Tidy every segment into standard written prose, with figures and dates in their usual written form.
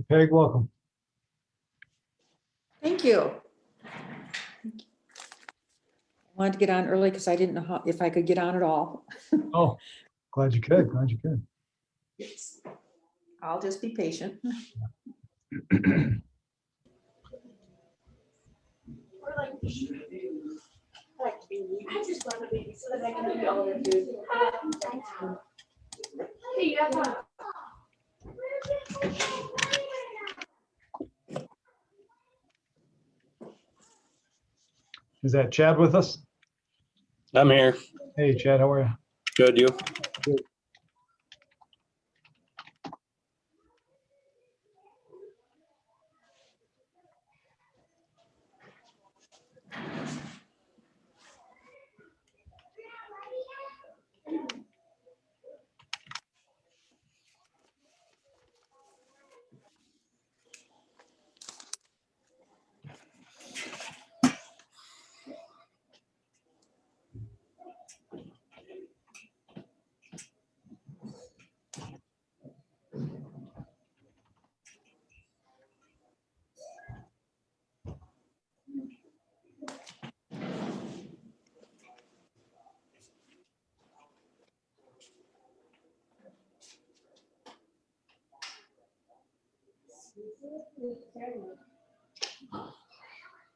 Peg, welcome. Thank you. I wanted to get on early because I didn't know if I could get on at all. Oh, glad you could. Glad you could. Yes. I'll just be patient. I just want a baby so that I can eat all their food. Hey, Emma. Is that Chad with us? I'm here. Hey, Chad, how are you? Good, you?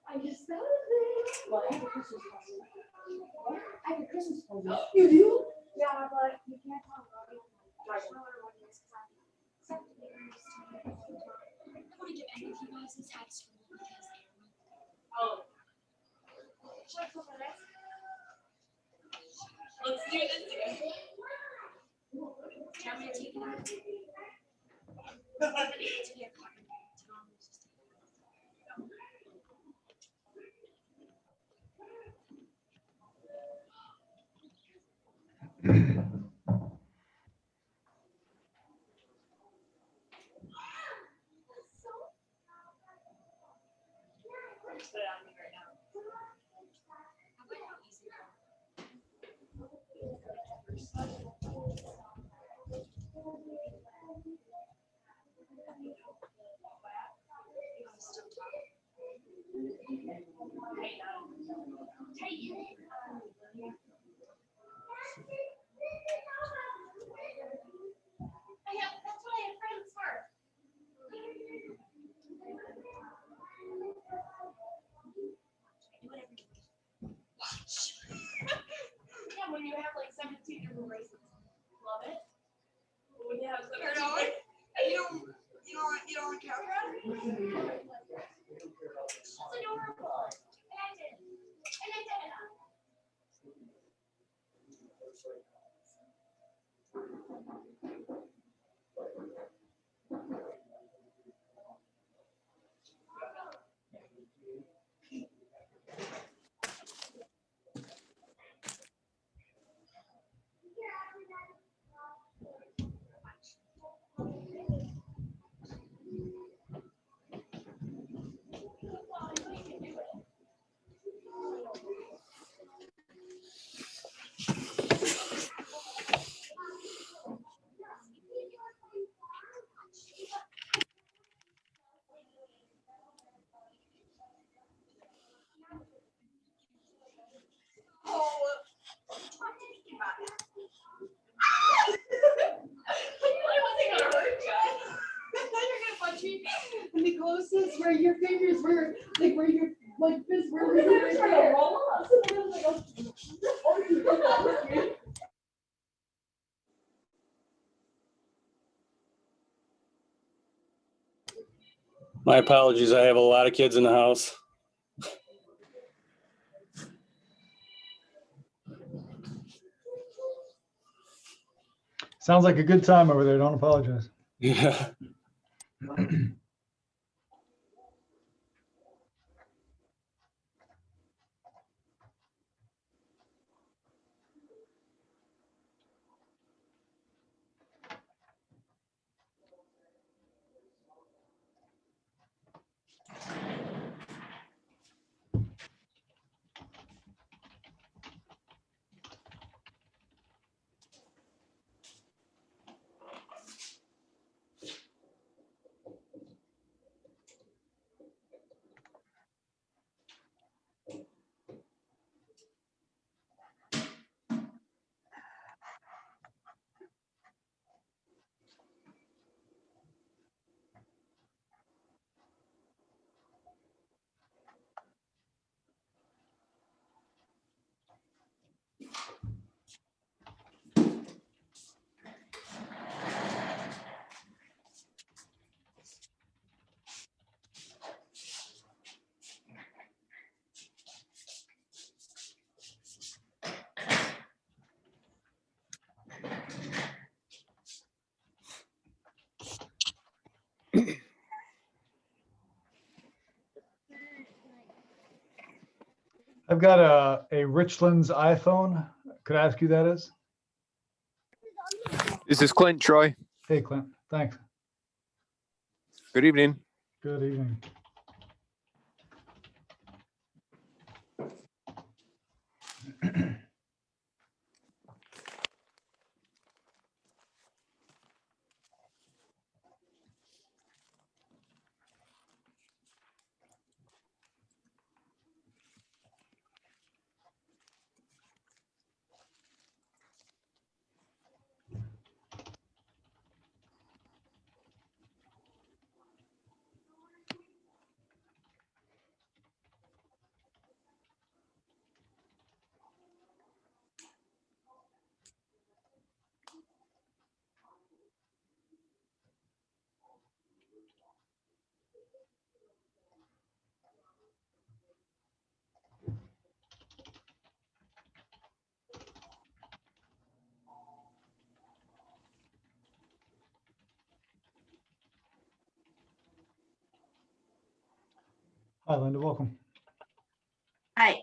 I just thought of it. Well, I have a Christmas present. I have a Christmas present. You do? Yeah, but you can't talk about it. I don't want to give any of you guys this hat school because oh. Let's do this together. I'm gonna take it out. To be a card. Put it on me right now. That's what I have friends for. Yeah, when you have like 17 different races. Love it. When you have 17. You don't want cow run? That's adorable. And I did. And I did it. And the closest where your fingers were, like where your like this, where your fingers were to roll up. So then I was like, oh. My apologies. I have a lot of kids in the house. Sounds like a good time over there. Don't apologize. Yeah. I've got a Richland's iPhone. Could I ask who that is? This is Clint, Troy. Hey, Clint. Thanks. Good evening. Good evening. Hi, Linda. Welcome. Hi.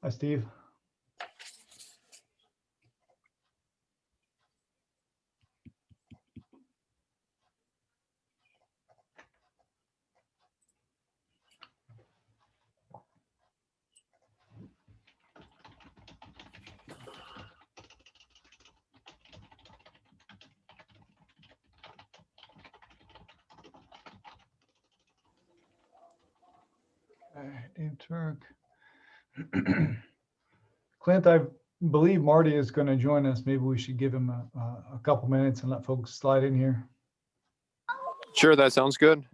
Hi, Steve. Okay, Dave Turk. Clint, I believe Marty is going to join us. Maybe we should give him a couple minutes and let folks slide in here. Sure, that sounds good.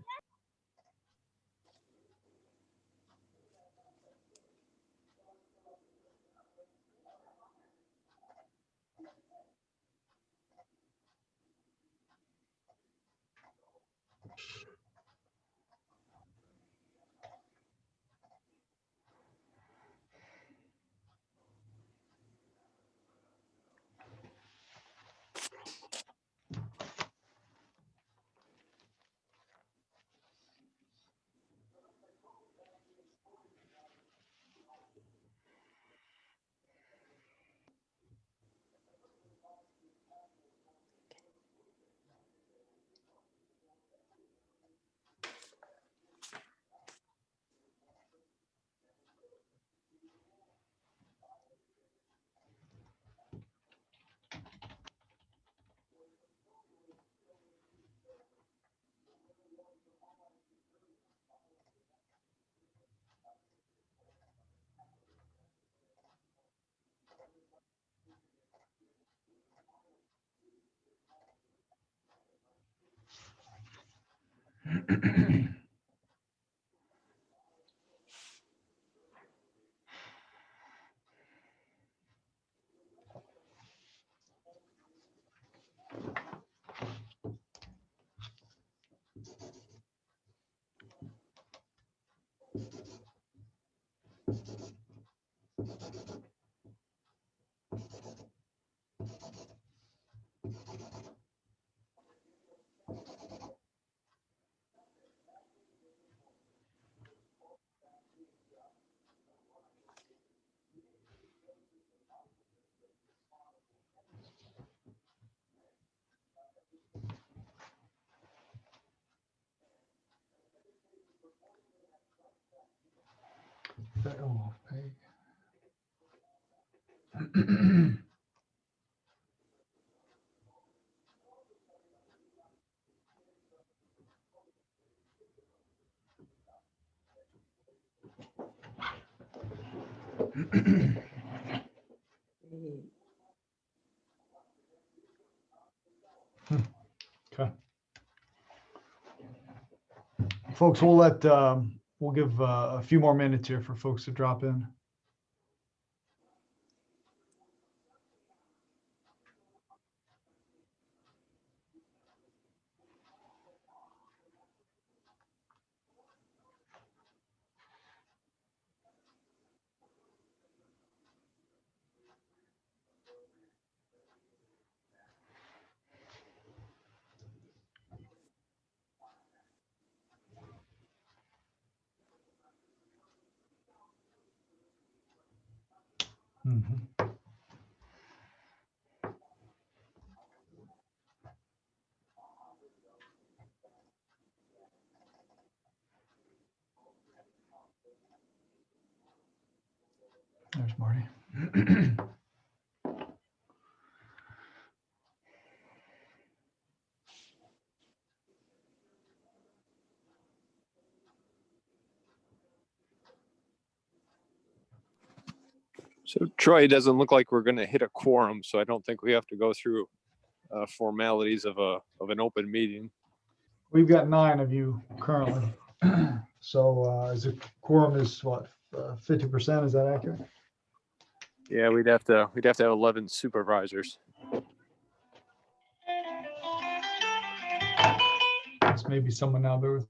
That go off page. Folks, we'll give a few more minutes here for folks to drop in. Mhm. There's Marty. So Troy, it doesn't look like we're going to hit a quorum, so I don't think we have to go through formalities of an open meeting. We've got 9 of you currently. So as a quorum is what, 50%? Is that accurate? Yeah, we'd have to have 11 supervisors. It's maybe someone now there with.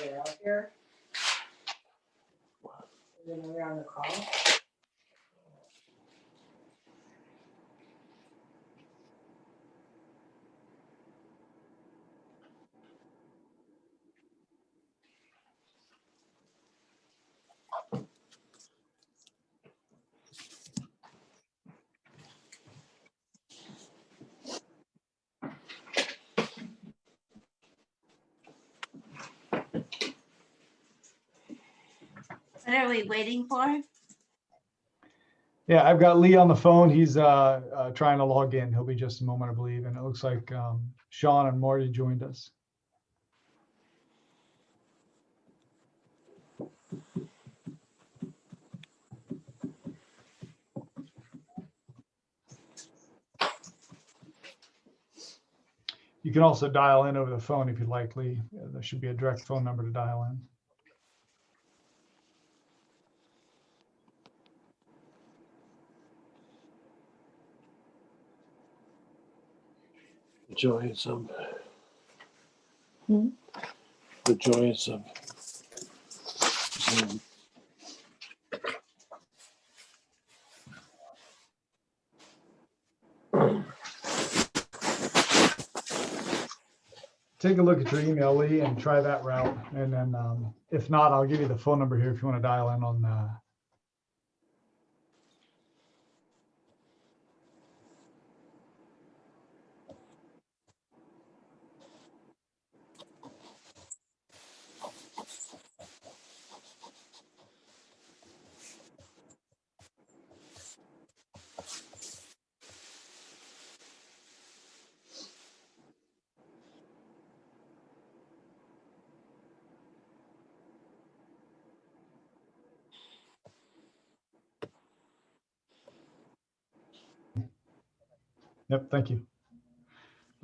They're out here. They're on the call. What are we waiting for? Yeah, I've got Lee on the phone. He's trying to log in. He'll be just a moment, I believe. And it looks like Sean and Marty joined us. You can also dial in over the phone if you'd like, Lee. There should be a direct phone number to dial in. The joys of Hmm? the joys of Zoom. Take a look at your email, Lee, and try that route. And then if not, I'll give you the phone number here if you want to dial in on Yep, thank you.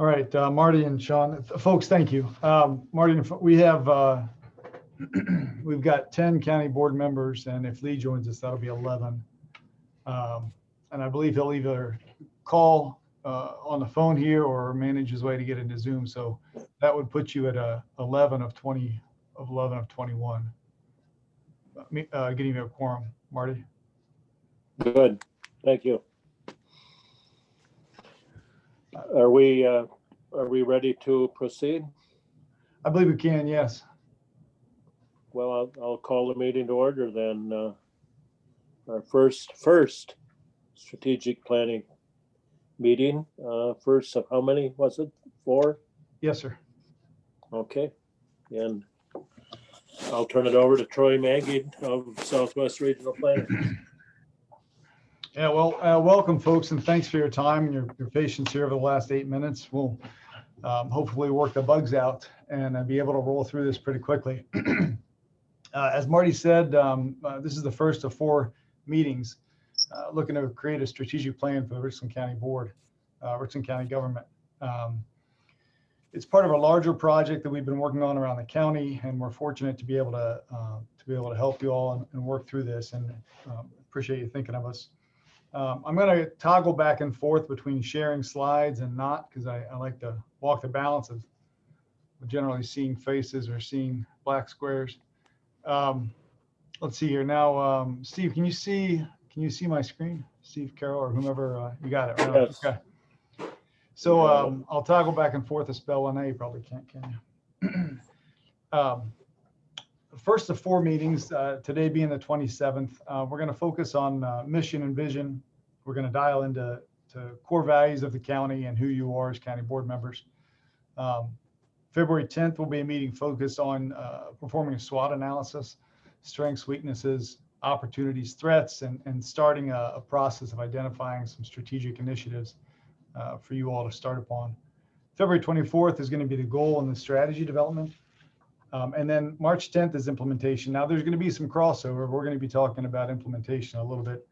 All right, Marty and Sean, folks, thank you. Marty, we have, we've got 10 county board members, and if Lee joins us, that'll be 11. And I believe he'll either call on the phone here or manage his way to get into Zoom. So that would put you at 11 of 20, of 11 of 21. Getting you a quorum, Marty. Good, thank you. Are we ready to proceed? I believe we can, yes. Well, I'll call the meeting to order then. Our first strategic planning meeting. First of how many was it? 4? Yes, sir. Okay. And I'll turn it over to Troy Maggie of Southwest Regional Planning. Yeah, well, welcome, folks, and thanks for your time and your patience here over the last 8 minutes. We'll hopefully work the bugs out and be able to roll through this pretty quickly. As Marty said, this is the first of 4 meetings looking to create a strategic plan for the Richland County Board, Richland County government. It's part of a larger project that we've been working on around the county, and we're fortunate to be able to help you all and work through this, and appreciate you thinking of us. I'm going to toggle back and forth between sharing slides and not, because I like to walk the balance of generally seeing faces or seeing black squares. Let's see here now. Steve, can you see my screen? Steve Carroll or whomever, you got it, right? Yes. Okay. So I'll toggle back and forth a spell. I know you probably can't, can you? First of 4 meetings, today being the 27th, we're going to focus on mission and vision. We're going to dial into core values of the county and who you are as county board members. February 10th will be a meeting focused on performing a SWOT analysis, strengths, weaknesses, opportunities, threats, and starting a process of identifying some strategic initiatives for you all to start upon. February 24th is going to be the goal and the strategy development. And then March 10th is implementation. Now there's going to be some crossover. We're going to be talking about implementation a little bit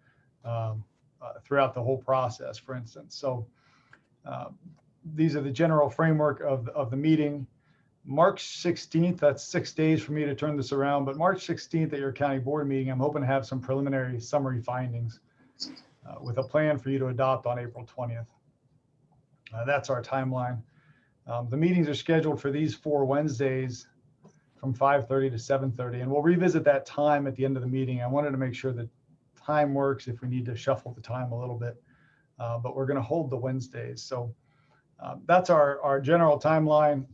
throughout the whole process, for instance. So these are the general framework of the meeting. March 16th, that's 6 days for me to turn this around, but March 16th at your county board meeting, I'm hoping to have some preliminary summary findings with a plan for you to adopt on April 20th. That's our timeline. The meetings are scheduled for these 4 Wednesdays from 5:30 to 7:30, and we'll revisit that time at the end of the meeting. I wanted to make sure that time works if we need to shuffle the time a little bit, but we're going to hold the Wednesdays. So that's our general timeline.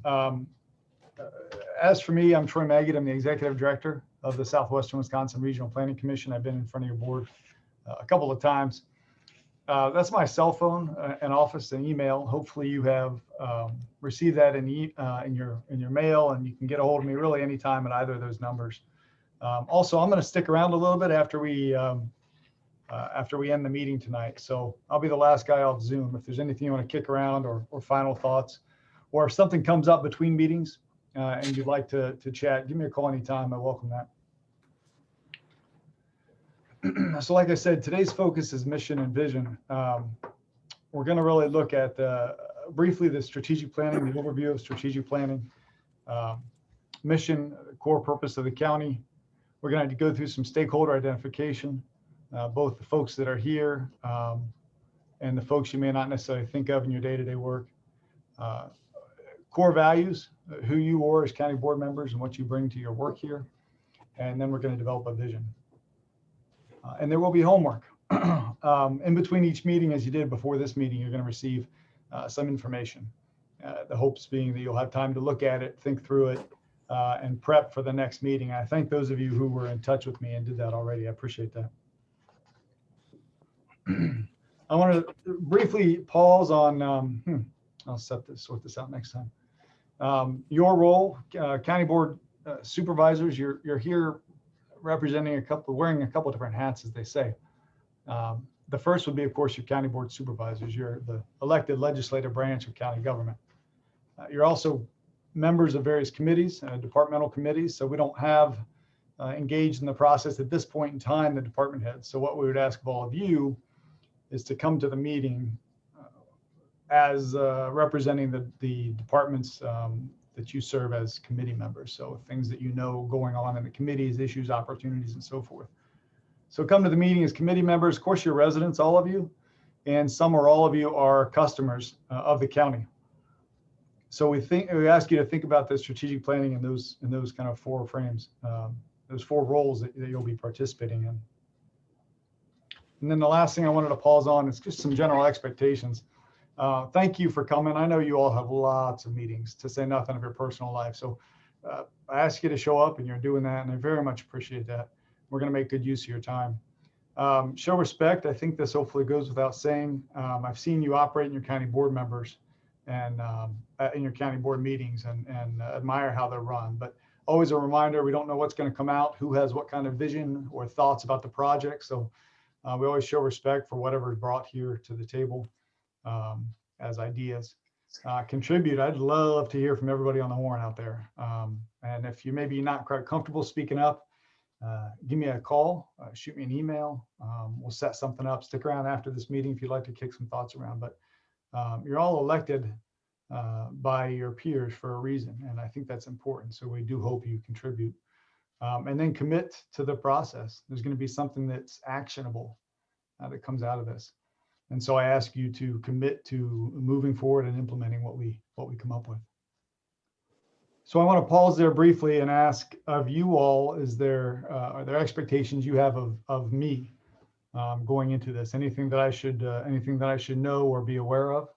As for me, I'm Troy Maggie. I'm the executive director of the Southwestern Wisconsin Regional Planning Commission. I've been in front of your board a couple of times. That's my cell phone and office and email. Hopefully you have received that in your mail, and you can get a hold of me really anytime at either of those numbers. Also, I'm going to stick around a little bit after we end the meeting tonight. So I'll be the last guy off Zoom. If there's anything you want to kick around or final thoughts, or if something comes up between meetings and you'd like to chat, give me a call anytime. I welcome that. So like I said, today's focus is mission and vision. We're going to really look at briefly the strategic planning, the overview of strategic planning, mission, core purpose of the county. We're going to go through some stakeholder identification, both the folks that are here and the folks you may not necessarily think of in your day-to-day work. Core values, who you are as county board members and what you bring to your work here. And then we're going to develop a vision. And there will be homework. In between each meeting, as you did before this meeting, you're going to receive some information. The hopes being that you'll have time to look at it, think through it, and prep for the next meeting. I thank those of you who were in touch with me and did that already. I appreciate that. I want to briefly pause on, I'll sort this out next time. Your role, county board supervisors, you're here representing wearing a couple different hats, as they say. The first would be, of course, your county board supervisors. You're the elected legislative branch of county government. You're also members of various committees, departmental committees. So we don't have engaged in the process at this point in time, the department heads. So what we would ask of all of you is to come to the meeting as representing the departments that you serve as committee members. So things that you know going on in the committees, issues, opportunities, and so forth. So come to the meeting as committee members. Of course, you're residents, all of you, and some or all of you are customers of the county. So we ask you to think about the strategic planning in those kind of four frames, those four roles that you'll be participating in. And then the last thing I wanted to pause on is just some general expectations. Thank you for coming. I know you all have lots of meetings, to say nothing of your personal life. So I ask you to show up, and you're doing that, and I very much appreciate that. We're going to make good use of your time. Show respect. I think this hopefully goes without saying. I've seen you operate in your county board members and in your county board meetings and admire how they're run. But always a reminder, we don't know what's going to come out, who has what kind of vision or thoughts about the project. So we always show respect for whatever is brought here to the table as ideas. Contribute. I'd love to hear from everybody on the horn out there. And if you maybe not quite comfortable speaking up, give me a call, shoot me an email. We'll set something up. Stick around after this meeting if you'd like to kick some thoughts around. But you're all elected by your peers for a reason, and I think that's important. So we do hope you contribute. And then commit to the process. There's going to be something that's actionable that comes out of this. And so I ask you to commit to moving forward and implementing what we come up with. So I want to pause there briefly and ask of you all, are there expectations you have of me going into this? Anything that I should know or be aware of?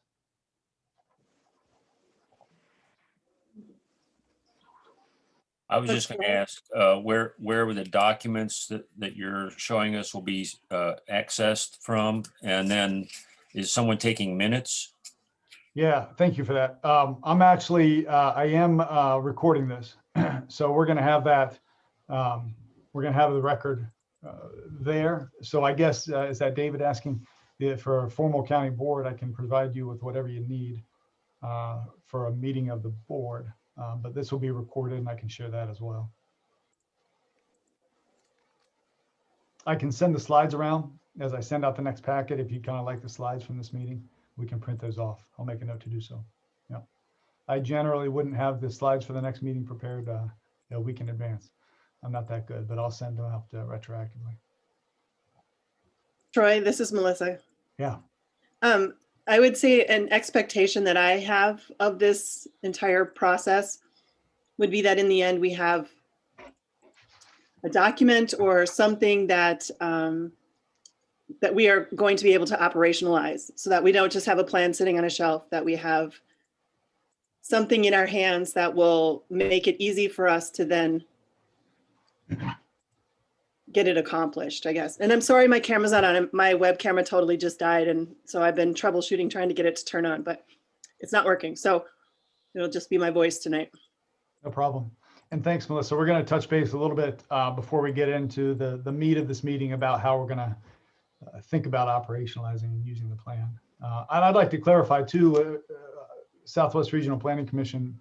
I was just going to ask where were the documents that you're showing us will be accessed from, and then is someone taking minutes? Yeah, thank you for that. I am recording this, so we're going to have that. We're going to have the record there. So I guess is that David asking for a formal county board? I can provide you with whatever you need for a meeting of the board. But this will be recorded, and I can share that as well. I can send the slides around as I send out the next packet. If you kind of like the slides from this meeting, we can print those off. I'll make a note to do so. Yeah, I generally wouldn't have the slides for the next meeting prepared a week in advance. I'm not that good, but I'll send them out retroactively. Troy, this is Melissa. Yeah. I would say an expectation that I have of this entire process would be that in the end, we have a document or something that that we are going to be able to operationalize, so that we don't just have a plan sitting on a shelf, that we have something in our hands that will make it easy for us to then get it accomplished, I guess. And I'm sorry, my camera's not on. My web camera totally just died. And so I've been troubleshooting, trying to get it to turn on, but it's not working. So it'll just be my voice tonight. No problem. And thanks, Melissa. We're going to touch base a little bit before we get into the meat of this meeting about how we're going to think about operationalizing and using the plan. And I'd like to clarify too, Southwest Regional Planning Commission,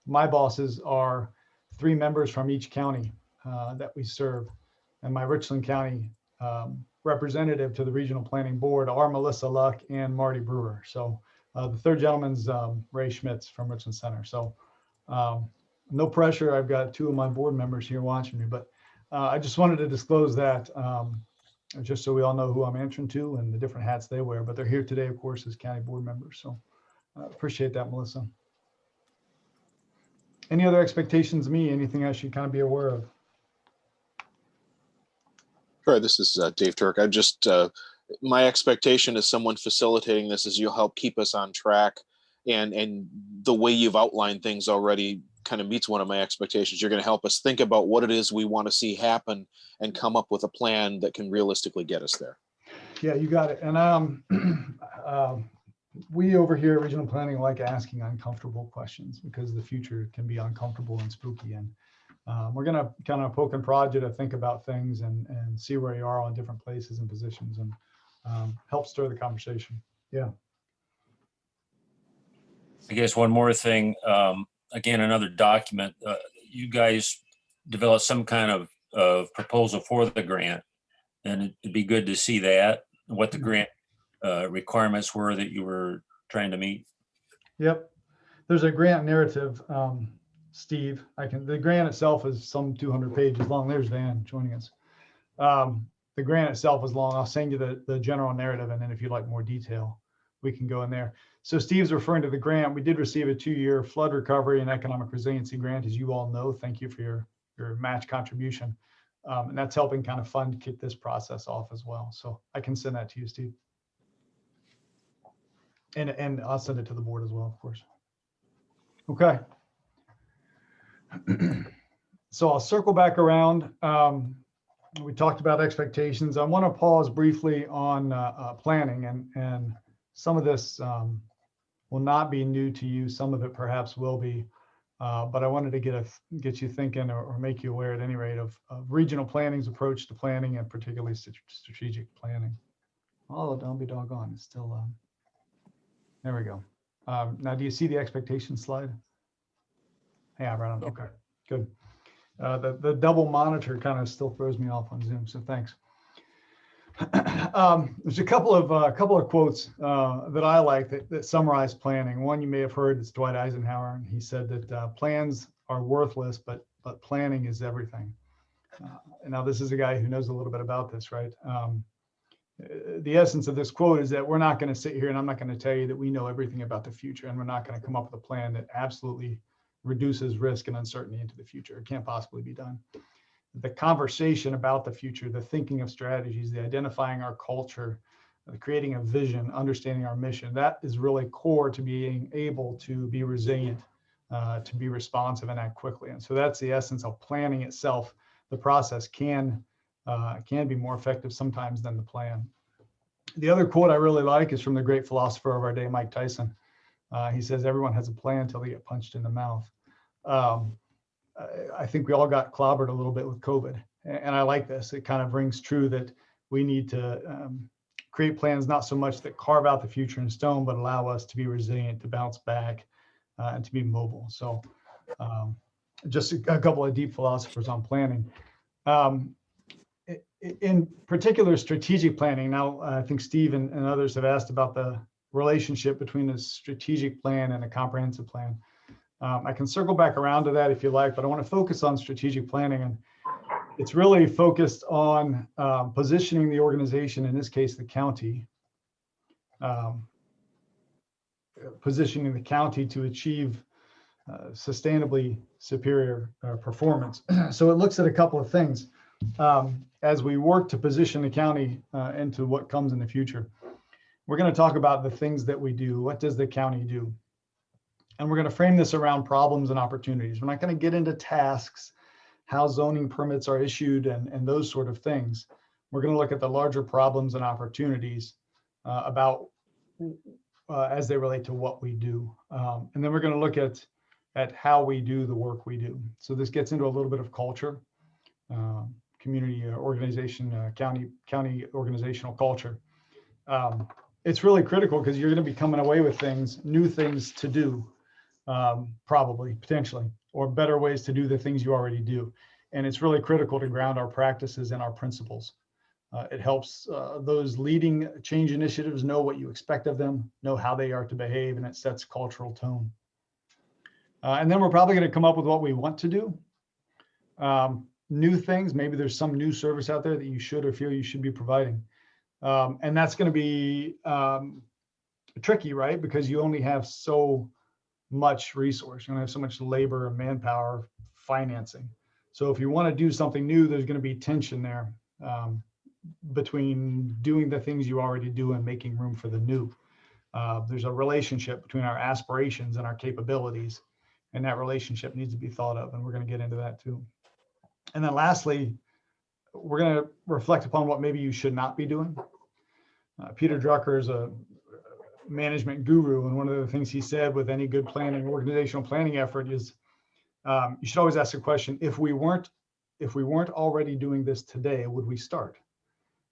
my bosses are 3 members from each county that we serve. And my Richland County representative to the Regional Planning Board are Melissa Luck and Marty Brewer. So the third gentleman's Ray Schmitz from Richland Center. So no pressure. I've got 2 of my board members here watching me, but I just wanted to disclose that just so we all know who I'm answering to and the different hats they wear. But they're here today, of course, as county board members. So I appreciate that, Melissa. Any other expectations of me? Anything I should kind of be aware of? Sure, this is Dave Turk. I just, my expectation as someone facilitating this is you'll help keep us on track, and the way you've outlined things already kind of meets one of my expectations. You're going to help us think about what it is we want to see happen and come up with a plan that can realistically get us there. Yeah, you got it. And we over here at Regional Planning like asking uncomfortable questions because the future can be uncomfortable and spooky. And we're going to kind of poke and prod you to think about things and see where you are on different places and positions and help stir the conversation. Yeah. I guess one more thing, again, another document, you guys developed some kind of proposal for the grant, and it'd be good to see that, what the grant requirements were that you were trying to meet? Yep. There's a grant narrative, Steve. The grant itself is some 200 pages long. There's Van joining us. The grant itself is long. I'll send you the general narrative, and then if you'd like more detail, we can go in there. So Steve's referring to the grant. We did receive a 2-year flood recovery and economic resiliency grant, as you all know. Thank you for your match contribution. And that's helping kind of kick this process off as well. So I can send that to you, Steve. And I'll send it to the board as well, of course. Okay. So I'll circle back around. We talked about expectations. I want to pause briefly on planning, and some of this will not be new to you. Some of it perhaps will be, but I wanted to get you thinking or make you aware at any rate of regional planning's approach to planning, and particularly strategic planning. Oh, don't be doggone, it's still, there we go. Now, do you see the expectation slide? Yeah, right on. Okay, good. The double monitor kind of still throws me off on Zoom, so thanks. There's a couple of quotes that I like that summarize planning. One you may have heard is Dwight Eisenhower, and he said that plans are worthless, but planning is everything. And now this is a guy who knows a little bit about this, right? The essence of this quote is that we're not going to sit here and I'm not going to tell you that we know everything about the future, and we're not going to come up with a plan that absolutely reduces risk and uncertainty into the future. It can't possibly be done. The conversation about the future, the thinking of strategies, the identifying our culture, the creating a vision, understanding our mission, that is really core to being able to be resilient, to be responsive and act quickly. And so that's the essence of planning itself. The process can be more effective sometimes than the plan. The other quote I really like is from the great philosopher of our day, Mike Tyson. He says, everyone has a plan until they get punched in the mouth. I think we all got clobbered a little bit with COVID. And I like this. It kind of rings true that we need to create plans, not so much that carve out the future in stone, but allow us to be resilient, to bounce back, and to be mobile. So just a couple of deep philosophers on planning. In particular, strategic planning. Now, I think Steve and others have asked about the relationship between a strategic plan and a comprehensive plan. I can circle back around to that if you like, but I want to focus on strategic planning. And it's really focused on positioning the organization, in this case, the county, positioning the county to achieve sustainably superior performance. So it looks at a couple of things as we work to position the county into what comes in the future. We're going to talk about the things that we do. What does the county do? And we're going to frame this around problems and opportunities. We're not going to get into tasks, how zoning permits are issued, and those sort of things. We're going to look at the larger problems and opportunities about as they relate to what we do. And then we're going to look at how we do the work we do. So this gets into a little bit of culture, community organization, county organizational culture. It's really critical because you're going to be coming away with things, new things to do, probably, potentially, or better ways to do the things you already do. And it's really critical to ground our practices and our principles. It helps those leading change initiatives know what you expect of them, know how they are to behave, and it sets cultural tone. And then we're probably going to come up with what we want to do. New things, maybe there's some new service out there that you should or feel you should be providing. And that's going to be tricky, right? Because you only have so much resource. You only have so much labor and manpower, financing. So if you want to do something new, there's going to be tension there between doing the things you already do and making room for the new. There's a relationship between our aspirations and our capabilities, and that relationship needs to be thought of, and we're going to get into that too. And then lastly, we're going to reflect upon what maybe you should not be doing. Peter Drucker is a management guru, and one of the things he said with any good planning, organizational planning effort is you should always ask the question, if we weren't already doing this today, would we start?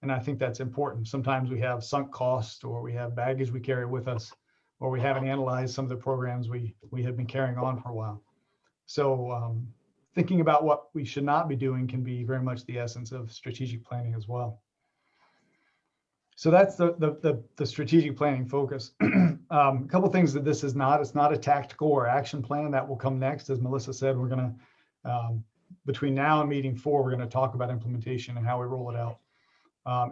And I think that's important. Sometimes we have sunk costs, or we have baggage we carry with us, or we haven't analyzed some of the programs we have been carrying on for a while. So thinking about what we should not be doing can be very much the essence of strategic planning as well. So that's the strategic planning focus. A couple things that this is not. It's not a tactical or action plan. That will come next. As Melissa said, we're going to, between now and meeting 4, we're going to talk about implementation and how we roll it out.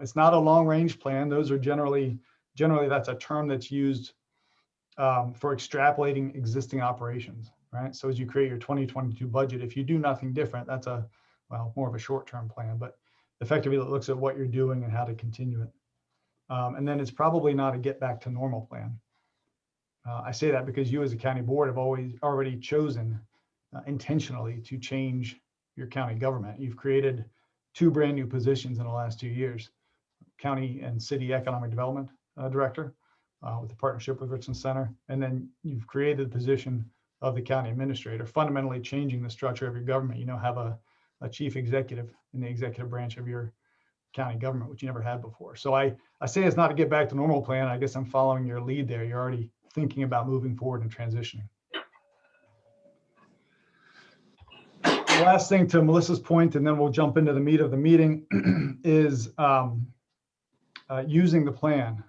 It's not a long range plan. Those are generally that's a term that's used for extrapolating existing operations, right? So as you create your 2022 budget, if you do nothing different, that's more of a short-term plan, but effectively it looks at what you're doing and how to continue it. And then it's probably not a get back to normal plan. I say that because you as a county board have already chosen intentionally to change your county government. You've created 2 brand new positions in the last 2 years, county and city economic development director with the partnership with Richland Center. And then you've created the position of the county administrator, fundamentally changing the structure of your government. You now have a chief executive in the executive branch of your county government, which you never had before. So I say it's not a get back to normal plan. I guess I'm following your lead there. You're already thinking about moving forward and transitioning. The last thing, to Melissa's point, and then we'll jump into the meat of the meeting, is using the plan.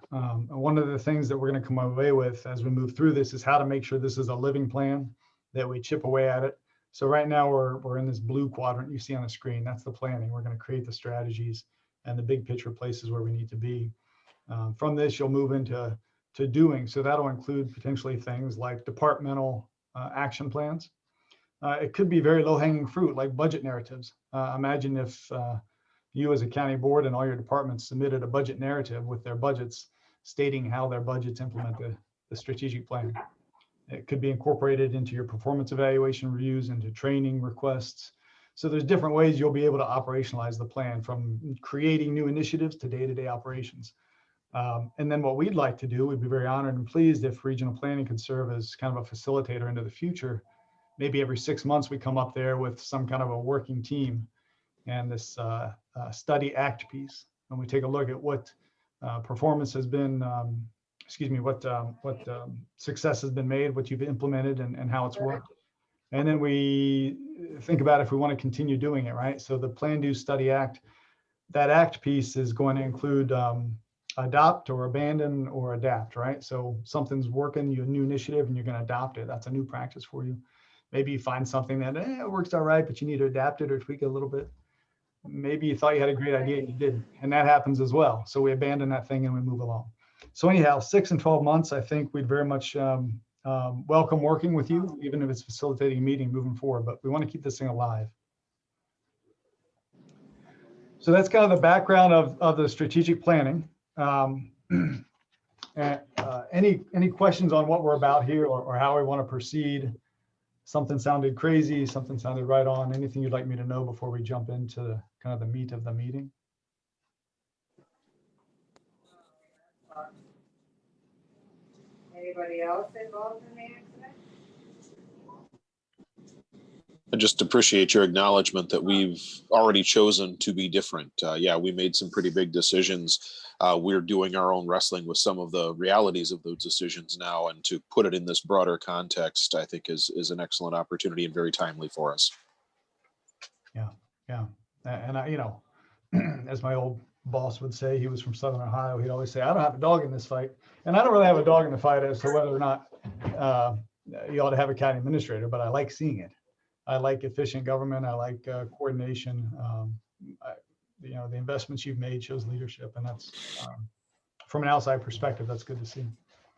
One of the things that we're going to come away with as we move through this is how to make sure this is a living plan, that we chip away at it. So right now we're in this blue quadrant you see on the screen. That's the planning. We're going to create the strategies and the big picture places where we need to be. From this, you'll move into doing. So that'll include potentially things like departmental action plans. It could be very low hanging fruit, like budget narratives. Imagine if you as a county board and all your departments submitted a budget narrative with their budgets stating how their budgets implement the strategic plan. It could be incorporated into your performance evaluation reviews, into training requests. So there's different ways you'll be able to operationalize the plan, from creating new initiatives to day-to-day operations. And then what we'd like to do, we'd be very honored and pleased if regional planning could serve as kind of a facilitator into the future. Maybe every 6 months we come up there with some kind of a working team and this study act piece. And we take a look at what performance has been, what success has been made, what you've implemented and how it's worked. And then we think about if we want to continue doing it, right? So the plan, do, study, act, that act piece is going to include adopt or abandon or adapt, right? So something's working, you have a new initiative and you're going to adopt it. That's a new practice for you. Maybe you find something that it works all right, but you need to adapt it or tweak it a little bit. Maybe you thought you had a great idea and you didn't, and that happens as well. So we abandon that thing and we move along. So anyhow, 6 and 12 months, I think we'd very much welcome working with you, even if it's facilitating a meeting moving forward, but we want to keep this thing alive. So that's kind of the background of the strategic planning. Any questions on what we're about here or how we want to proceed? Something sounded crazy, something sounded right on. Anything you'd like me to know before we jump into kind of the meat of the meeting? Anybody else involved in the accident? I just appreciate your acknowledgement that we've already chosen to be different. Yeah, we made some pretty big decisions. We're doing our own wrestling with some of the realities of those decisions now, and to put it in this broader context, I think is an excellent opportunity and very timely for us. Yeah. And I, as my old boss would say, he was from Southern Ohio. He'd always say, I don't have a dog in this fight. And I don't really have a dog in the fight as to whether or not you ought to have a county administrator, but I like seeing it. I like efficient government. I like coordination. The investments you've made shows leadership, and that's from an outside perspective, that's good to see.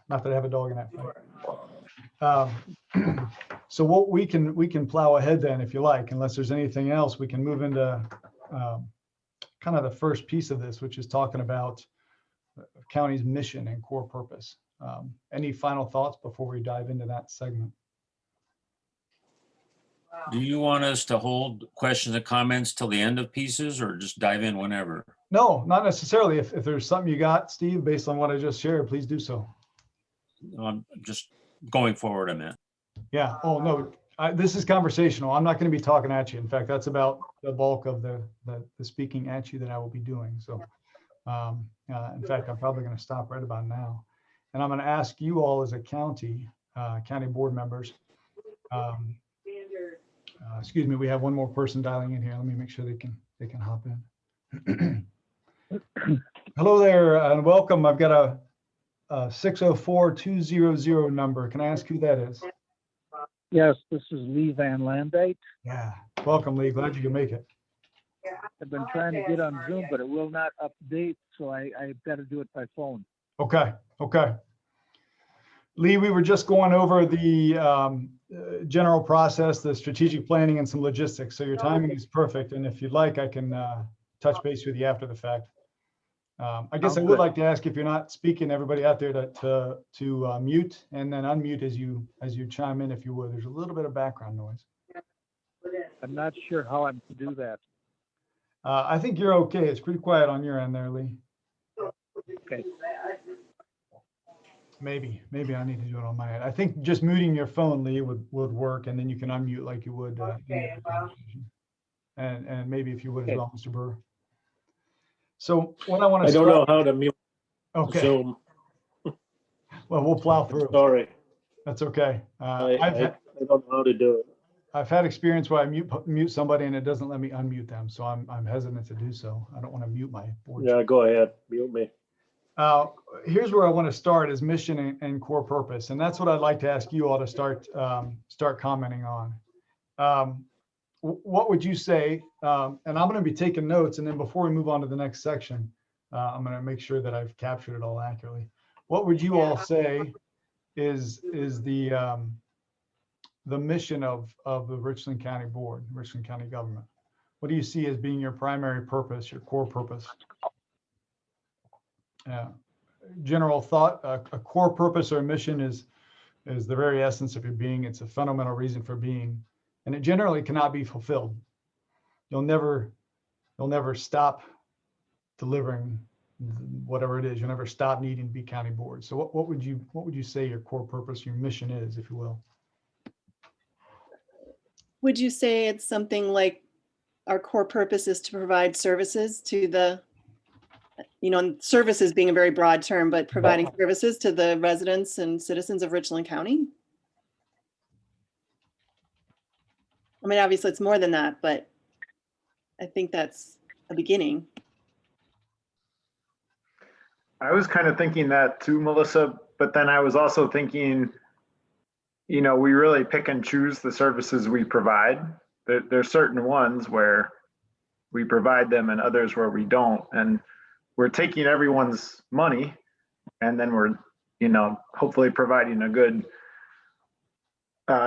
Not that I have a dog in that fight. So what we can plow ahead then, if you like, unless there's anything else, we can move into kind of the first piece of this, which is talking about the county's mission and core purpose. Any final thoughts before we dive into that segment? Do you want us to hold questions and comments till the end of pieces, or just dive in whenever? No, not necessarily. If there's something you got, Steve, based on what I just shared, please do so. I'm just going forward, I meant. Yeah. Oh, no, this is conversational. I'm not going to be talking at you. In fact, that's about the bulk of the speaking at you that I will be doing. So in fact, I'm probably going to stop right about now. And I'm going to ask you all as a county board members. Excuse me, we have one more person dialing in here. Let me make sure they can hop in. Hello there and welcome. I've got a 604-200 number. Can I ask who that is? Yes, this is Lee Van Landate. Yeah, welcome, Lee. Glad you can make it. I've been trying to get on Zoom, but it will not update, so I've got to do it by phone. Okay, okay. Lee, we were just going over the general process, the strategic planning and some logistics. So your timing is perfect. And if you'd like, I can touch base with you after the fact. I guess I would like to ask if you're not speaking, everybody out there to mute and then unmute as you chime in, if you would. There's a little bit of background noise. I'm not sure how I'm to do that. I think you're okay. It's pretty quiet on your end there, Lee. Okay. Maybe I need to do it on my end. I think just muting your phone, Lee, would work, and then you can unmute like you would any other conversation. And maybe if you would as well, Mr. Burr. So what I want to I don't know how to mute Okay. Zoom. Well, we'll plow through. Sorry. That's okay. I don't know how to do it. I've had experience where I mute somebody and it doesn't let me unmute them, so I'm hesitant to do so. I don't want to mute my board. Yeah, go ahead. Mute me. Here's where I want to start is mission and core purpose, and that's what I'd like to ask you all to start commenting on. What would you say? And I'm going to be taking notes, and then before we move on to the next section, I'm going to make sure that I've captured it all accurately. What would you all say is the mission of the Richland County Board, Richland County government? What do you see as being your primary purpose, your core purpose? General thought, a core purpose or mission is the very essence of your being. It's a fundamental reason for being, and it generally cannot be fulfilled. You'll never stop delivering whatever it is. You'll never stop needing to be county board. So what would you say your core purpose, your mission is, if you will? Would you say it's something like our core purpose is to provide services to the, services being a very broad term, but providing services to the residents and citizens of Richland County? I mean, obviously it's more than that, but I think that's a beginning. I was kind of thinking that too, Melissa, but then I was also thinking, we really pick and choose the services we provide. There's certain ones where we provide them and others where we don't. And we're taking everyone's money and then we're, hopefully providing a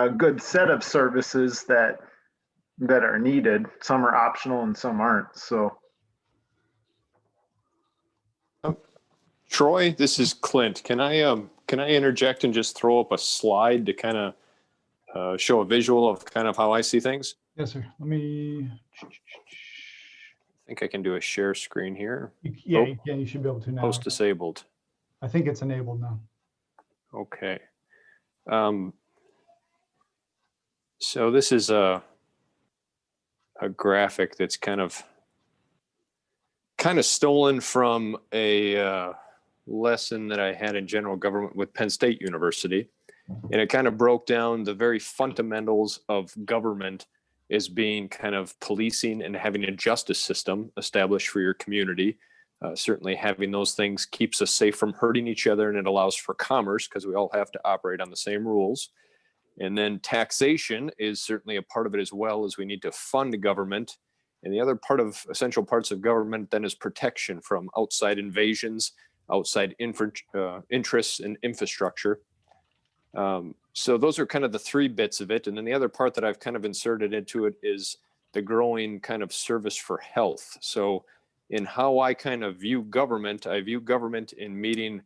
good set of services that are needed. Some are optional and some aren't. So. Troy, this is Clint. Can I interject and just throw up a slide to kind of show a visual of kind of how I see things? Yes, sir. Let me. I think I can do a share screen here. Yeah, you can. You should be able to now. Post disabled. I think it's enabled now. Okay. So this is a graphic that's kind of stolen from a lesson that I had in general government with Penn State University. And it kind of broke down the very fundamentals of government as being kind of policing and having a justice system established for your community. Certainly having those things keeps us safe from hurting each other, and it allows for commerce because we all have to operate on the same rules. And then taxation is certainly a part of it as well, as we need to fund government. And the other part of essential parts of government then is protection from outside invasions, outside interests and infrastructure. So those are kind of the three bits of it. And then the other part that I've kind of inserted into it is the growing kind of service for health. So in how I kind of view government, I view government in meeting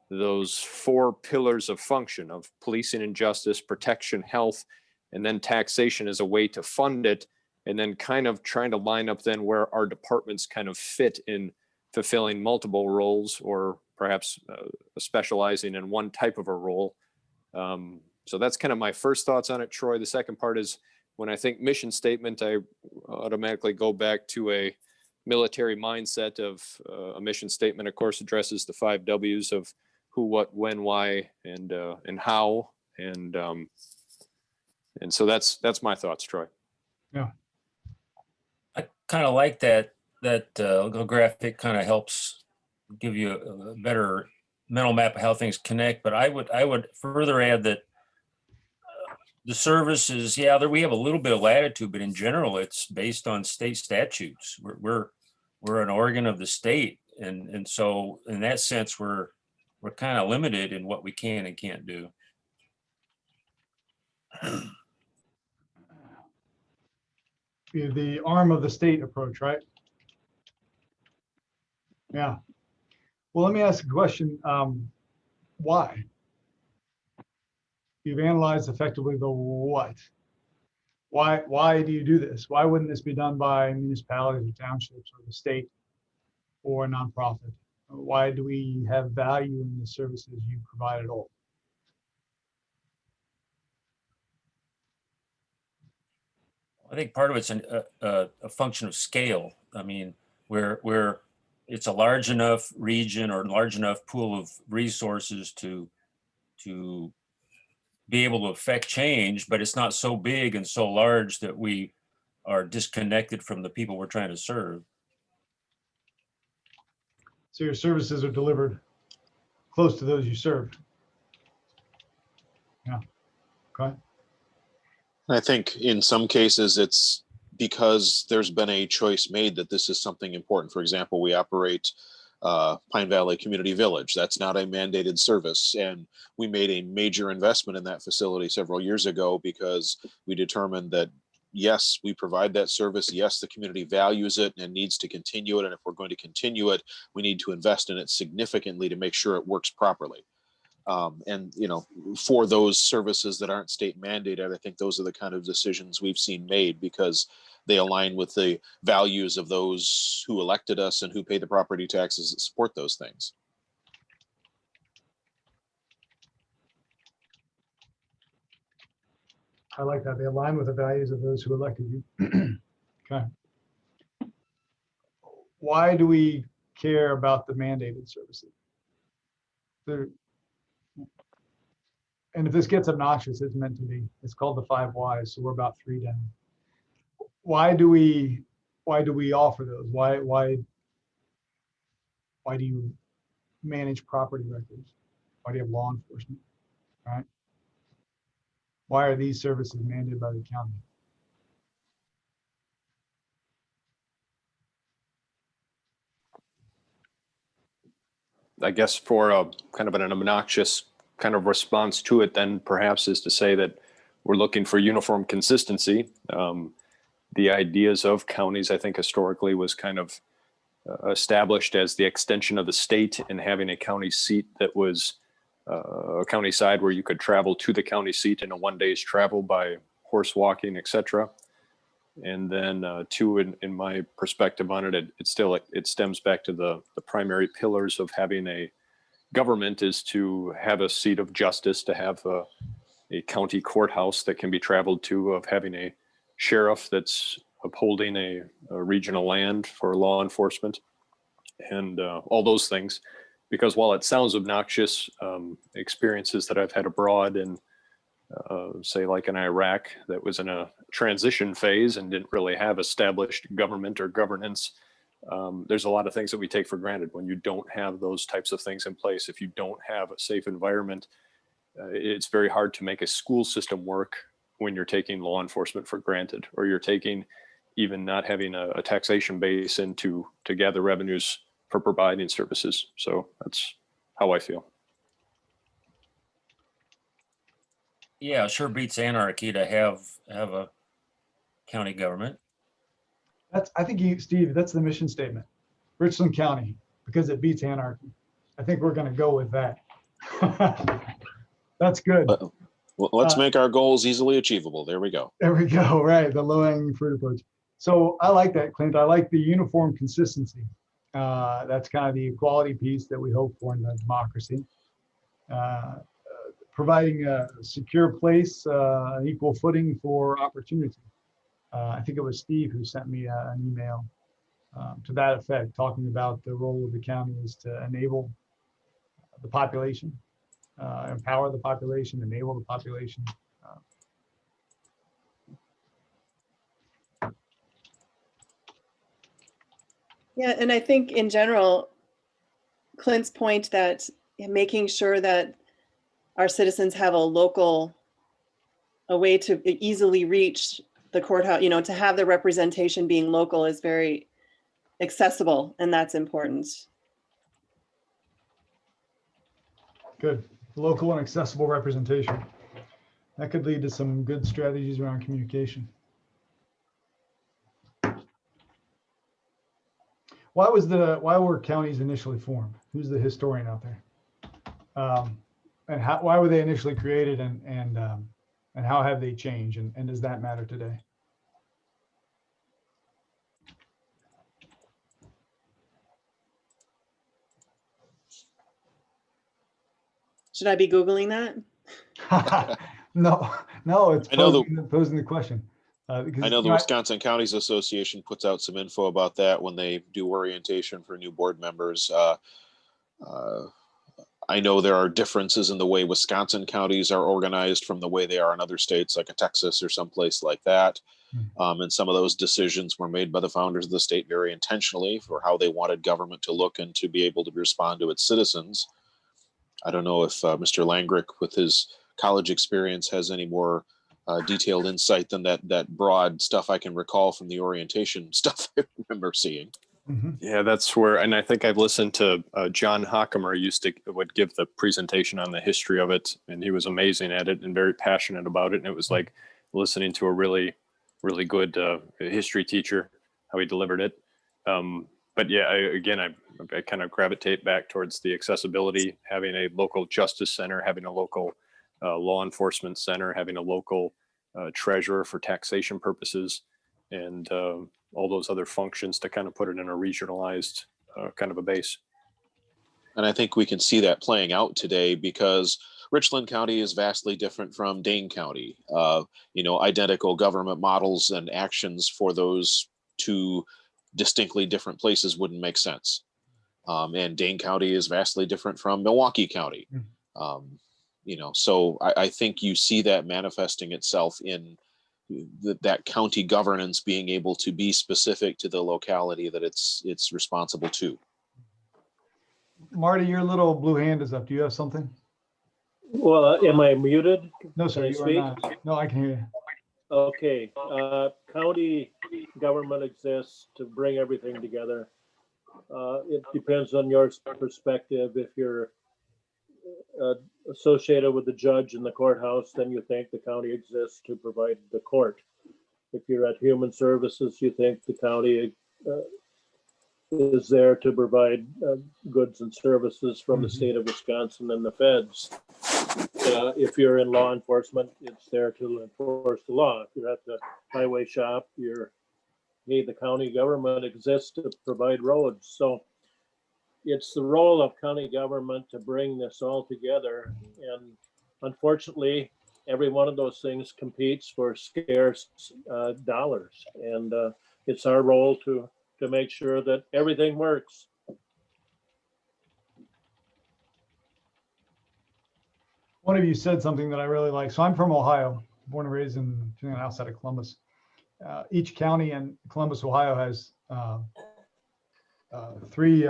those four pillars of function of policing and justice, protection, health, and then taxation as a way to fund it. And then kind of trying to line up then where our departments kind of fit in fulfilling multiple roles, or perhaps specializing in one type of a role. So that's kind of my first thoughts on it, Troy. The second part is when I think mission statement, I automatically go back to a military mindset of a mission statement, of course, addresses the 5 W's of who, what, when, why, and how. And so that's my thoughts, Troy. Yeah. I kind of like that little graphic kind of helps give you a better mental map of how things connect, but I would further add that the services, yeah, there, we have a little bit of latitude, but in general, it's based on state statutes. We're an organ of the state. And so in that sense, we're kind of limited in what we can and can't do. The arm of the state approach, right? Yeah. Well, let me ask a question. Why? You've analyzed effectively the what. Why do you do this? Why wouldn't this be done by municipalities or townships or the state or a nonprofit? Why do we have value in the services you provide at all? I think part of it's a function of scale. I mean, where it's a large enough region or large enough pool of resources to be able to affect change, but it's not so big and so large that we are disconnected from the people we're trying to serve. So your services are delivered close to those you serve. Yeah. Okay. I think in some cases it's because there's been a choice made that this is something important. For example, we operate Pine Valley Community Village. That's not a mandated service. And we made a major investment in that facility several years ago because we determined that, yes, we provide that service. Yes, the community values it and needs to continue it. And if we're going to continue it, we need to invest in it significantly to make sure it works properly. And, you know, for those services that aren't state mandated, I think those are the kind of decisions we've seen made because they align with the values of those who elected us and who pay the property taxes that support those things. I like that. They align with the values of those who elected you. Okay. Why do we care about the mandated services? And if this gets obnoxious, it's meant to be. It's called the 5 whys, so we're about 3 down. Why do we offer those? Why do you manage property records? Why do you have law enforcement? Right? Why are these services mandated by the county? I guess for a kind of an obnoxious kind of response to it then perhaps is to say that we're looking for uniform consistency. The ideas of counties, I think historically was kind of established as the extension of the state and having a county seat that was a county side where you could travel to the county seat in a 1 day's travel by horse walking, etc. And then two, in my perspective on it, it stems back to the primary pillars of having a government is to have a seat of justice, to have a county courthouse that can be traveled to, of having a sheriff that's upholding a regional land for law enforcement, and all those things. Because while it sounds obnoxious, experiences that I've had abroad and say like in Iraq that was in a transition phase and didn't really have established government or governance. There's a lot of things that we take for granted when you don't have those types of things in place. If you don't have a safe environment, it's very hard to make a school system work when you're taking law enforcement for granted, or you're taking even not having a taxation base in to gather revenues for providing services. So that's how I feel. Yeah, sure beats anarchy to have a county government. I think Steve, that's the mission statement. Richland County, because it beats anarchy. I think we're going to go with that. That's good. Well, let's make our goals easily achievable. There we go. There we go. Right. The low hanging fruit approach. So I like that, Clint. I like the uniform consistency. That's kind of the equality piece that we hope for in the democracy. Providing a secure place, an equal footing for opportunity. I think it was Steve who sent me an email to that effect, talking about the role of the county is to enable the population, empower the population, enable the population. Yeah, and I think in general, Clint's point that making sure that our citizens have a way to easily reach the courthouse, to have the representation being local is very accessible, and that's important. Good. Local and accessible representation. That could lead to some good strategies around communication. Why were counties initially formed? Who's the historian out there? And why were they initially created, and how have they changed, and does that matter today? Should I be Googling that? No, it's posing the question. I know the Wisconsin Counties Association puts out some info about that when they do orientation for new board members. I know there are differences in the way Wisconsin counties are organized from the way they are in other states, like a Texas or someplace like that. And some of those decisions were made by the founders of the state very intentionally for how they wanted government to look and to be able to respond to its citizens. I don't know if Mr. Langrick, with his college experience, has any more detailed insight than that broad stuff I can recall from the orientation stuff I remember seeing. Yeah, that's where, and I think I've listened to John Hockemer would give the presentation on the history of it, and he was amazing at it and very passionate about it. And it was like listening to a really, really good history teacher, how he delivered it. But yeah, I kind of gravitate back towards the accessibility, having a local justice center, having a local law enforcement center, having a local treasurer for taxation purposes, and all those other functions to kind of put it in a regionalized kind of a base. And I think we can see that playing out today because Richland County is vastly different from Dane County. Identical government models and actions for those two distinctly different places wouldn't make sense. And Dane County is vastly different from Milwaukee County. So I think you see that manifesting itself in that county governance being able to be specific to the locality that it's responsible to. Marty, your little blue hand is up. Do you have something? Well, am I muted? No, sir, you are not. No, I can hear you. Okay, county government exists to bring everything together. It depends on your perspective. If you're associated with the judge in the courthouse, then you think the county exists to provide the court. If you're at Human Services, you think the county is there to provide goods and services from the state of Wisconsin and the feds. If you're in law enforcement, it's there to enforce the law. If you're at the highway shop, the county government exists to provide roads. So it's the role of county government to bring this all together. And unfortunately, every one of those things competes for scarce dollars. And it's our role to make sure that everything works. One of you said something that I really like. So I'm from Ohio, born and raised outside of Columbus. Each county in Columbus, Ohio has three,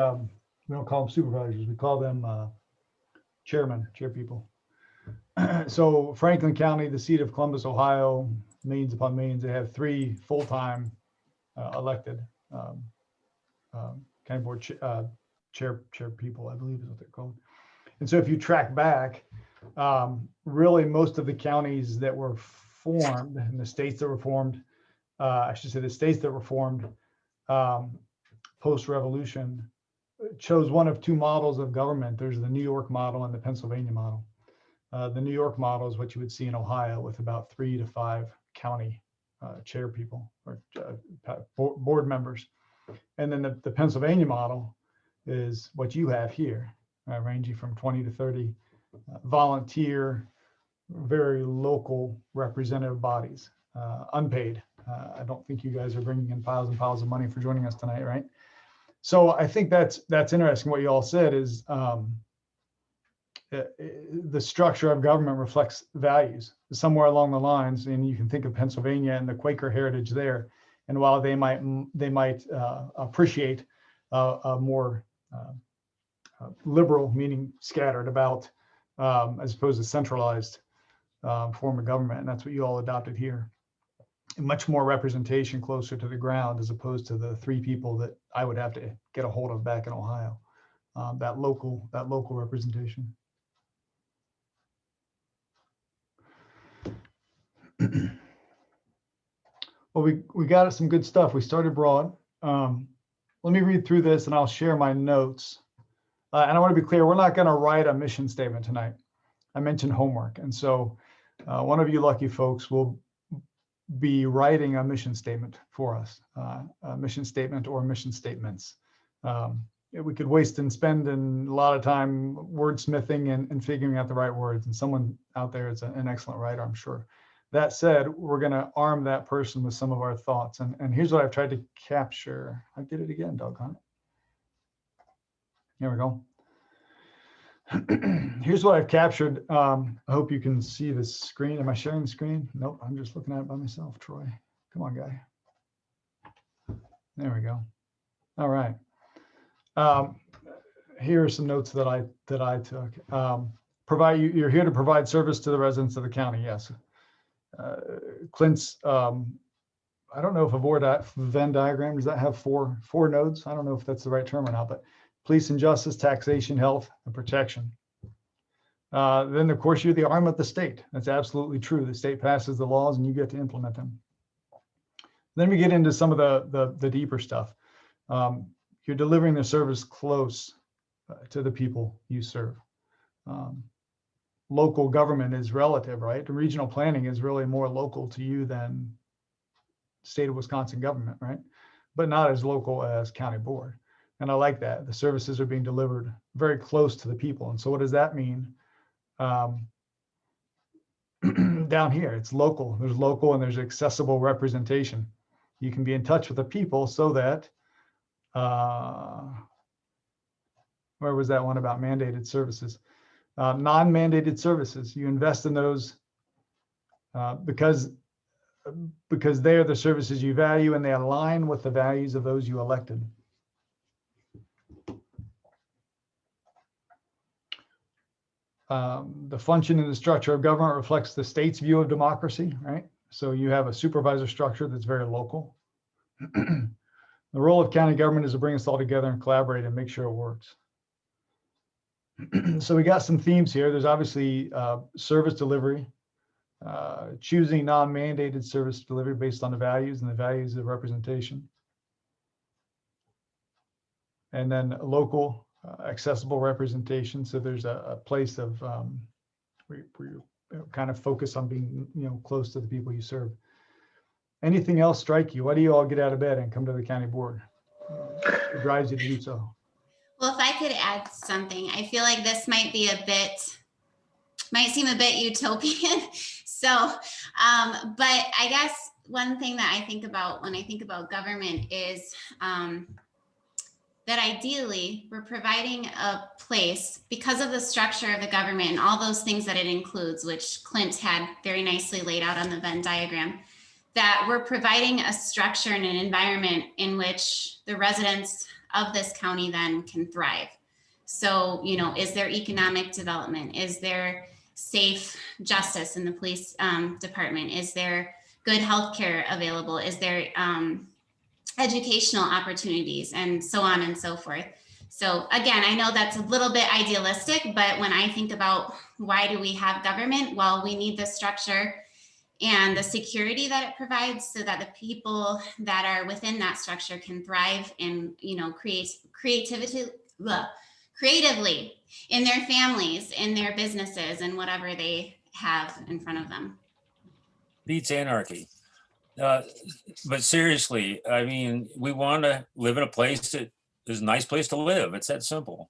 we don't call them supervisors, we call them chair people. So Franklin County, the seat of Columbus, Ohio, millions upon millions, they have three full-time elected county board chair people, I believe is what they're called. And so if you track back, really most of the counties that were formed and the states that were formed, I should say the states that were formed post-revolution chose one of two models of government. There's the New York model and the Pennsylvania model. The New York model is what you would see in Ohio with about 3 to 5 county chair people or board members. And then the Pennsylvania model is what you have here, ranging from 20 to 30 volunteer, very local representative bodies, unpaid. I don't think you guys are bringing in piles and piles of money for joining us tonight, right? So I think that's interesting. What you all said is the structure of government reflects values somewhere along the lines, and you can think of Pennsylvania and the Quaker heritage there. And while they might appreciate a more liberal, meaning scattered about, as opposed to centralized form of government. And that's what you all adopted here. And much more representation closer to the ground as opposed to the 3 people that I would have to get a hold of back in Ohio. That local representation. Well, we got some good stuff. We started broad. Let me read through this and I'll share my notes. And I want to be clear, we're not going to write a mission statement tonight. I mentioned homework. And so one of you lucky folks will be writing a mission statement for us, a mission statement or mission statements. We could waste and spend a lot of time wordsmithing and figuring out the right words. And someone out there is an excellent writer, I'm sure. That said, we're going to arm that person with some of our thoughts. And here's what I've tried to capture. I did it again, doggone it. Here we go. Here's what I've captured. I hope you can see the screen. Am I sharing the screen? Nope, I'm just looking at it by myself, Troy. Come on, guy. There we go. All right. Here are some notes that I took. You're here to provide service to the residents of the county. Yes. Clint's, I don't know if a Venn diagram, does that have four nodes? I don't know if that's the right term or not, but police and justice, taxation, health, and protection. Then, of course, you're the arm of the state. That's absolutely true. The state passes the laws and you get to implement them. Then we get into some of the deeper stuff. You're delivering the service close to the people you serve. Local government is relative, right? The regional planning is really more local to you than state of Wisconsin government, right? But not as local as county board. And I like that. The services are being delivered very close to the people. And so what does that mean? Down here, it's local. There's local and there's accessible representation. You can be in touch with the people so that, where was that one about mandated services? Non-mandated services, you invest in those because they are the services you value and they align with the values of those you elected. The function and the structure of government reflects the state's view of democracy, right? So you have a supervisor structure that's very local. The role of county government is to bring us all together and collaborate and make sure it works. So we got some themes here. There's obviously service delivery, choosing non-mandated service delivery based on the values and the values of representation. And then local accessible representation. So there's a place of where you kind of focus on being, close to the people you serve. Anything else strike you? Why do you all get out of bed and come to the county board? It drives you to do so. Well, if I could add something, I feel like this might seem a bit utopian. So, but I guess one thing that I think about when I think about government is that ideally we're providing a place because of the structure of the government and all those things that it includes, which Clint had very nicely laid out on the Venn diagram, that we're providing a structure and an environment in which the residents of this county then can thrive. So, is there economic development? Is there safe justice in the police department? Is there good healthcare available? Is there educational opportunities and so on and so forth? So again, I know that's a little bit idealistic, but when I think about why do we have government? Well, we need the structure and the security that it provides so that the people that are within that structure can thrive and, creatively in their families, in their businesses, and whatever they have in front of them. Beats anarchy. But seriously, I mean, we want to live in a place that is a nice place to live. It's that simple.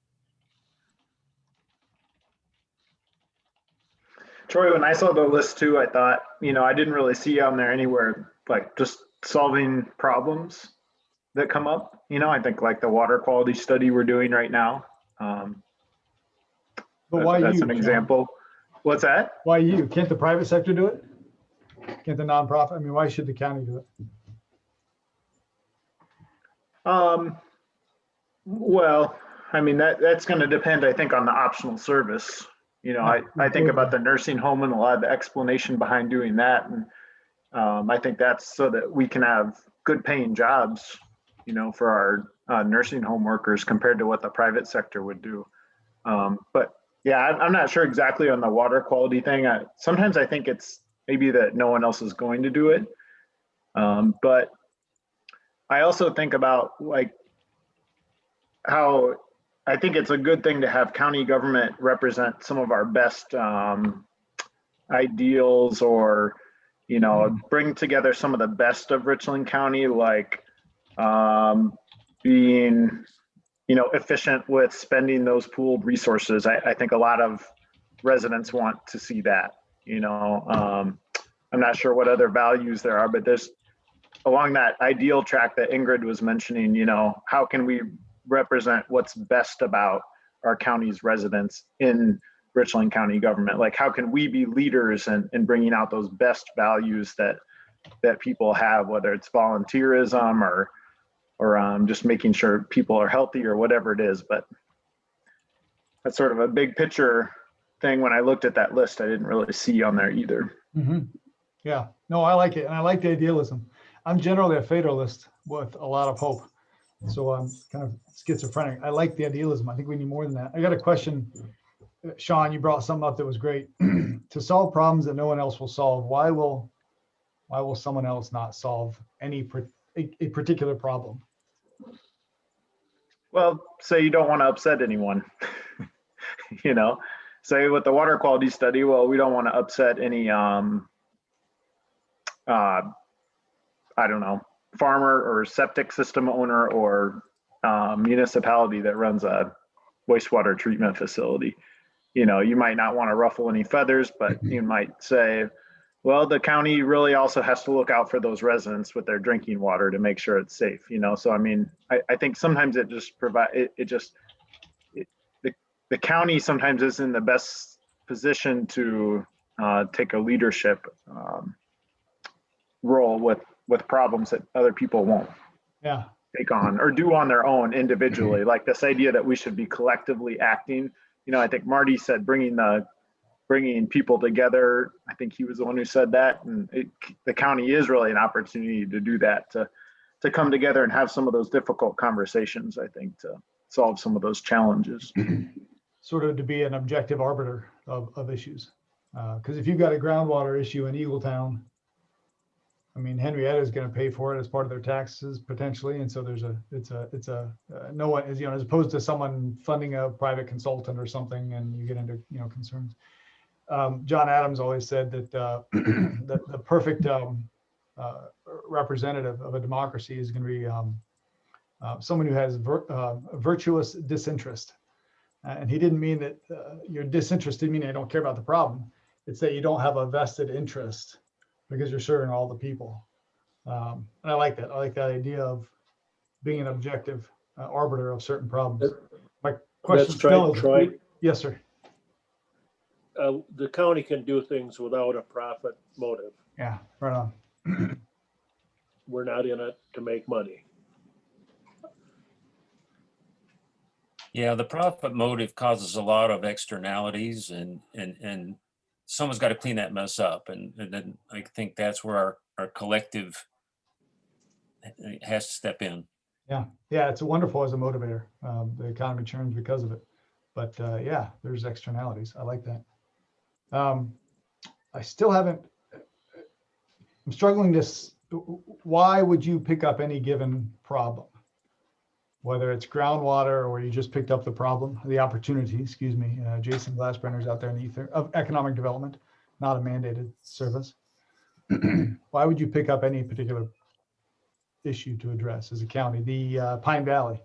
Troy, when I saw the list too, I thought, I didn't really see on there anywhere like just solving problems that come up. I think like the water quality study we're doing right now. But why that's you, an John? example. What's that? Why you? Can't the private sector do it? Can't the nonprofit? I mean, why should the county do it? Well, I mean, that's going to depend, I think, on the optional service. You know, I think about the nursing home and a lot of the explanation behind doing that. And I think that's so that we can have good paying jobs, you know, for our nursing home workers compared to what the private sector would do. But yeah, I'm not sure exactly on the water quality thing. Sometimes I think it's maybe that no one else is going to do it. But I also think about like how I think it's a good thing to have county government represent some of our best ideals, or, you know, bring together some of the best of Richland County, like being, you know, efficient with spending those pooled resources. I think a lot of residents want to see that, you know. I'm not sure what other values there are, but there's along that ideal track that Ingrid was mentioning, you know, how can we represent what's best about our county's residents in Richland County government? Like, how can we be leaders in bringing out those best values that people have, whether it's volunteerism or just making sure people are healthy or whatever it is. But that's sort of a big picture thing. When I looked at that list, I didn't really see on there either. Mm-hmm. Yeah, no, I like it. And I like the idealism. I'm generally a fatalist with a lot of hope. So I'm kind of schizophrenic. I like the idealism. I think we need more than that. I got a question. Sean, you brought something up that was great. To solve problems that no one else will solve, why will someone else not solve a particular problem? Well, say you don't want to upset anyone. You know, say with the water quality study, well, we don't want to upset any I don't know, farmer or septic system owner or municipality that runs a wastewater treatment facility. You know, you might not want to ruffle any feathers, but you might say, well, the county really also has to look out for those residents with their drinking water to make sure it's safe, you know? So, I mean, I think sometimes it just the county sometimes is in the best position to take a leadership role with problems that other people won't take on or do on their own individually. Like this idea that we should be collectively acting. You know, I think Marty said bringing people together. I think he was the one who said that. And the county is really an opportunity to do that, to come together and have some of those difficult conversations, I think, to solve some of those challenges. Sort of to be an objective arbiter of issues. Because if you've got a groundwater issue in Eagletown, I mean, Henrietta is going to pay for it as part of their taxes potentially, and so it's a no one is, you know, as opposed to someone funding a private consultant or something, and you get into, you know, concerns. John Adams always said that the perfect representative of a democracy is going to be someone who has virtuous disinterest, and he didn't mean that you're disinterested, meaning I don't care about the problem. It's that you don't have a vested interest, because you're serving all the people. And I like that. I like that idea of being an objective arbiter of certain problems. My question still is, yes, sir. The county can do things without a profit motive. Yeah, right on. We're not in it to make money. Yeah, the profit motive causes a lot of externalities, and someone's got to clean that mess up. And then I think that's where our collective has to step in. Yeah, it's wonderful as a motivator. The economy churns because of it. But yeah, there's externalities. I like that. I still haven't, I'm struggling to, why would you pick up any given problem? Whether it's groundwater or you just picked up the opportunity, excuse me. Jason Glassbrenner's out there in the ether of economic development, not a mandated service. Why would you pick up any particular issue to address as a county? The Pine Valley,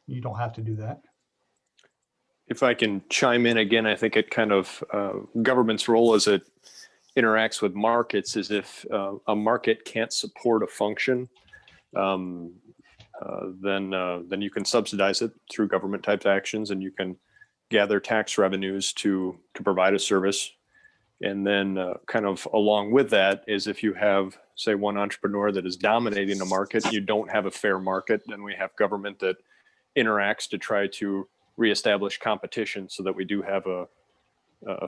you don't have to do that. If I can chime in again, I think it kind of government's role as it interacts with markets is if a market can't support a function, then you can subsidize it through government type actions, and you can gather tax revenues to provide a service. And then kind of along with that is if you have, say, one entrepreneur that is dominating the market, you don't have a fair market, then we have government that interacts to try to reestablish competition so that we do have a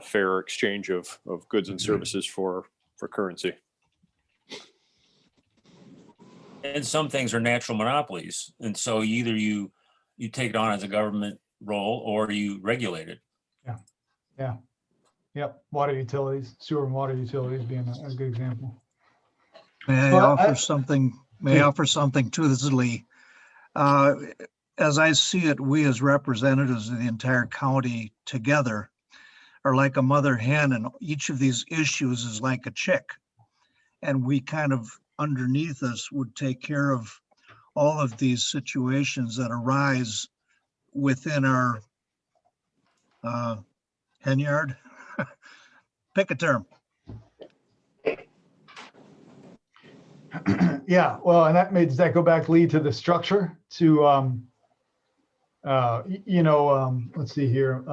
fair exchange of goods and services for currency. And some things are natural monopolies. And so either you take it on as a government role or you regulate it. Yeah. Yep. Water utilities, sewer and water utilities being a good example. May I Well, offer something? May I offer something too? This is Lee. As I see it, we as representatives of the entire county together are like a mother hen, and each of these issues is like a chick. And we kind of underneath us would take care of all of these situations that arise within our hen yard. Pick a term. Yeah, well, and does that go back, Lee, to the structure to, let's see here.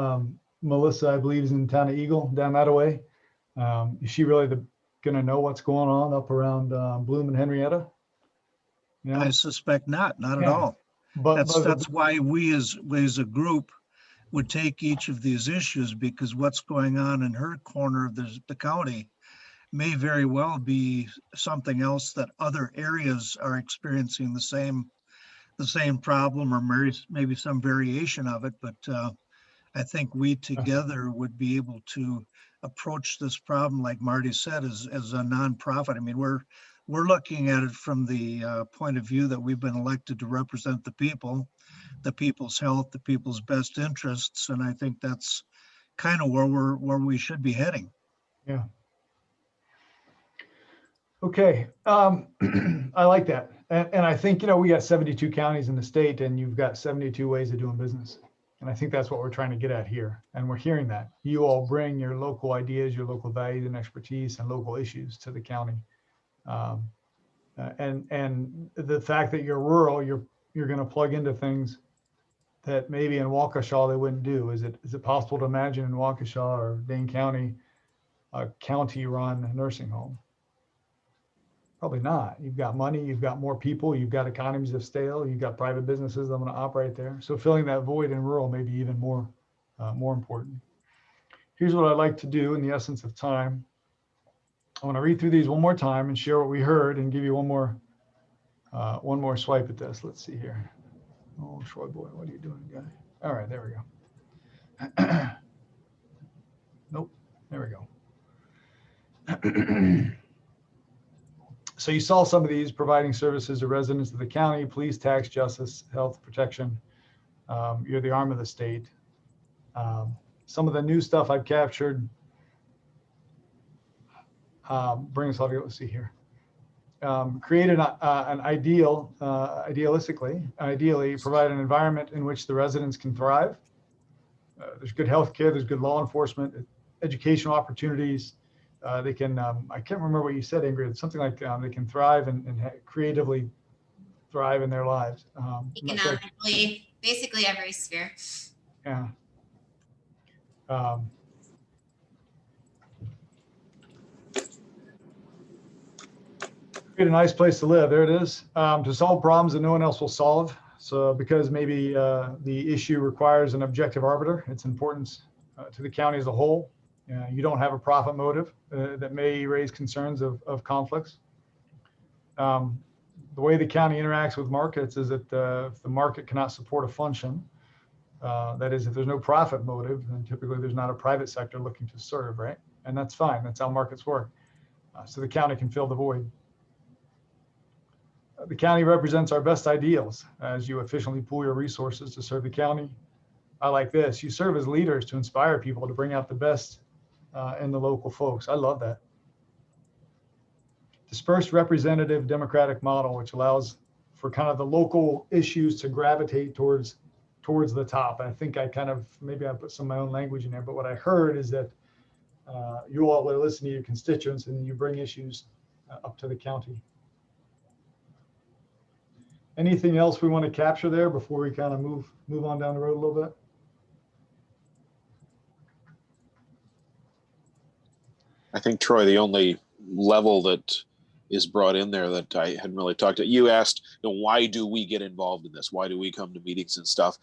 Melissa, I believe, is in town of Eagle, down that way. Is she really gonna know what's going on up around Bloom and Henrietta? Yeah. I suspect not at Yeah. all. But That's why we as a group would take each of these issues, because what's going on in her corner of the county may very well be something else that other areas are experiencing the same problem, or maybe some variation of it. But I think we together would be able to approach this problem, like Marty said, as a nonprofit. I mean, we're looking at it from the point of view that we've been elected to represent the people, the people's health, the people's best interests, and I think that's kind of where we should be heading. Yeah. Okay. I like that. And I think, we got 72 counties in the state, and you've got 72 ways of doing business. And I think that's what we're trying to get at here. And we're hearing that. You all bring your local ideas, your local values and expertise and local issues to the county. And the fact that you're rural, you're going to plug into things that maybe in Waukesha they wouldn't do. Is it possible to imagine in Waukesha or Dane County, a county-run nursing home? Probably not. You've got money, you've got more people, you've got economies of scale, you've got private businesses that are going to operate there. So filling that void in rural may be even more important. Here's what I'd like to do in the essence of time. I want to read through these one more time and share what we heard and give you one more swipe at this. Let's see here. Oh, Troy boy, what are you doing, guy? All right, there we go. Nope, there we go. So you saw some of these: providing services to residents of the county, police, tax, justice, health, protection. You're the arm of the state. Some of the new stuff I've captured. Bring us all together. Let's see here. Create an ideally provide an environment in which the residents can thrive. There's good health care, there's good law enforcement, educational opportunities. They can, I can't remember what you said, Ingrid, something like they can thrive and creatively thrive in their lives. Economically, basically every sphere. Yeah. Create a nice place to live. There it is. To solve problems that no one else will solve. So because maybe the issue requires an objective arbiter, its importance to the county as a whole. You don't have a profit motive that may raise concerns of conflicts. The way the county interacts with markets is that if the market cannot support a function, that is, if there's no profit motive, then typically there's not a private sector looking to serve, right? And that's fine. That's how markets work. So the county can fill the void. The county represents our best ideals as you efficiently pool your resources to serve the county. I like this. You serve as leaders to inspire people to bring out the best in the local folks. I love that. Dispersed representative democratic model, which allows for kind of the local issues to gravitate towards the top. I think I kind of, maybe I put some of my own language in there, but what I heard is that you all will listen to your constituents and you bring issues up to the county. Anything else we want to capture there before we kind of move on down the road a little bit? I think, Troy, the only level that is brought in there that I hadn't really talked to, you asked, why do we get involved in this? Why do we come to meetings and stuff?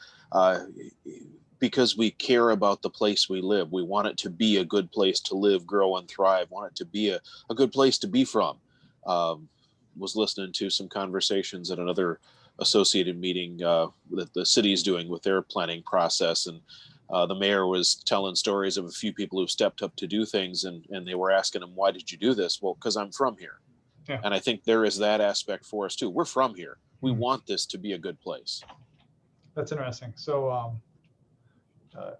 because we care about the place we live. We want it to be a good place to live, grow, and thrive. Want it to be a good place to be from. Was listening to some conversations at another associated meeting that the city is doing with their planning process. And the mayor was telling stories of a few people who stepped up to do things, and they were asking him, why did you do this? Well, because I'm from here. Yeah. And I think there is that aspect for us too. We're from here. We want this to be a good place. That's interesting. So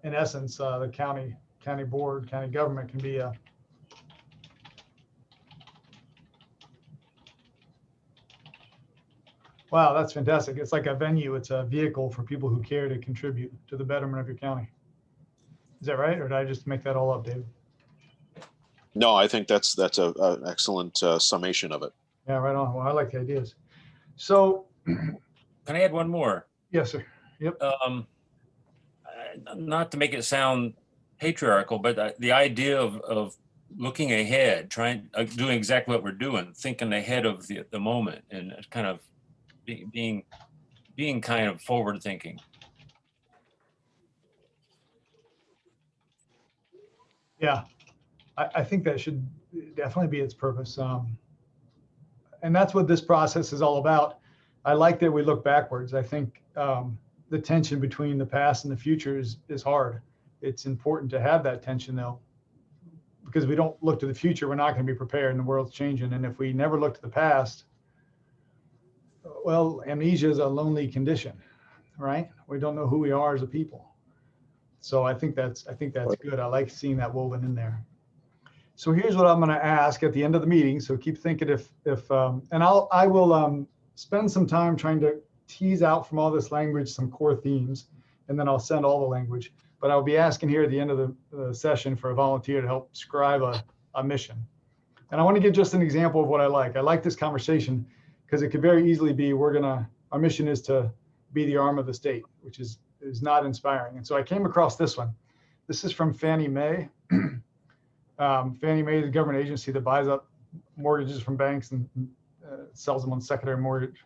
in essence, the county board, county government can be a wow, that's fantastic. It's like a venue. It's a vehicle for people who care to contribute to the betterment of your county. Is that right? Or did I just make that all up, David? No, I think that's an excellent summation of it. Yeah, right on. Well, I like the ideas. So Can I add one more? yes, sir. Yep. Not to make it sound patriarchal, but the idea of looking ahead, doing exactly what we're doing, thinking ahead of the moment, and kind of being kind of forward thinking. Yeah, I think that should definitely be its purpose. And that's what this process is all about. I like that we look backwards. I think the tension between the past and the future is hard. It's important to have that tension though, because if we don't look to the future, we're not going to be prepared, and the world's changing. And if we never look to the past, well, amnesia is a lonely condition, right? We don't know who we are as a people. So I think that's good. I like seeing that woven in there. So here's what I'm going to ask at the end of the meeting. So keep thinking and I will spend some time trying to tease out from all this language some core themes, and then I'll send all the language. But I'll be asking here at the end of the session for a volunteer to help scribe a mission. And I want to give just an example of what I like. I like this conversation because it could very easily be our mission is to be the arm of the state, which is not inspiring. And so I came across this one. This is from Fannie Mae. Fannie Mae is a government agency that buys up mortgages from banks and sells them on the secondary mortgage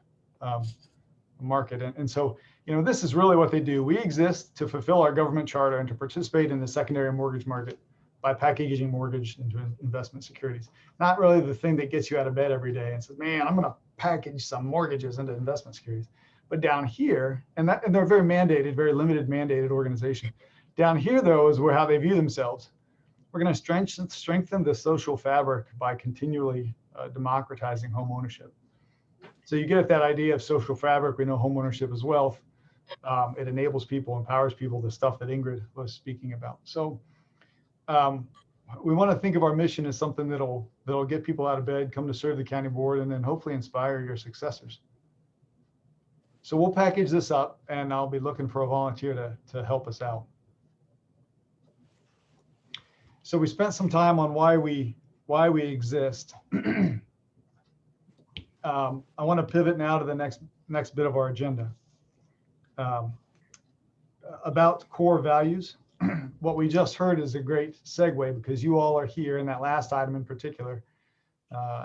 market. And so, this is really what they do. We exist to fulfill our government charter and to participate in the secondary mortgage market by packaging mortgage into investment securities. Not really the thing that gets you out of bed every day and says, man, I'm going to package some mortgages into investment securities. But down here, and they're very mandated, very limited mandated organization. Down here, though, is how they view themselves. We're going to strengthen the social fabric by continually democratizing home ownership. So you get at that idea of social fabric. We know home ownership is wealth. It enables people, empowers people, the stuff that Ingrid was speaking about. So we want to think of our mission as something that'll get people out of bed, come to serve the county board, and then hopefully inspire your successors. So we'll package this up, and I'll be looking for a volunteer to help us out. So we spent some time on why we exist. I want to pivot now to the next bit of our agenda. About core values. What we just heard is a great segue because you all are here in that last item in particular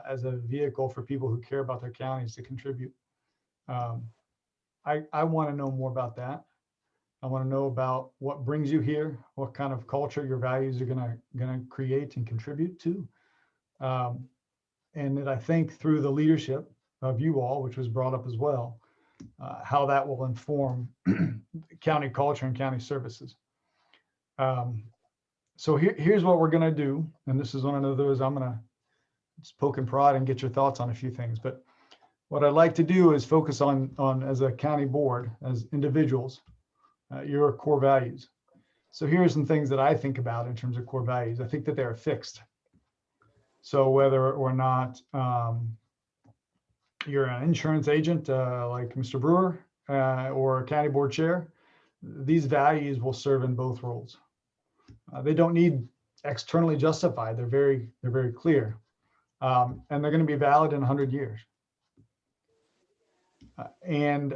as a vehicle for people who care about their counties to contribute. I want to know more about that. I want to know about what brings you here, what kind of culture your values are gonna create and contribute to. And that I think through the leadership of you all, which was brought up as well, how that will inform county culture and county services. So here's what we're gonna do. And this is one of those I'm gonna just poke and prod and get your thoughts on a few things. But what I'd like to do is focus on as a county board, as individuals, your core values. So here's some things that I think about in terms of core values. I think that they're fixed. So whether or not you're an insurance agent like Mr. Brewer or a county board chair, these values will serve in both roles. They don't need externally justified. They're very clear, and they're going to be valid in 100 years. And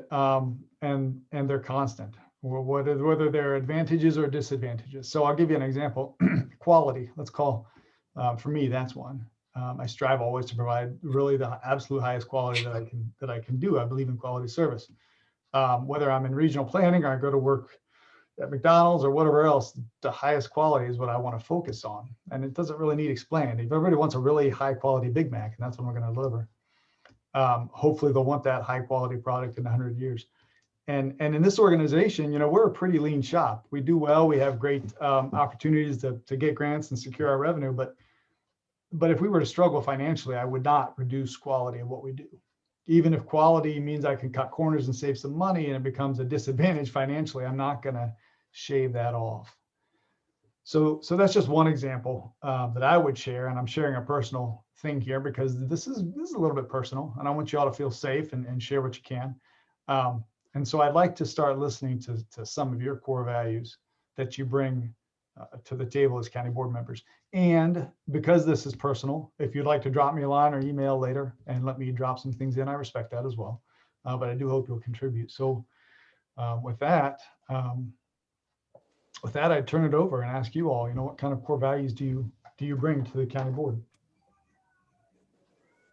they're constant, whether they're advantages or disadvantages. So I'll give you an example. Quality. Let's call for me, that's one. I strive always to provide really the absolute highest quality that I can do. I believe in quality service. Whether I'm in regional planning or I go to work at McDonald's or whatever else, the highest quality is what I want to focus on. And it doesn't really need explaining. If everybody wants a really high quality Big Mac, and that's what we're going to deliver, hopefully they'll want that high quality product in 100 years. And in this organization, we're a pretty lean shop. We do well. We have great opportunities to get grants and secure our revenue. But if we were to struggle financially, I would not reduce quality of what we do. Even if quality means I can cut corners and save some money and it becomes a disadvantage financially, I'm not going to shave that off. So that's just one example that I would share. And I'm sharing a personal thing here because this is a little bit personal and I want you all to feel safe and share what you can. And so I'd like to start listening to some of your core values that you bring to the table as county board members. And because this is personal, if you'd like to drop me a line or email later and let me drop some things in, I respect that as well. But I do hope you'll contribute. So with that, I'd turn it over and ask you all, what kind of core values do you bring to the county board?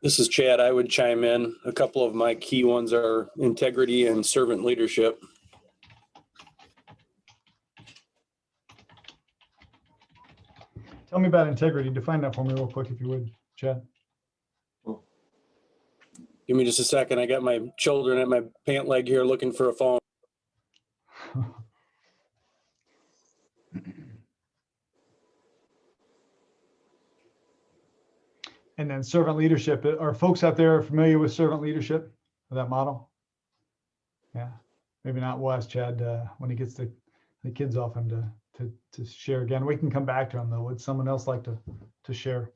This is Chad. I would chime in. A couple of my key ones are integrity and servant leadership. Tell me about integrity. Define that for me real quick, if you would, Chad. Give me just a second. I got my children at my pant leg here looking for a phone. And then servant leadership. Are folks out there familiar with servant leadership, that model? Yeah, maybe not. We'll ask Chad when he gets the kids off him to share again. We can come back to him though. Would someone else like to share?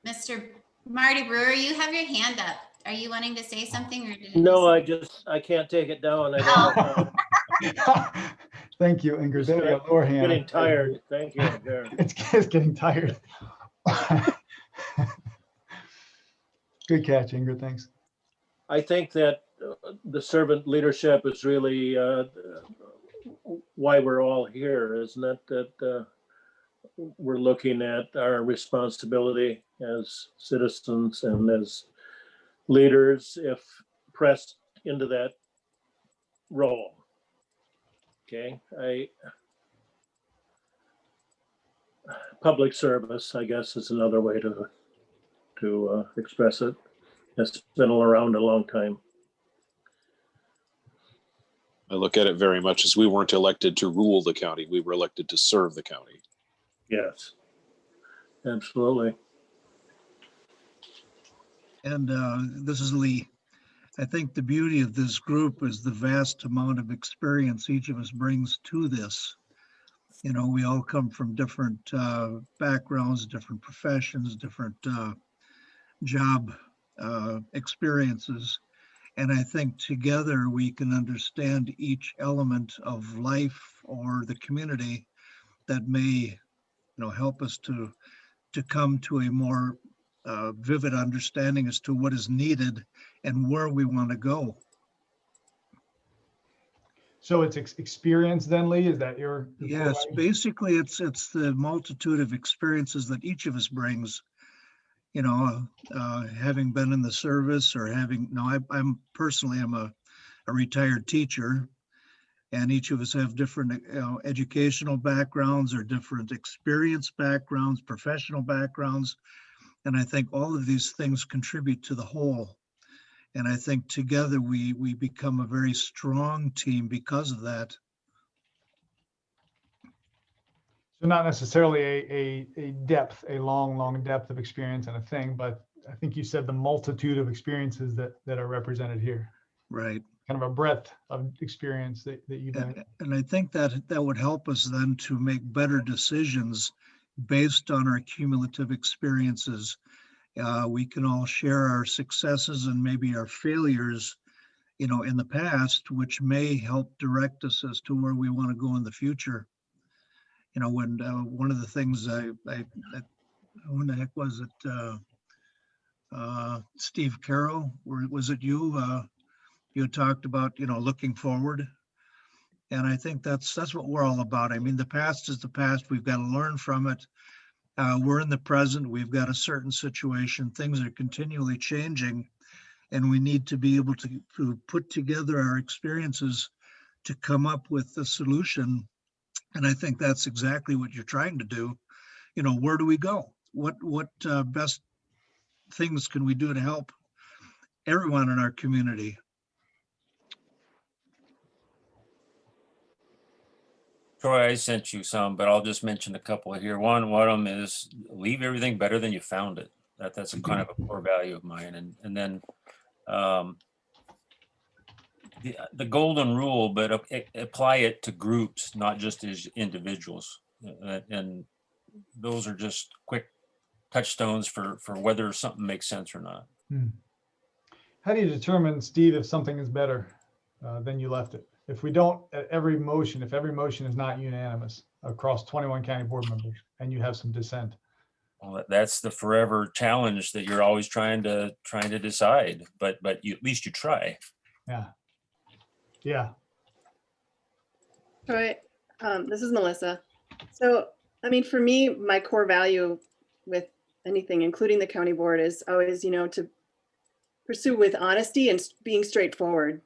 Mr. Marty Brewer, you have your hand up. Are you wanting to say something or did No, I can't take it down. I don't, Thank you, Ingrid. There you go, lower hand. getting tired. Thank you, Jared. It's getting tired. Good catch, Ingrid. Thanks. I think that the servant leadership is really why we're all here, isn't it? That we're looking at our responsibility as citizens and as leaders if pressed into that role. Okay, public service, I guess, is another way to express it. It's been around a long time. I look at it very much as we weren't elected to rule the county. We were elected to serve the county. Yes, absolutely. And this is Lee. I think the beauty of this group is the vast amount of experience each of us brings to this. We all come from different backgrounds, different professions, different job experiences. And I think together we can understand each element of life or the community that may, help us to come to a more vivid understanding as to what is needed and where we want to go. So it's experience then, Lee? Is that your Yes, basically it's the multitude of experiences that each of us brings. Having been in the service or I'm personally a retired teacher, and each of us have different educational backgrounds or different experience backgrounds, professional backgrounds. And I think all of these things contribute to the whole. And I think together we become a very strong team because of that. So not necessarily a long depth of experience in a thing, but I think you said the multitude of experiences that are represented here. Right. Kind of a breadth of experience that you bring. And I think that would help us then to make better decisions based on our cumulative experiences. We can all share our successes and maybe our failures, in the past, which may help direct us as to where we want to go in the future. When one of the things when the heck was it? Steve Carroll, or was it you? You talked about, looking forward. And I think that's what we're all about. I mean, the past is the past. We've got to learn from it. We're in the present. We've got a certain situation. Things are continually changing. And we need to be able to put together our experiences to come up with a solution. And I think that's exactly what you're trying to do. You know, where do we go? What best things can we do to help everyone in our community? Troy, I sent you some, but I'll just mention a couple here. One of them is leave everything better than you found it. That's a kind of a core value of mine. And then the golden rule, but apply it to groups, not just as individuals. And those are just quick touchstones for whether something makes sense or not. How do you determine, Steve, if something is better than you left it? If we don't, if every motion is not unanimous across 21 county board members and you have some dissent? Well, that's the forever challenge that you're always trying to decide, but at least you try. Yeah. Yeah. All right. This is Melissa. So, I mean, for me, my core value with anything, including the county board, is always, you know, to pursue with honesty and being straightforward.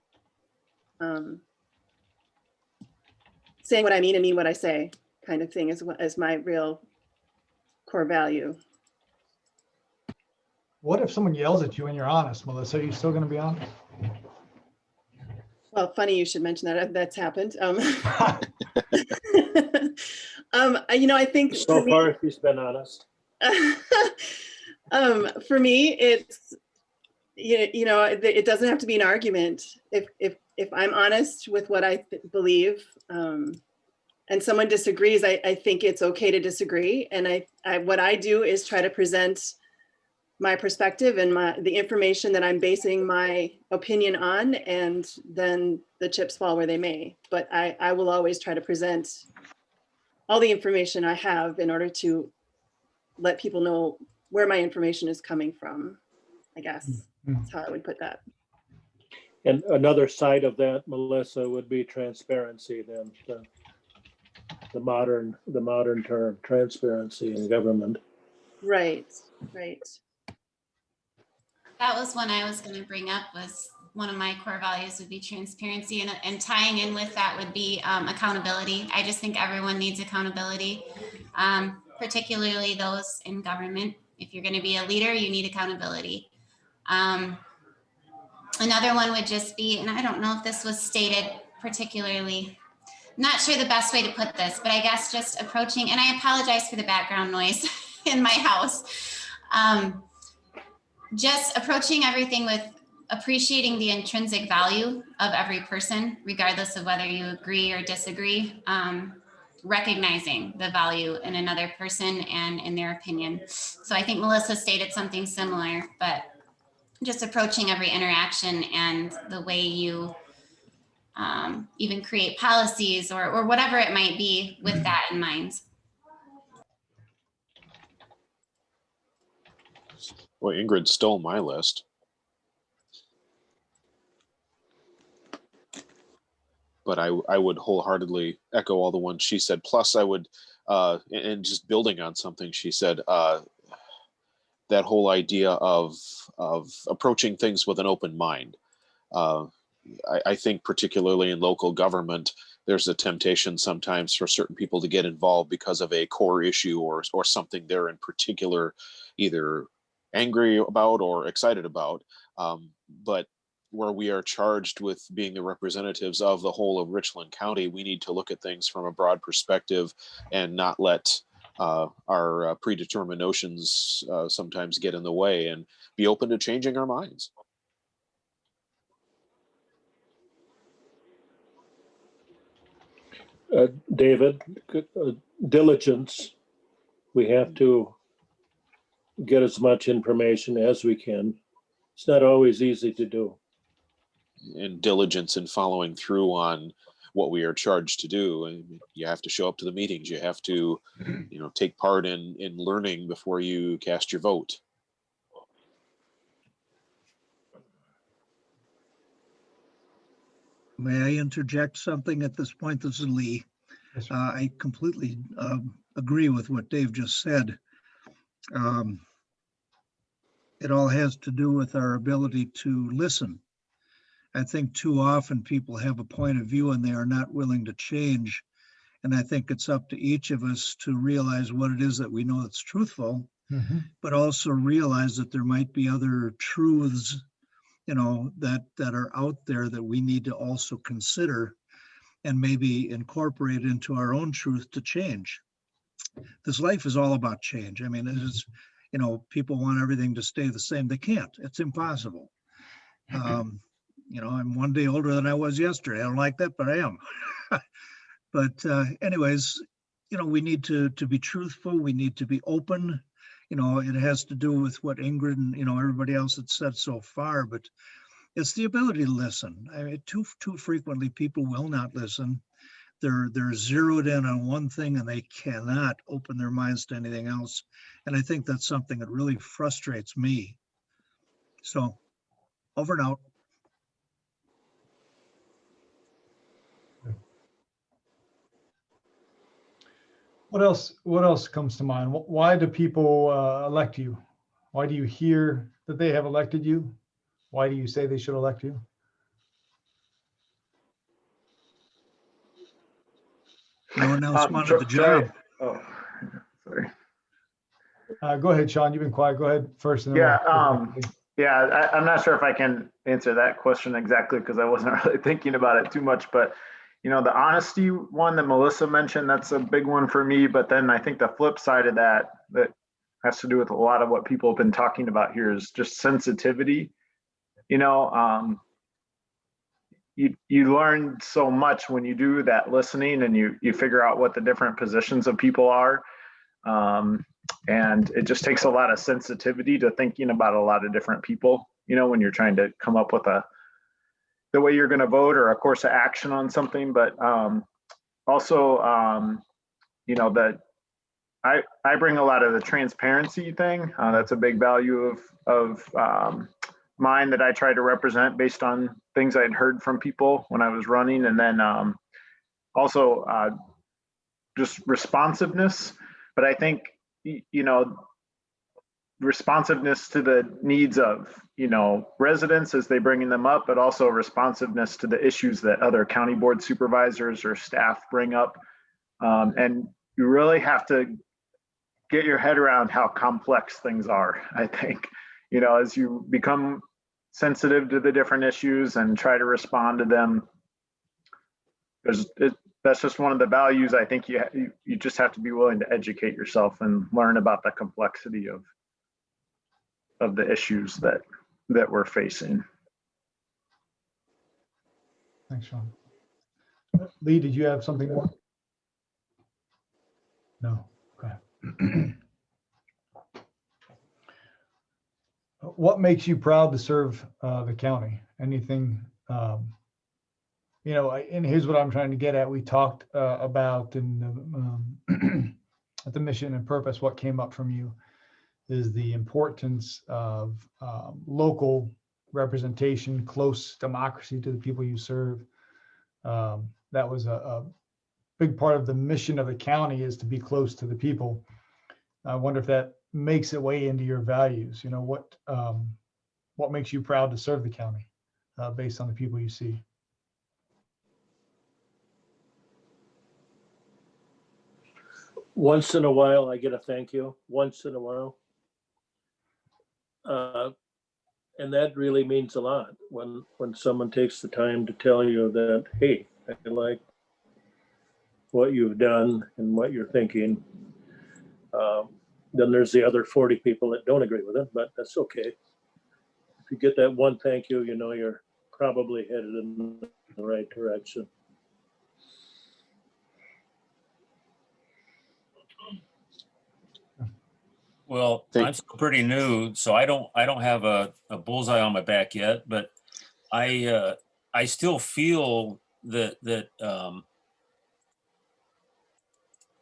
Saying what I mean and mean what I say, kind of thing, is my real core value. What if someone yells at you and you're honest, Melissa? Are you still going to be honest? Well, funny you should mention that. That's happened. You know, I think So far, he's been honest. For me, it's, you know, it doesn't have to be an argument. If I'm honest with what I believe, and someone disagrees, I think it's okay to disagree. And what I do is try to present my perspective and the information that I'm basing my opinion on, and then the chips fall where they may. But I will always try to present all the information I have in order to let people know where my information is coming from, I guess. That's how I would put that. And another side of that, Melissa, would be transparency, then the modern term, transparency in government. Right, right. That was one I was going to bring up. Was one of my core values would be transparency, and tying in with that would be accountability. I just think everyone needs accountability, particularly those in government. If you're going to be a leader, you need accountability. Another one would just be, and I don't know if this was stated particularly, not sure the best way to put this, but I guess just approaching, and I apologize for the background noise in my house. Just approaching everything with appreciating the intrinsic value of every person, regardless of whether you agree or disagree, recognizing the value in another person and in their opinion. So I think Melissa stated something similar, but just approaching every interaction and the way you even create policies or whatever it might be with that in mind. Well, Ingrid stole my list. But I would wholeheartedly echo all the ones she said. Plus, I would, and just building on something she said, that whole idea of approaching things with an open mind. I think particularly in local government, there's a temptation sometimes for certain people to get involved because of a core issue or something they're in particular either angry about or excited about. But where we are charged with being the representatives of the whole of Richland County, we need to look at things from a broad perspective and not let our predetermined notions sometimes get in the way, and be open to changing our minds. David, diligence. We have to get as much information as we can. It's not always easy to do. And diligence in following through on what we are charged to do. And you have to show up to the meetings. You have to, take part in learning before you cast your vote. May I interject something at this point? This is Lee. Yes, sir. I completely agree with what Dave just said. It all has to do with our ability to listen. I think too often people have a point of view and they are not willing to change. And I think it's up to each of us to realize what it is that we know that's truthful, but also realize that there might be other truths, that are out there that we need to also consider and maybe incorporate into our own truth to change. This life is all about change. I mean, it is, people want everything to stay the same. They can't. It's impossible. I'm one day older than I was yesterday. I don't like that, but I am. But anyways, we need to be truthful. We need to be open. It has to do with what Ingrid and, everybody else had said so far, but it's the ability to listen. I mean, too frequently people will not listen. They're zeroed in on one thing and they cannot open their minds to anything else. And I think that's something that really frustrates me. So, over and out. What else comes to mind? Why do people elect you? Why do you hear that they have elected you? Why do you say they should elect you? No one else wanted the job. Oh, sorry. Go ahead, Sean. You've been quiet. Go ahead first. And then I'm not sure if I can answer that question exactly because I wasn't really thinking about it too much, but the honesty one that Melissa mentioned, that's a big one for me. But then I think the flip side of that has to do with a lot of what people have been talking about here is just sensitivity. You learn so much when you do that listening and you figure out what the different positions of people are. And it just takes a lot of sensitivity to thinking about a lot of different people, when you're trying to come up with the way you're going to vote or a course of action on something. But also, that I bring a lot of the transparency thing. That's a big value of mine that I try to represent based on things I'd heard from people when I was running. And then also just responsiveness. But I think, responsiveness to the needs of, residents as they bringing them up, but also responsiveness to the issues that other county board supervisors or staff bring up. And you really have to get your head around how complex things are, I think, as you become sensitive to the different issues and try to respond to them. That's just one of the values. I think you just have to be willing to educate yourself and learn about the complexity of the issues that we're facing. Thanks, Sean. Lee, did you have something more? No. Okay. What makes you proud to serve the county? Anything? And here's what I'm trying to get at. We talked about in at the mission and purpose. What came up from you is the importance of local representation, close democracy to the people you serve. That was a big part of the mission of the county, is to be close to the people. I wonder if that makes its way into your values. What makes you proud to serve the county based on the people you see? Once in a while, I get a thank you, once in a while. And that really means a lot when someone takes the time to tell you that, hey, I like what you've done and what you're thinking. Then there's the other 40 people that don't agree with it, but that's okay. If you get that one thank you, you're probably headed in the right direction. Well, I'm still pretty new, so I don't have a bullseye on my back yet, but I still feel that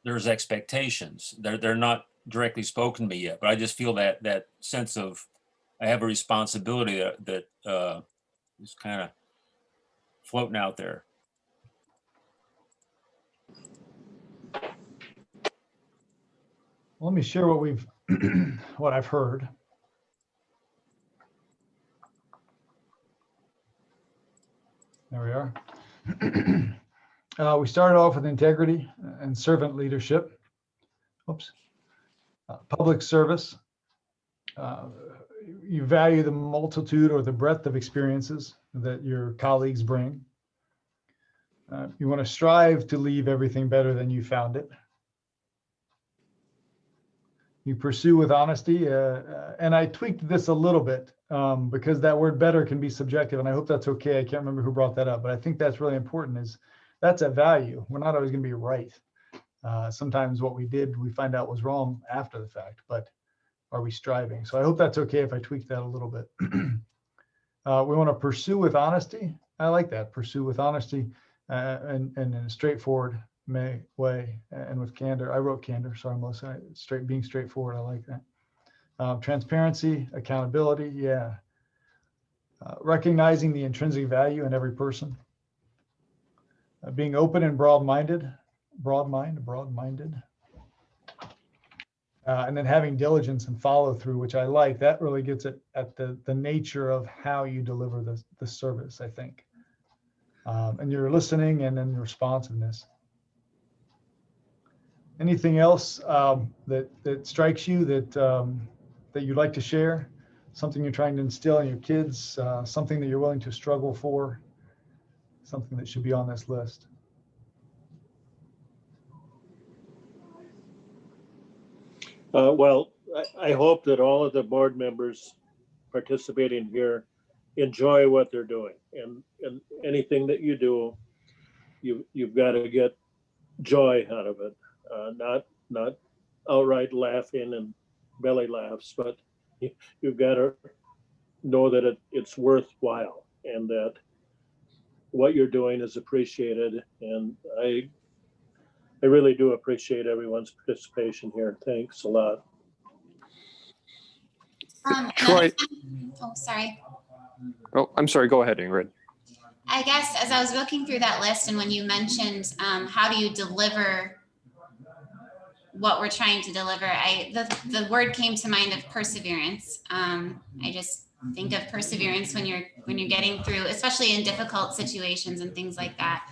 there's expectations. They're not directly spoken to me yet, but I just feel that sense of I have a responsibility that is kind of floating out there. Let me share what I've heard. We started off with integrity and servant leadership. Oops. Public service. You value the multitude or the breadth of experiences that your colleagues bring. You want to strive to leave everything better than you found it. You pursue with honesty, and I tweaked this a little bit because that word better can be subjective, and I hope that's okay. I can't remember who brought that up, but I think that's really important, is that's a value. We're not always going to be right. Sometimes what we did, we find out was wrong after the fact, but are we striving? So I hope that's okay if I tweak that a little bit. We want to pursue with honesty. I like that, pursue with honesty and in a straightforward way and with candor. I wrote candor, sorry, Melissa. Being straightforward, I like that. Transparency, accountability, yeah. Recognizing the intrinsic value in every person. Being open and broad-minded. And then having diligence and follow through, which I like. That really gets at the nature of how you deliver the service, I think. And your listening and then responsiveness. Anything else that strikes you that you'd like to share? Something you're trying to instill in your kids, something that you're willing to struggle for, something that should be on this list? Well, I hope that all of the board members participating here enjoy what they're doing, and anything that you do, you've got to get joy out of it, not outright laughing and belly laughs, but you've got to know that it's worthwhile and that what you're doing is appreciated. And I really do appreciate everyone's participation here. Thanks a lot. Troy. Oh, sorry. Oh, I'm sorry. Go ahead, Ingrid. I guess as I was looking through that list and when you mentioned how do you deliver what we're trying to deliver, the word came to mind of perseverance. I just think of perseverance when you're getting through, especially in difficult situations and things like that,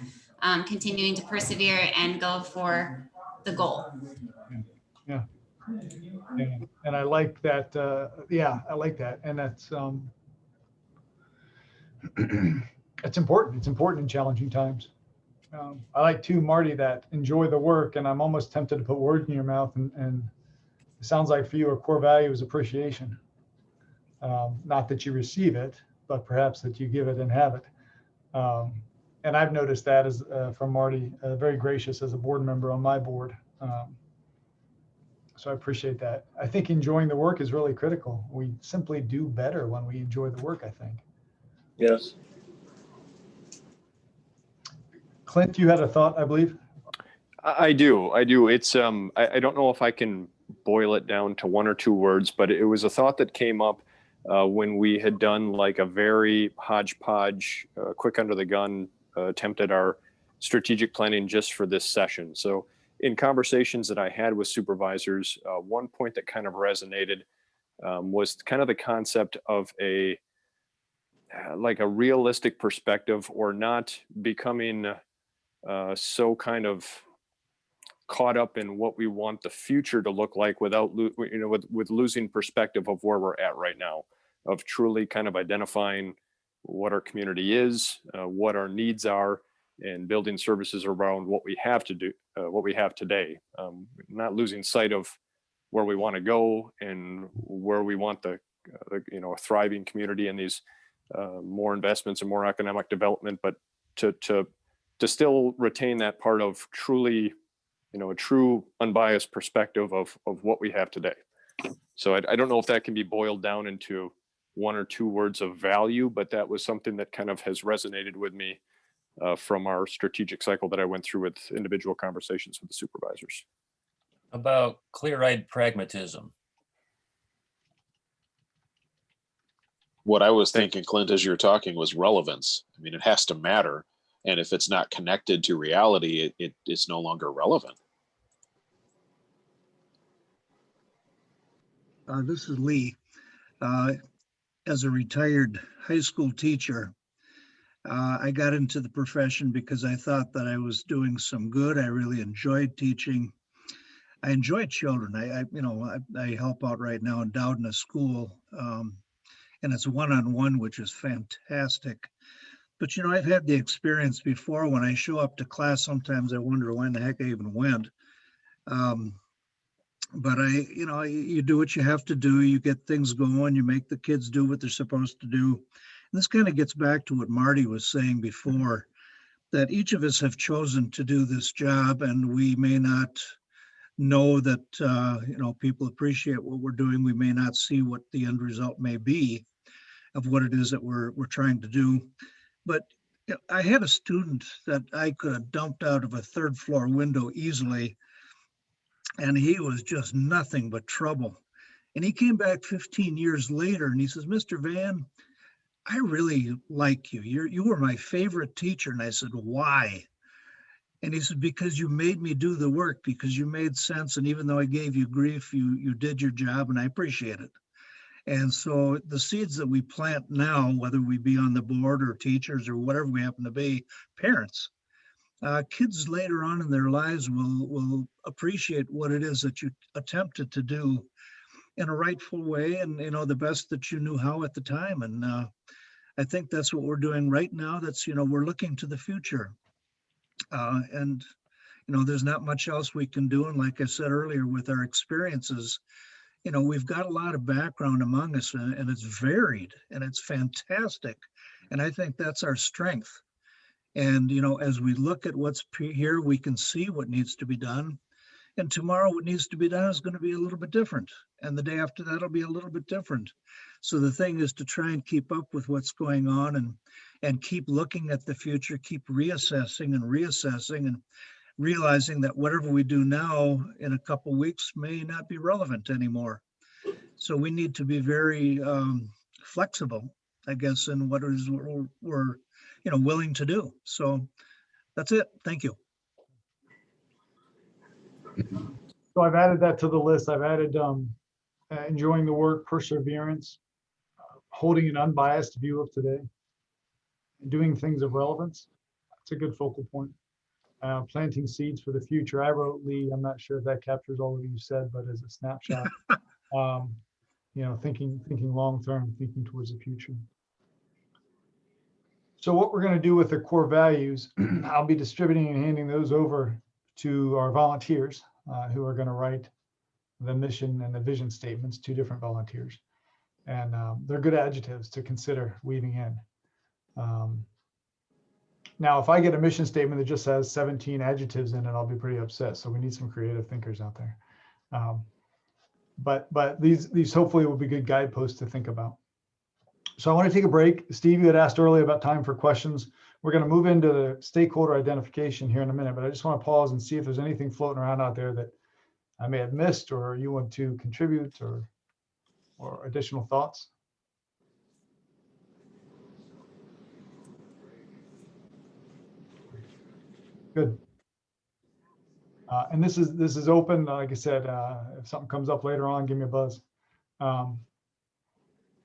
continuing to persevere and go for the goal. Yeah. And I like that. Yeah, I like that. And that's it's important. It's important in challenging times. I like too, Marty, that enjoy the work, and I'm almost tempted to put words in your mouth, and it sounds like for you a core value is appreciation. Not that you receive it, but perhaps that you give it and have it. And I've noticed that as from Marty, very gracious as a board member on my board. So I appreciate that. I think enjoying the work is really critical. We simply do better when we enjoy the work, I think. Yes. Clint, you had a thought, I believe. I do. It's I don't know if I can boil it down to one or two words, but it was a thought that came up when we had done like a very hodgepodge, quick under the gun attempt at our strategic planning just for this session. So in conversations that I had with supervisors, one point that kind of resonated was kind of the concept of a realistic perspective, or not becoming so kind of caught up in what we want the future to look like without, with losing perspective of where we're at right now, of truly kind of identifying what our community is, what our needs are, and building services around what we have to do, what we have today. Not losing sight of where we want to go and where we want the a thriving community and these more investments and more economic development, but to still retain that part of truly, a true unbiased perspective of what we have today. So I don't know if that can be boiled down into one or two words of value, but that was something that kind of has resonated with me from our strategic cycle that I went through with individual conversations with the supervisors. About clear-eyed pragmatism. What I was thinking, Clint, as you're talking, was relevance. I mean, it has to matter. And if it's not connected to reality, it's no longer relevant. This is Lee. As a retired high school teacher, I got into the profession because I thought that I was doing some good. I really enjoyed teaching. I enjoy children. I help out right now in Dowden School, and it's one-on-one, which is fantastic. But I've had the experience before. When I show up to class, sometimes I wonder when the heck I even went. But you do what you have to do. You get things going. You make the kids do what they're supposed to do. And this kind of gets back to what Marty was saying before, that each of us have chosen to do this job, and we may not know that people appreciate what we're doing. We may not see what the end result may be of what it is that we're trying to do. But I had a student that I could have dumped out of a third floor window easily, and he was just nothing but trouble. And he came back 15 years later and he says, "Mr. Van, I really like you. You were my favorite teacher." And I said, "Why?" And he said, "Because you made me do the work, because you made sense. And even though I gave you grief, you did your job, and I appreciate it." And so the seeds that we plant now, whether we be on the board or teachers or whatever we happen to be, parents, kids later on in their lives will appreciate what it is that you attempted to do in a rightful way, and the best that you knew how at the time. And I think that's what we're doing right now. That's we're looking to the future, and there's not much else we can do. And like I said earlier, with our experiences, we've got a lot of background among us, and it's varied and it's fantastic. And I think that's our strength. And, as we look at what's here, we can see what needs to be done. And tomorrow, what needs to be done is going to be a little bit different. And the day after that will be a little bit different. So the thing is to try and keep up with what's going on, and keep looking at the future, keep reassessing and realizing that whatever we do now in a couple of weeks may not be relevant anymore. So we need to be very flexible, I guess, in what it is we're willing to do. So that's it. Thank you. So I've added that to the list. I've added enjoying the work, perseverance, holding an unbiased view of today, and doing things of relevance. That's a good focal point. Planting seeds for the future. I wrote, Lee, I'm not sure if that captures all of you said, but as a snapshot, thinking long-term, thinking towards the future. So what we're going to do with the core values, I'll be distributing and handing those over to our volunteers who are going to write the mission and the vision statements, 2 different volunteers. And they're good adjectives to consider weaving in. Now, if I get a mission statement that just has 17 adjectives in it, I'll be pretty upset. So we need some creative thinkers out there. But these hopefully will be good guideposts to think about. So I want to take a break. Steve, you had asked earlier about time for questions. We're going to move into the stakeholder identification here in a minute, but I just want to pause and see if there's anything floating around out there that I may have missed, or you want to contribute, or additional thoughts. Good. And this is open. Like I said, if something comes up later on, give me a buzz.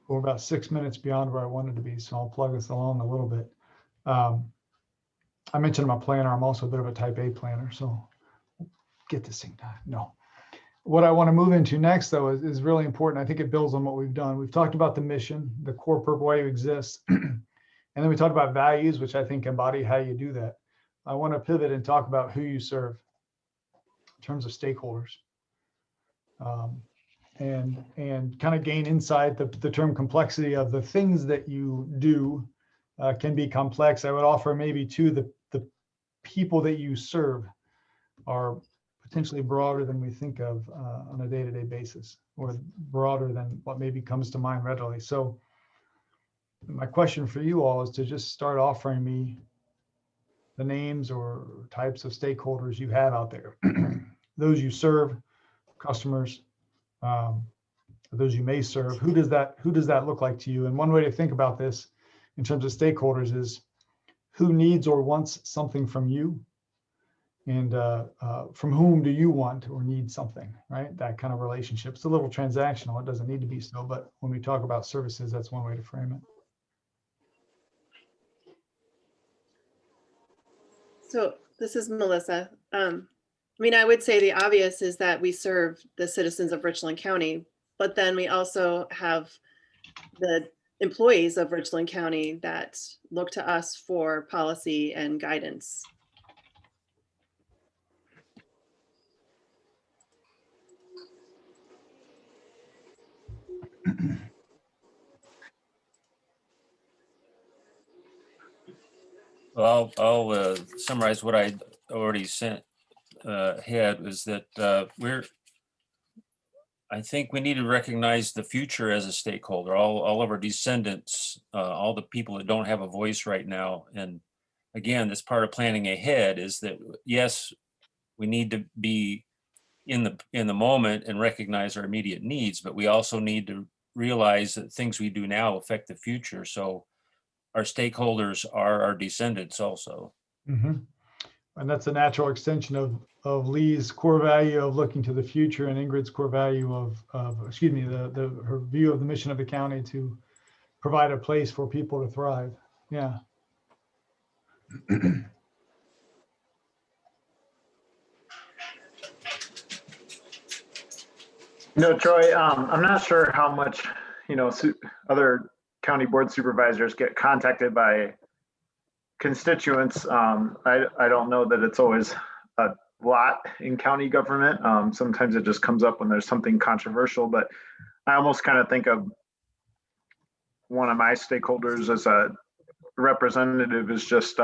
We're about 6 minutes beyond where I wanted to be, so I'll plug us along a little bit. I mentioned my planner. I'm also a bit of a type A planner, so get this thing done. No. What I want to move into next, though, is really important. I think it builds on what we've done. We've talked about the mission, the core purpose, why you exist. And then we talked about values, which I think embody how you do that. I want to pivot and talk about who you serve in terms of stakeholders. And kind of gain insight. The term complexity of the things that you do can be complex. I would offer maybe too, the people that you serve are potentially broader than we think of on a day-to-day basis, or broader than what maybe comes to mind readily. So my question for you all is to just start offering me the names or types of stakeholders you have out there. Those you serve, customers, those you may serve. Who does that look like to you? And one way to think about this in terms of stakeholders is who needs or wants something from you, and from whom do you want or need something, right? That kind of relationship. It's a little transactional. It doesn't need to be so, but when we talk about services, that's one way to frame it. So this is Melissa. I mean, I would say the obvious is that we serve the citizens of Richland County, but then we also have the employees of Richland County that look to us for policy and guidance. Well, I'll summarize what I already had was that I think we need to recognize the future as a stakeholder, all of our descendants, all the people that don't have a voice right now. And again, that's part of planning ahead is that, yes, we need to be in the moment and recognize our immediate needs, but we also need to realize that things we do now affect the future. So our stakeholders are our descendants also. Mhm. And that's a natural extension of Lee's core value of looking to the future and Ingrid's core value of excuse me, her view of the mission of the county to provide a place for people to thrive. Yeah. No, Troy, I'm not sure how much, other county board supervisors get contacted by constituents. I don't know that it's always a lot in county government. Sometimes it just comes up when there's something controversial, but I almost kind of think of one of my stakeholders as a representative is just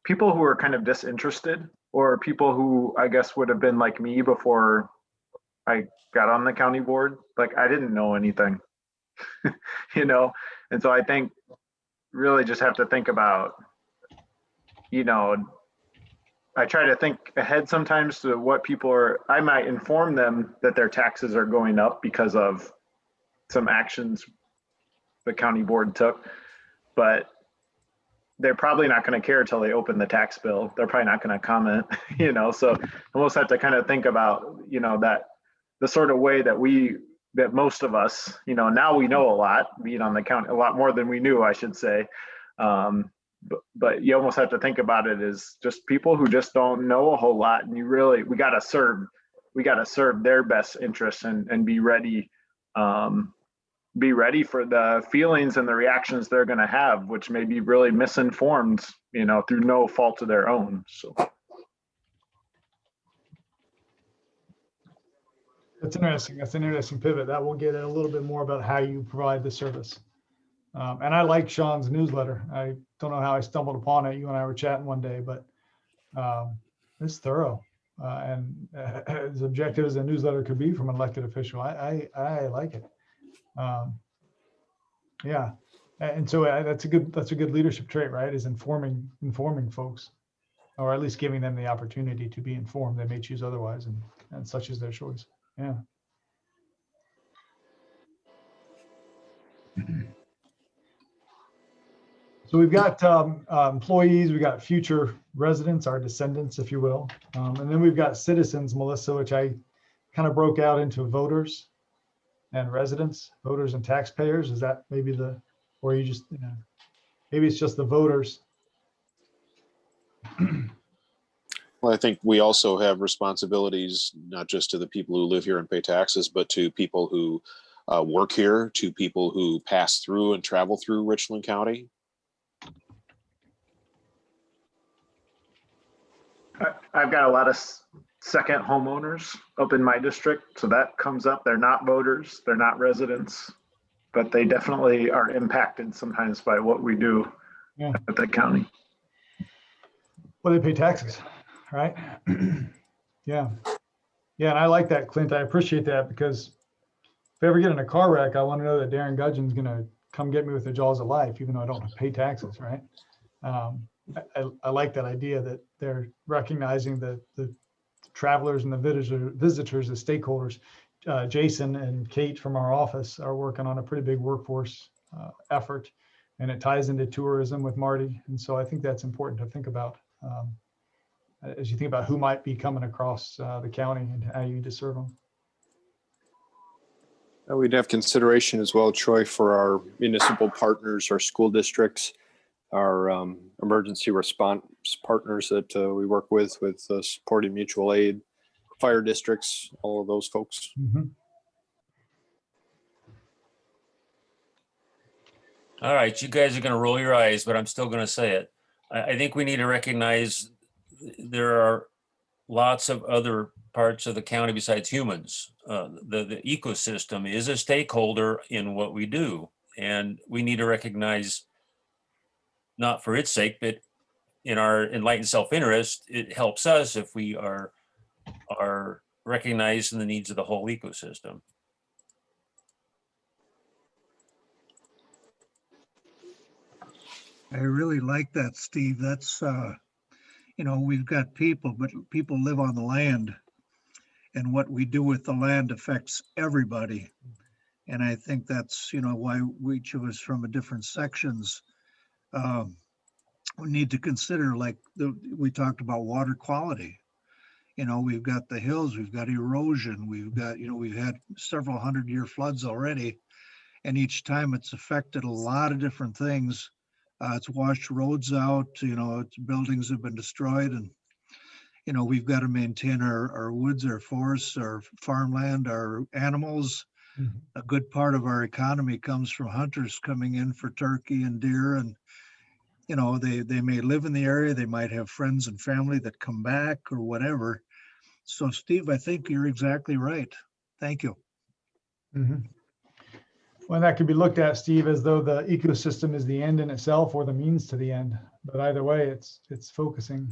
people who are kind of disinterested, or people who I guess would have been like me before I got on the county board. Like I didn't know anything, and so I think really just have to think about, I try to think ahead sometimes to what people are, I might inform them that their taxes are going up because of some actions the county board took, but they're probably not going to care until they open the tax bill. They're probably not going to comment, so I almost have to kind of think about, that the sort of way that most of us, now we know a lot, being on the county, a lot more than we knew, I should say. But you almost have to think about it as just people who just don't know a whole lot. And we got to serve their best interests and be ready for the feelings and the reactions they're going to have, which may be really misinformed, through no fault of their own. So. That's interesting. That's an interesting pivot. That will get a little bit more about how you provide the service. And I like Sean's newsletter. I don't know how I stumbled upon it. You and I were chatting one day, but it's thorough and as objective as a newsletter could be from an elected official. I like it. Yeah, and so that's a good leadership trait, right? Is informing folks, or at least giving them the opportunity to be informed. They may choose otherwise, and such is their choice. Yeah. So we've got employees, we got future residents, our descendants, if you will. And then we've got citizens, Melissa, which I kind of broke out into voters and residents, voters and taxpayers. Is that maybe or you just, maybe it's just the voters. Well, I think we also have responsibilities, not just to the people who live here and pay taxes, but to people who work here, to people who pass through and travel through Richland County. I've got a lot of second homeowners up in my district, so that comes up. They're not voters, they're not residents, but they definitely are impacted sometimes by what we do at the county. Well, they pay taxes, right? Yeah. Yeah, and I like that, Clint. I appreciate that, because if I ever get in a car wreck, I want to know that Darren Gudgeon's going to come get me with the jaws of life, even though I don't pay taxes, right? I like that idea that they're recognizing the travelers and the visitors as stakeholders. Jason and Kate from our office are working on a pretty big workforce effort, and it ties into tourism with Marty. And so I think that's important to think about as you think about who might be coming across the county and how you need to serve them. We'd have consideration as well, Troy, for our municipal partners, our school districts. our emergency response partners that we work with supporting mutual aid, fire districts, all of those folks. Mhm. All right, you guys are gonna roll your eyes, but I'm still gonna say it. I think we need to recognize there are lots of other parts of the county besides humans. The ecosystem is a stakeholder in what we do. And we need to recognize, not for its sake, but in our enlightened self-interest, it helps us if we are recognizing the needs of the whole ecosystem. I really like that, Steve. That's, we've got people, but people live on the land. And what we do with the land affects everybody. And I think that's, why each of us from a different sections, we need to consider, like we talked about water quality. We've got the hills, we've got erosion, we've got, we've had several 100-year floods already. And each time it's affected a lot of different things. It's washed roads out, buildings have been destroyed, and, we've got to maintain our woods, our forests, our farmland, our animals. Mhm. A good part of our economy comes from hunters coming in for turkey and deer, and, they may live in the area, they might have friends and family that come back or whatever. So Steve, I think you're exactly right. Thank you. Mhm. Well, that could be looked at, Steve, as though the ecosystem is the end in itself or the means to the end. But either way, it's focusing.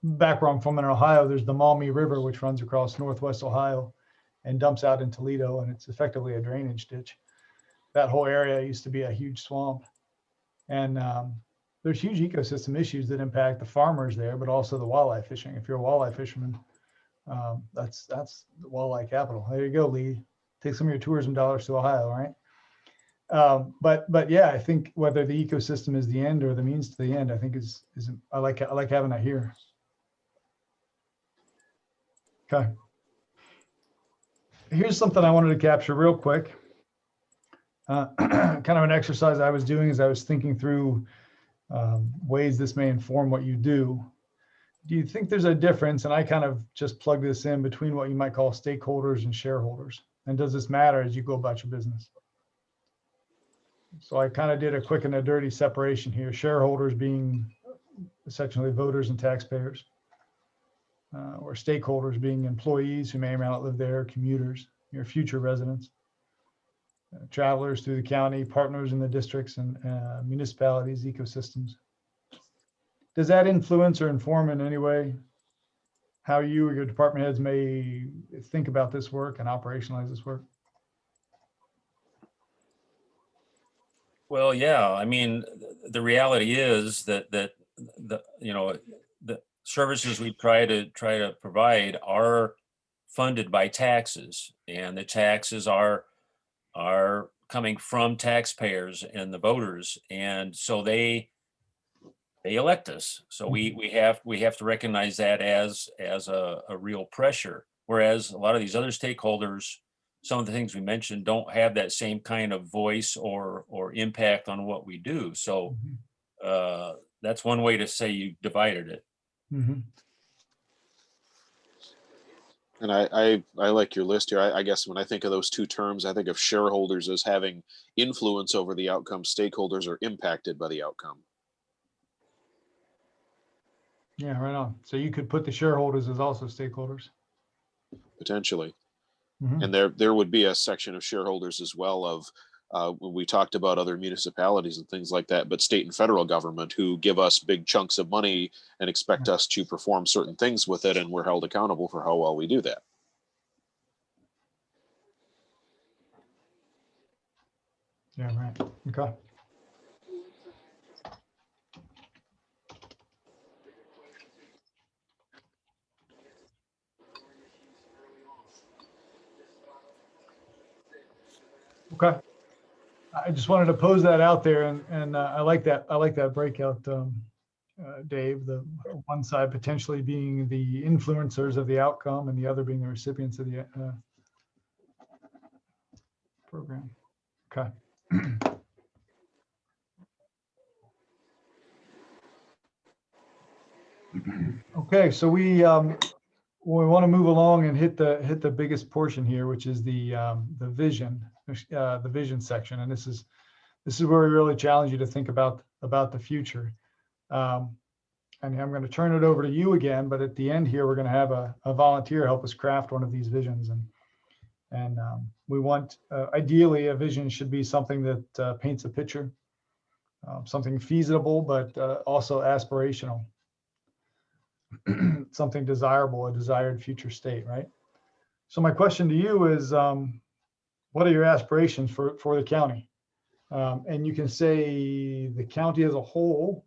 Back where I'm from in Ohio, there's the Maumee River, which runs across northwest Ohio and dumps out in Toledo, and it's effectively a drainage ditch. That whole area used to be a huge swamp. And there's huge ecosystem issues that impact the farmers there, but also the wildlife fishing. If you're a wildlife fisherman, that's the walleye capital. There you go, Lee. Take some of your tourism dollars to Ohio, right? But yeah, I think whether the ecosystem is the end or the means to the end, I think is I like having that here. Okay. Here's something I wanted to capture real quick. Kind of an exercise I was doing as I was thinking through ways this may inform what you do. Do you think there's a difference, and I kind of just plug this in, between what you might call stakeholders and shareholders? And does this matter as you go about your business? So I kind of did a quick and a dirty separation here. Shareholders being essentially voters and taxpayers, or stakeholders being employees who may or may not live there, commuters, your future residents, travelers through the county, partners in the districts and municipalities, ecosystems. Does that influence or inform in any way how you or your department heads may think about this work and operationalize this work? Well, yeah, I mean, the reality is that the services we try to provide are funded by taxes, and the taxes are coming from taxpayers and the voters, and so they elect us. So we have to recognize that as a real pressure. Whereas a lot of these other stakeholders, some of the things we mentioned, don't have that same kind of voice or impact on what we do. So that's one way to say you divided it. Mm-hmm. And I like your list here. I guess when I think of those two terms, I think of shareholders as having influence over the outcome. Stakeholders are impacted by the outcome. Yeah, right on. So you could put the shareholders as also stakeholders. Potentially. Mm-hmm. And there would be a section of shareholders as well of when we talked about other municipalities and things like that, but state and federal government who give us big chunks of money and expect us to perform certain things with it, and we're held accountable for how well we do that. Yeah, right. Okay. Okay. I just wanted to pose that out there, and I like that. I like that breakout, Dave. The one side potentially being the influencers of the outcome, and the other being the recipients of the program. Okay. Okay, so we want to move along and hit the biggest portion here, which is the vision section. And this is where we really challenge you to think about the future. And I'm going to turn it over to you again, but at the end here, we're going to have a volunteer help us craft one of these visions. And we want, ideally, a vision should be something that paints a picture, something feasible, but also aspirational, something desirable, a desired future state, right? So my question to you is, what are your aspirations for the county? And you can say the county as a whole,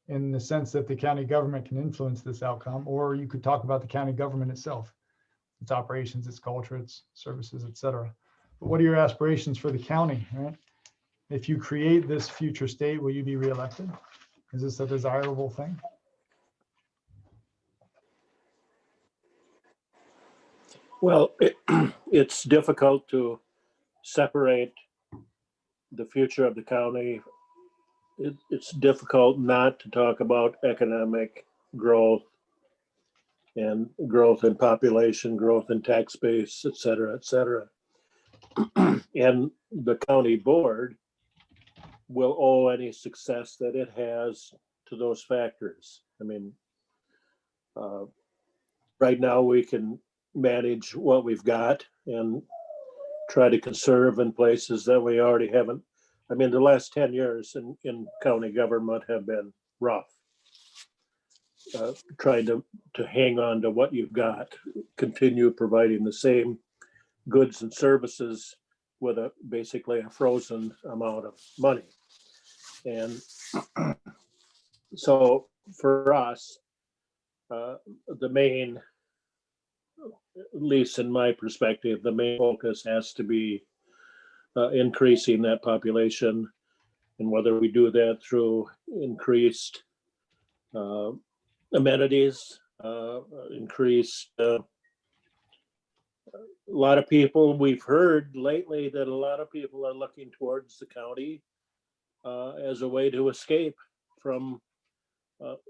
in the sense that the county government can influence this outcome, or you could talk about the county government itself, its operations, its culture, its services, et cetera. But what are your aspirations for the county, right? If you create this future state, will you be reelected? Is this a desirable thing? Well, it's difficult to separate the future of the county. It's difficult not to talk about economic growth and growth in population, growth in tax base, et cetera, et cetera. And the county board will owe any success that it has to those factors. I mean, right now we can manage what we've got and try to conserve in places that we already haven't. I mean, the last 10 years in county government have been rough. Trying to hang on to what you've got, continue providing the same goods and services with basically a frozen amount of money. And so for us, the main, at least in my perspective, the main focus has to be increasing that population, and whether we do that through increased amenities, increased. A lot of people, we've heard lately that a lot of people are looking towards the county as a way to escape from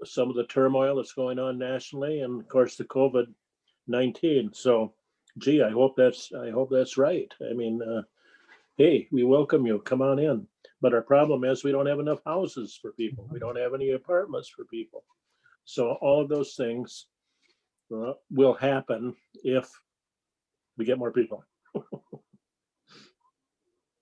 some of the turmoil that's going on nationally, and of course the COVID-19. So, gee, I hope that's right. I mean, hey, we welcome you. Come on in. But our problem is we don't have enough houses for people. We don't have any apartments for people. So all of those things will happen if we get more people.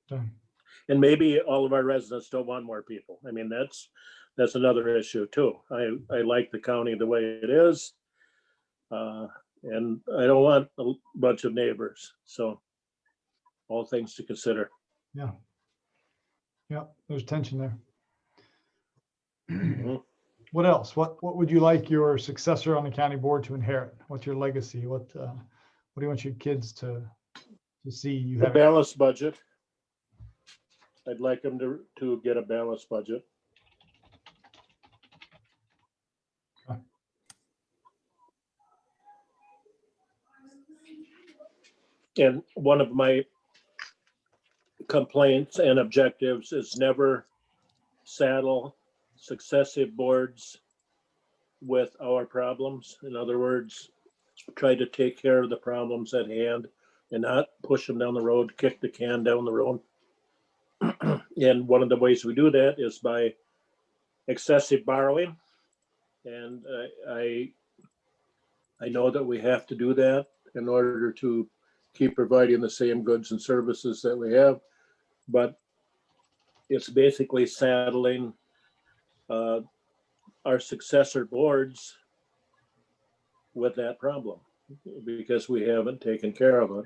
And maybe all of our residents don't want more people. I mean, that's another issue too. I like the county the way it is. And I don't want a bunch of neighbors. So all things to consider. Yeah. Yeah, there's tension there. Mm-hmm. What else? What would you like your successor on the county board to inherit? What's your legacy? What do you want your kids to see you have? A balanced budget. I'd like them to get a balanced budget. Okay. And one of my complaints and objectives is never saddle successive boards with our problems. In other words, try to take care of the problems at hand and not push them down the road, kick the can down the road. And one of the ways we do that is by excessive borrowing. And I know that we have to do that in order to keep providing the same goods and services that we have. But it's basically saddling our successor boards with that problem because we haven't taken care of it.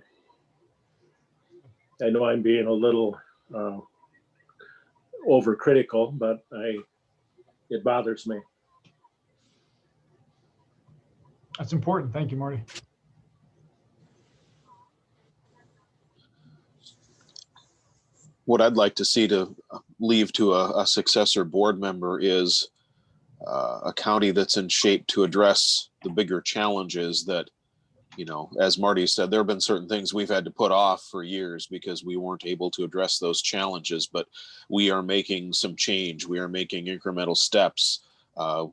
I know I'm being a little overcritical, but it bothers me. That's important. Thank you, Marty. What I'd like to see to leave to a successor board member is a county that's in shape to address the bigger challenges that, you know, as Marty said, there have been certain things we've had to put off for years because we weren't able to address those challenges, but we are making some change. We are making incremental steps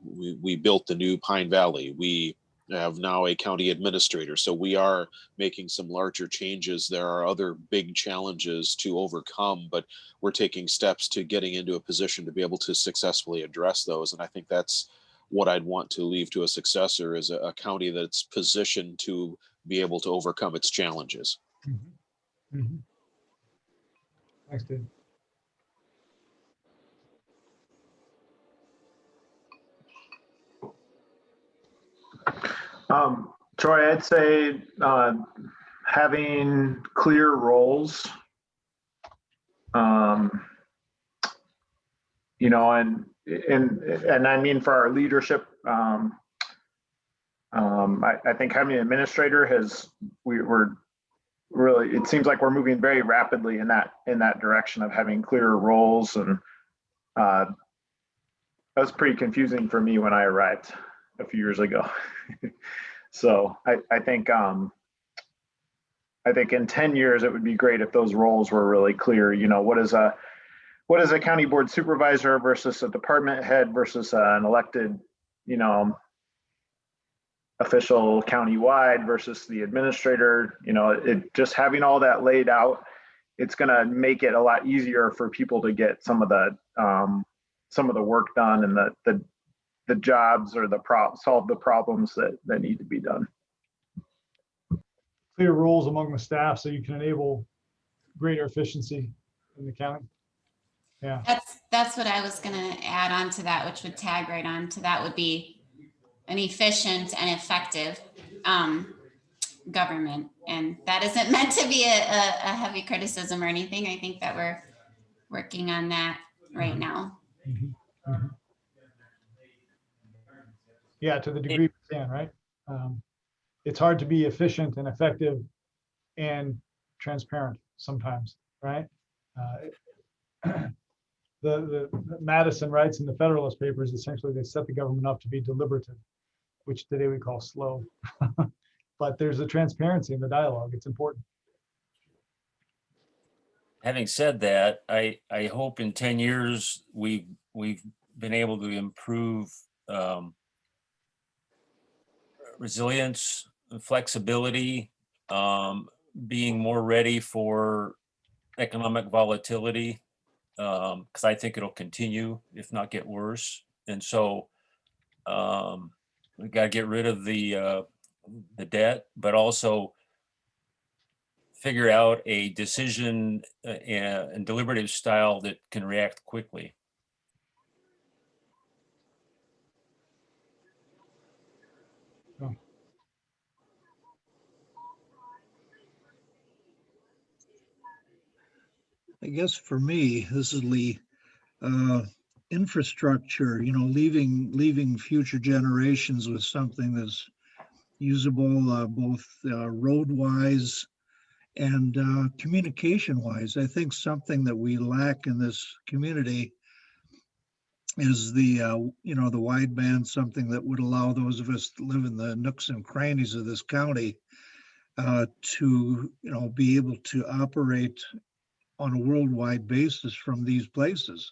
We built the new Pine Valley. We have now a county administrator. So we are making some larger changes. There are other big challenges to overcome, but we're taking steps to getting into a position to be able to successfully address those. And I think that's what I'd want to leave to a successor, is a county that's positioned to be able to overcome its challenges. Mm-hmm. Mm-hmm. Thanks, dude. Troy, I'd say having clear roles, you know, and I mean for our leadership, I think having an administrator we're really, it seems like we're moving very rapidly in that direction of having clearer roles, and that was pretty confusing for me when I arrived a few years ago. So I think in 10 years, it would be great if those roles were really clear. You know, what is a county board supervisor versus a department head versus an elected, you know, official countywide versus the administrator. You know, it just having all that laid out, it's going to make it a lot easier for people to get some of the work done, and the jobs or solve the problems that need to be done. Clear rules among the staff so you can enable greater efficiency in the county. Yeah. That's what I was going to add on to that, which would tag right on to that, would be an efficient and effective government. And that isn't meant to be a heavy criticism or anything. I think that we're working on that right now. Mm-hmm. Mm-hmm. Yeah, to the degree we can, right? It's hard to be efficient and effective and transparent sometimes, right? The Madison writes in the Federalist Papers, essentially they set the government up to be deliberative, which today we call slow. But there's a transparency in the dialogue. It's important. Having said that, I hope in 10 years we've been able to improve resilience, flexibility, being more ready for economic volatility, because I think it'll continue, if not get worse. And so we got to get rid of the debt, but also figure out a decision and deliberative style that can react quickly. I guess for me, this is Lee, infrastructure, you know, leaving future generations with something that's usable, both road-wise and communication-wise. I think something that we lack in this community is the, you know, the wideband, something that would allow those of us that live in the nooks and crannies of this county to, you know, be able to operate on a worldwide basis from these places.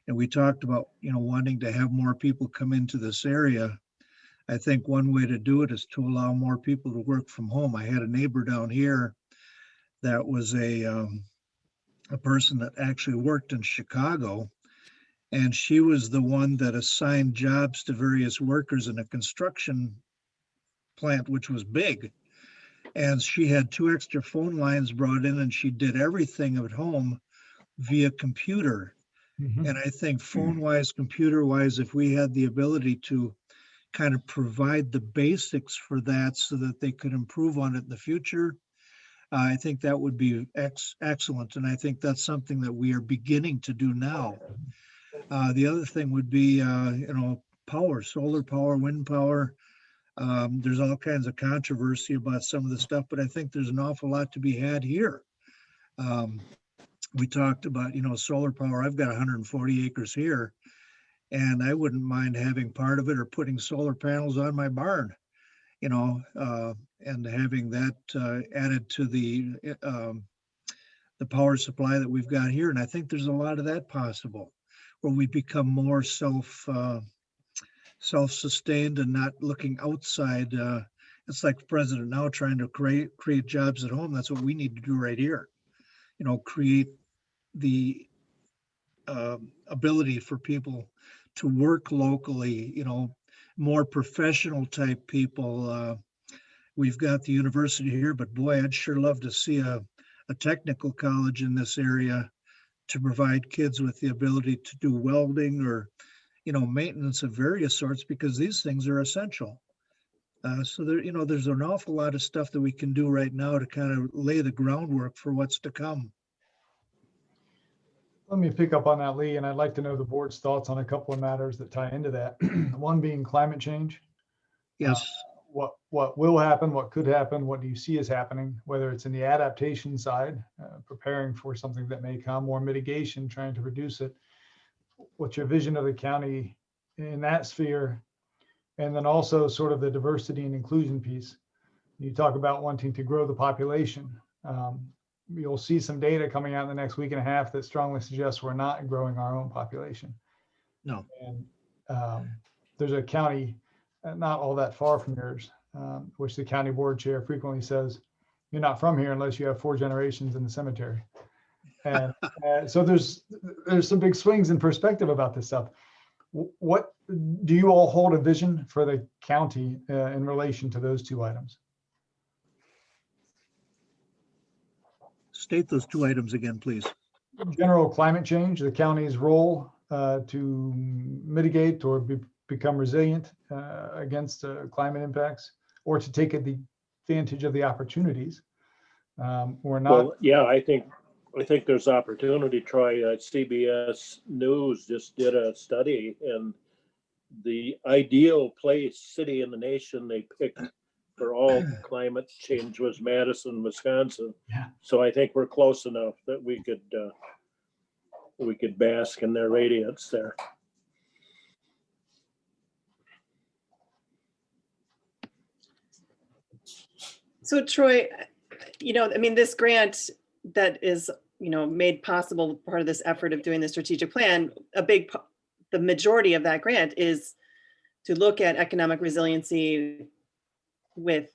And we talked about, you know, wanting to have more people come into this area. I think one way to do it is to allow more people to work from home. I had a neighbor down here that was a person that actually worked in Chicago, and she was the one that assigned jobs to various workers in a construction plant, which was big. And she had 2 extra phone lines brought in, and she did everything at home via computer. Mm-hmm. And I think phone-wise, computer-wise, if we had the ability to kind of provide the basics for that so that they could improve on it in the future, I think that would be excellent. And I think that's something that we are beginning to do now. The other thing would be, you know, power, solar power, wind power. There's all kinds of controversy about some of the stuff, but I think there's an awful lot to be had here. We talked about, you know, solar power. I've got 140 acres here, and I wouldn't mind having part of it or putting solar panels on my barn, you know, and having that added to the power supply that we've got here. And I think there's a lot of that possible, where we become more self-sustained and not looking outside. It's like the president now trying to create jobs at home. That's what we need to do right here. Create the ability for people to work locally, more professional type people. We've got the university here, but boy, I'd sure love to see a technical college in this area to provide kids with the ability to do welding or, maintenance of various sorts, because these things are essential. So there's an awful lot of stuff that we can do right now to kind of lay the groundwork for what's to come. Let me pick up on that, Lee, and I'd like to know the board's thoughts on a couple of matters that tie into that. One being climate change. Yes. What will happen, what could happen, what do you see as happening, whether it's in the adaptation side, preparing for something that may come, or mitigation, trying to reduce it. What's your vision of the county in that sphere? And then also sort of the diversity and inclusion piece. You talk about wanting to grow the population. You'll see some data coming out in the next week and a half that strongly suggests we're not growing our own population. No. And there's a county not all that far from yours, which the county board chair frequently says, you're not from here unless you have 4 generations in the cemetery. And so there's some big swings in perspective about this stuff. What do you all hold a vision for the county in relation to those 2 items? State those 2 items again, please. General climate change, the county's role to mitigate or become resilient against climate impacts, or to take advantage of the opportunities. Or not. Well, yeah, I think there's opportunity. Troy, CBS News just did a study, and the ideal city in the nation they picked for all climate change was Madison, Wisconsin. Yeah. So I think we're close enough that we could bask in their radiance there. So Troy, this grant that is, made possible part of this effort of doing the strategic plan, the majority of that grant is to look at economic resiliency with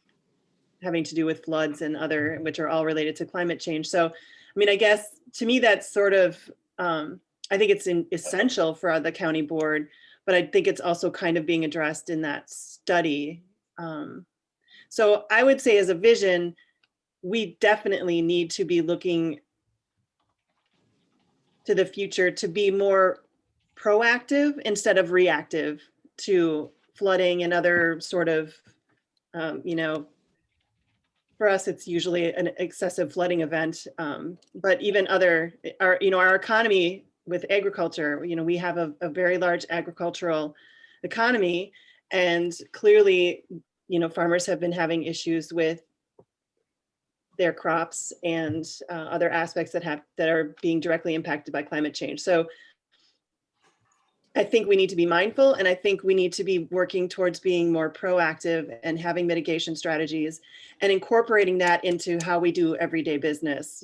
having to do with floods and other, which are all related to climate change. So, I guess to me, that's sort of, I think it's essential for the county board, but I think it's also kind of being addressed in that study. So I would say as a vision, we definitely need to be looking to the future to be more proactive instead of reactive to flooding and other sort of, for us, it's usually an excessive flooding event. But even our economy with agriculture, we have a very large agricultural economy, and clearly, farmers have been having issues with their crops and other aspects that are being directly impacted by climate change. So I think we need to be mindful, and I think we need to be working towards being more proactive and having mitigation strategies and incorporating that into how we do everyday business,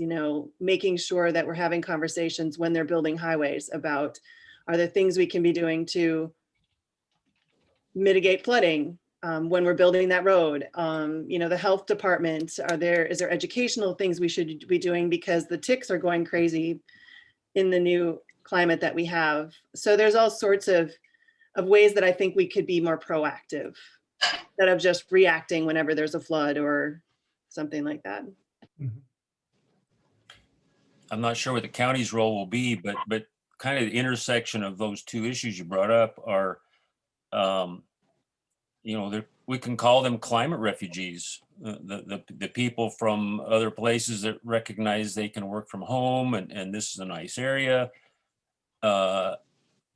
making sure that we're having conversations when they're building highways about, are there things we can be doing to mitigate flooding when we're building that road? The health department, is there educational things we should be doing, because the ticks are going crazy in the new climate that we have. So there's all sorts of ways that I think we could be more proactive instead of just reacting whenever there's a flood or something like that. I'm not sure what the county's role will be, but kind of the intersection of those 2 issues you brought up are, we can call them climate refugees. The people from other places that recognize they can work from home and this is a nice area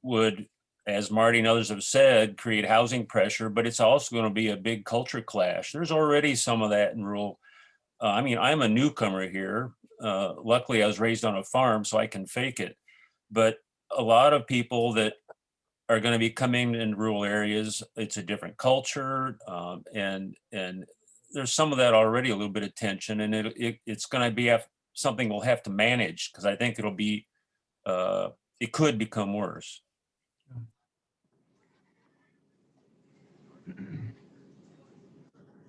would, as Marty and others have said, create housing pressure, but it's also going to be a big culture clash. There's already some of that in rural. I'm a newcomer here. Luckily, I was raised on a farm, so I can fake it. But a lot of people that are going to be coming in rural areas, it's a different culture, and there's some of that already, a little bit of tension, and it's going to be something we'll have to manage, because I think it'll be it could become worse.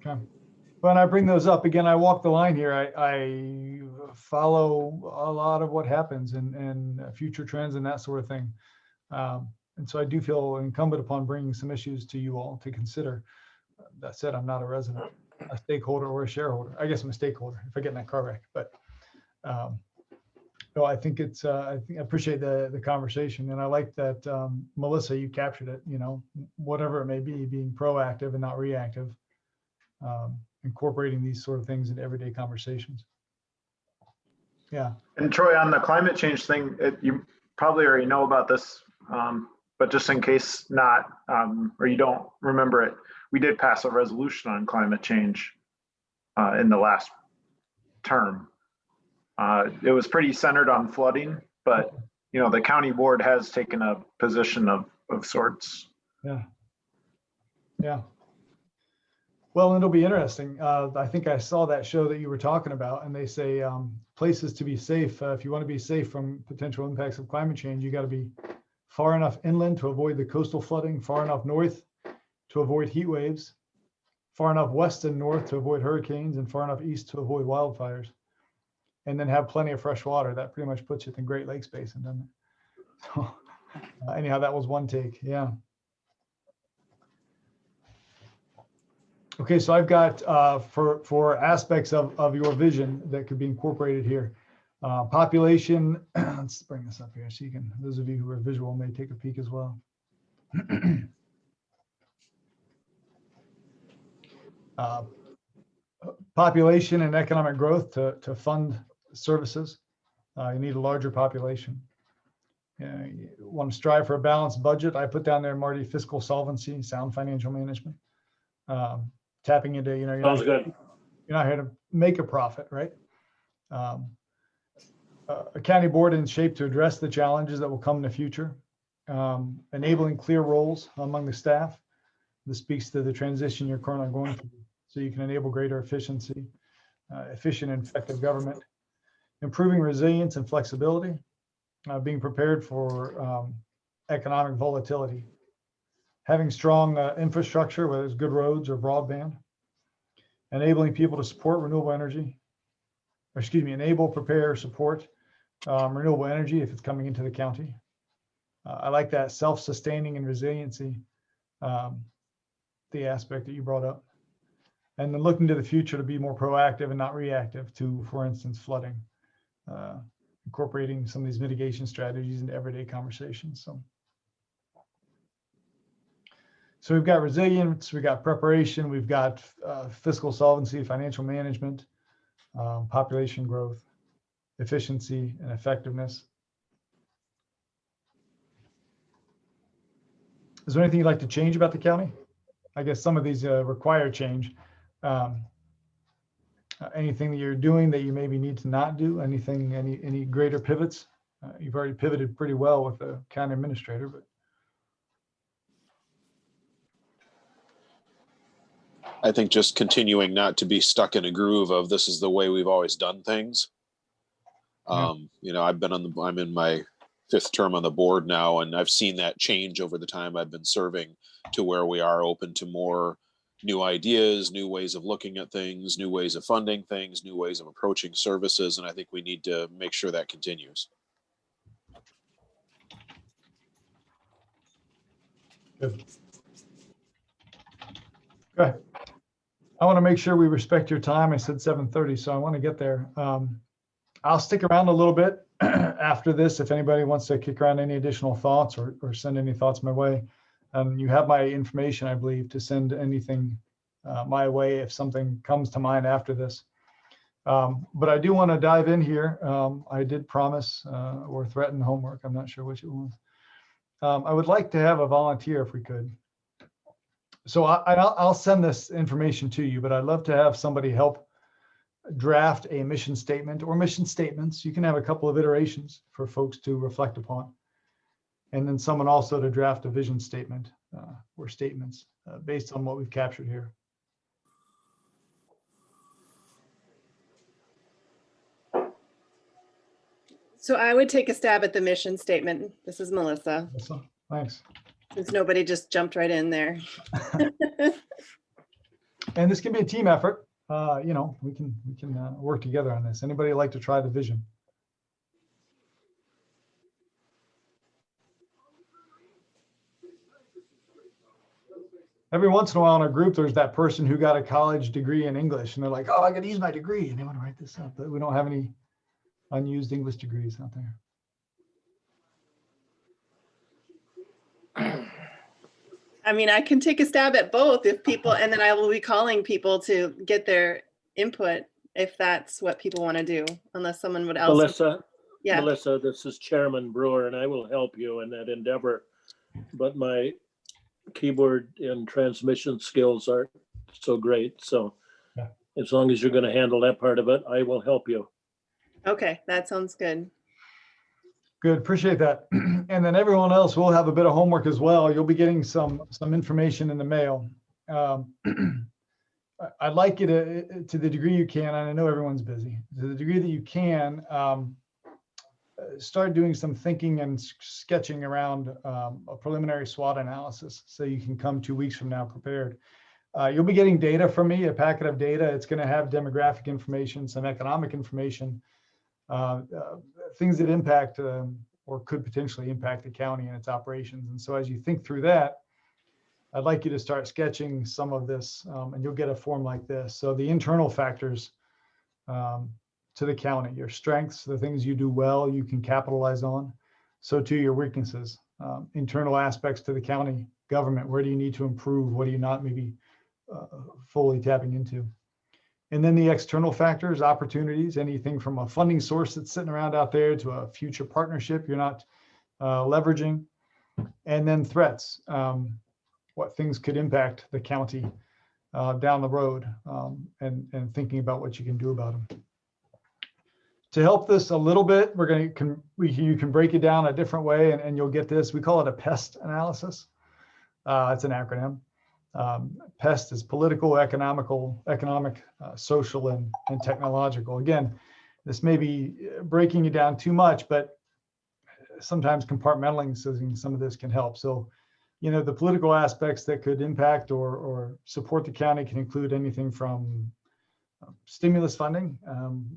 Okay. When I bring those up, again, I walk the line here. I follow a lot of what happens and future trends and that sort of thing. And so I do feel incumbent upon bringing some issues to you all to consider. That said, I'm not a resident, a stakeholder, or a shareholder. I guess I'm a stakeholder if I get in that car wreck. But no, I think it's. I appreciate the conversation, and I like that, Melissa, you captured it. You know, whatever it may be, being proactive and not reactive, incorporating these sort of things into everyday conversations. Yeah. And Troy, on the climate change thing, you probably already know about this, but just in case not, or you don't remember it, we did pass a resolution on climate change in the last term. It was pretty centered on flooding, but you know, the county board has taken a position of sorts. Yeah. Yeah. Well, it'll be interesting. I think I saw that show that you were talking about, and they say places to be safe. If you want to be safe from potential impacts of climate change, you got to be far enough inland to avoid the coastal flooding, far enough north to avoid heat waves, far enough west and north to avoid hurricanes, and far enough east to avoid wildfires. And then have plenty of fresh water. That pretty much puts you in the Great Lakes Basin, doesn't it? So, anyhow, that was one take. Yeah. Okay, so I've got for aspects of your vision that could be incorporated here. Population, let's bring this up here so you can, those of you who are visual may take a peek as well. Population and economic growth to fund services. You need a larger population. You want to strive for a balanced budget. I put down there, Marty, fiscal solvency, sound financial management. Tapping into, you know, you're not here to make a profit, right? A county board in shape to address the challenges that will come in the future. Enabling clear roles among the staff. This speaks to the transition you're currently going through, so you can enable greater efficiency, efficient and effective government. Improving resilience and flexibility, being prepared for economic volatility. Having strong infrastructure, whether it's good roads or broadband. Enabling people to support renewable energy, or excuse me, enable, prepare, support renewable energy if it's coming into the county. I like that self-sustaining and resiliency, the aspect that you brought up. And then looking to the future to be more proactive and not reactive to, for instance, flooding. Incorporating some of these mitigation strategies into everyday conversations. So we've got resilience, we've got preparation, we've got fiscal solvency, financial management, population growth, efficiency, and effectiveness. Is there anything you'd like to change about the county? I guess some of these require change. Anything that you're doing that you maybe need to not do? Anything, any greater pivots? You've already pivoted pretty well with the county administrator, but. I think just continuing not to be stuck in a groove of this is the way we've always done things. You know, I'm in my 5th term on the board now, and I've seen that change over the time I've been serving to where we are open to more new ideas, new ways of looking at things, new ways of funding things, new ways of approaching services. And I think we need to make sure that continues. Good. Okay. I want to make sure we respect your time. I said 7:30, so I want to get there. I'll stick around a little bit after this if anybody wants to kick around any additional thoughts or send any thoughts my way. You have my information, I believe, to send anything my way if something comes to mind after this. But I do want to dive in here. I did promise or threaten homework. I'm not sure which it was. I would like to have a volunteer if we could. So I'll send this information to you, but I'd love to have somebody help draft a mission statement or mission statements. You can have a couple of iterations for folks to reflect upon. And then someone also to draft a vision statement or statements based on what we've captured here. So I would take a stab at the mission statement. This is Melissa. Thanks. Since nobody just jumped right in there. And this can be a team effort. You know, we can work together on this. Anybody like to try the vision? Every once in a while in our group, there's that person who got a college degree in English and they're like, oh, I got to use my degree. And they want to write this up, but we don't have any unused English degrees out there. I mean, I can take a stab at both if people, and then I will be calling people to get their input if that's what people want to do, unless someone would else. Melissa, Yeah. Melissa, this is Chairman Brewer, and I will help you in that endeavor. But my keyboard and transmission skills aren't so great. So yeah. As long as you're going to handle that part of it, I will help you. Okay, that sounds good. Good, appreciate that. And then everyone else will have a bit of homework as well. You'll be getting some information in the mail. I'd like you to the degree you can, and I know everyone's busy, to the degree that you can, start doing some thinking and sketching around a preliminary SWOT analysis so you can come 2 weeks from now prepared. You'll be getting data from me, a packet of data. It's going to have demographic information, some economic information, things that impact or could potentially impact the county and its operations. And so as you think through that, I'd like you to start sketching some of this, and you'll get a form like this. So the internal factors to the county, your strengths, the things you do well, you can capitalize on. So too your weaknesses, internal aspects to the county government. Where do you need to improve? What are you not maybe fully tapping into? And then the external factors, opportunities, anything from a funding source that's sitting around out there to a future partnership you're not leveraging. And then threats, what things could impact the county down the road, and thinking about what you can do about them. To help this a little bit, you can break it down a different way, and you'll get this. We call it a PEST analysis. It's an acronym. PEST is political, economic, social, and technological. Again, this may be breaking it down too much, but sometimes compartmentalizing some of this can help. So, you know, the political aspects that could impact or support the county can include anything from stimulus funding.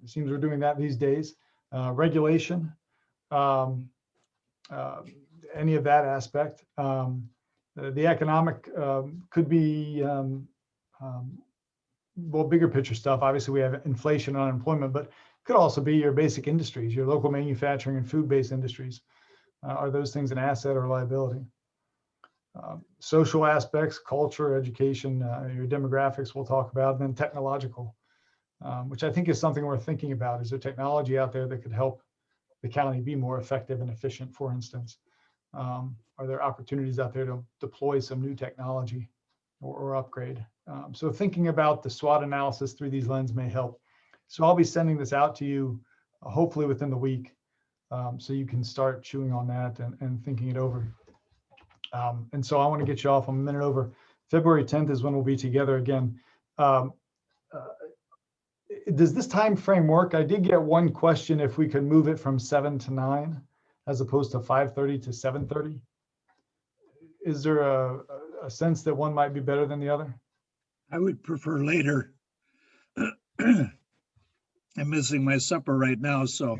It seems we're doing that these days. Regulation, any of that aspect. The economic could be, well, bigger picture stuff. Obviously, we have inflation and unemployment, but could also be your basic industries, your local manufacturing and food-based industries. Are those things an asset or liability? Social aspects, culture, education, your demographics we'll talk about, and then technological, which I think is something we're thinking about. Is there technology out there that could help the county be more effective and efficient, for instance? Are there opportunities out there to deploy some new technology or upgrade? So thinking about the SWOT analysis through these lenses may help. So I'll be sending this out to you hopefully within the week, so you can start chewing on that and thinking it over. And so I want to get you off a minute over. February 10th is when we'll be together again. Does this time frame work? I did get one question if we could move it from 7 to 9 as opposed to 5:30 to 7:30. Is there a sense that one might be better than the other? I would prefer later. I'm missing my supper right now, so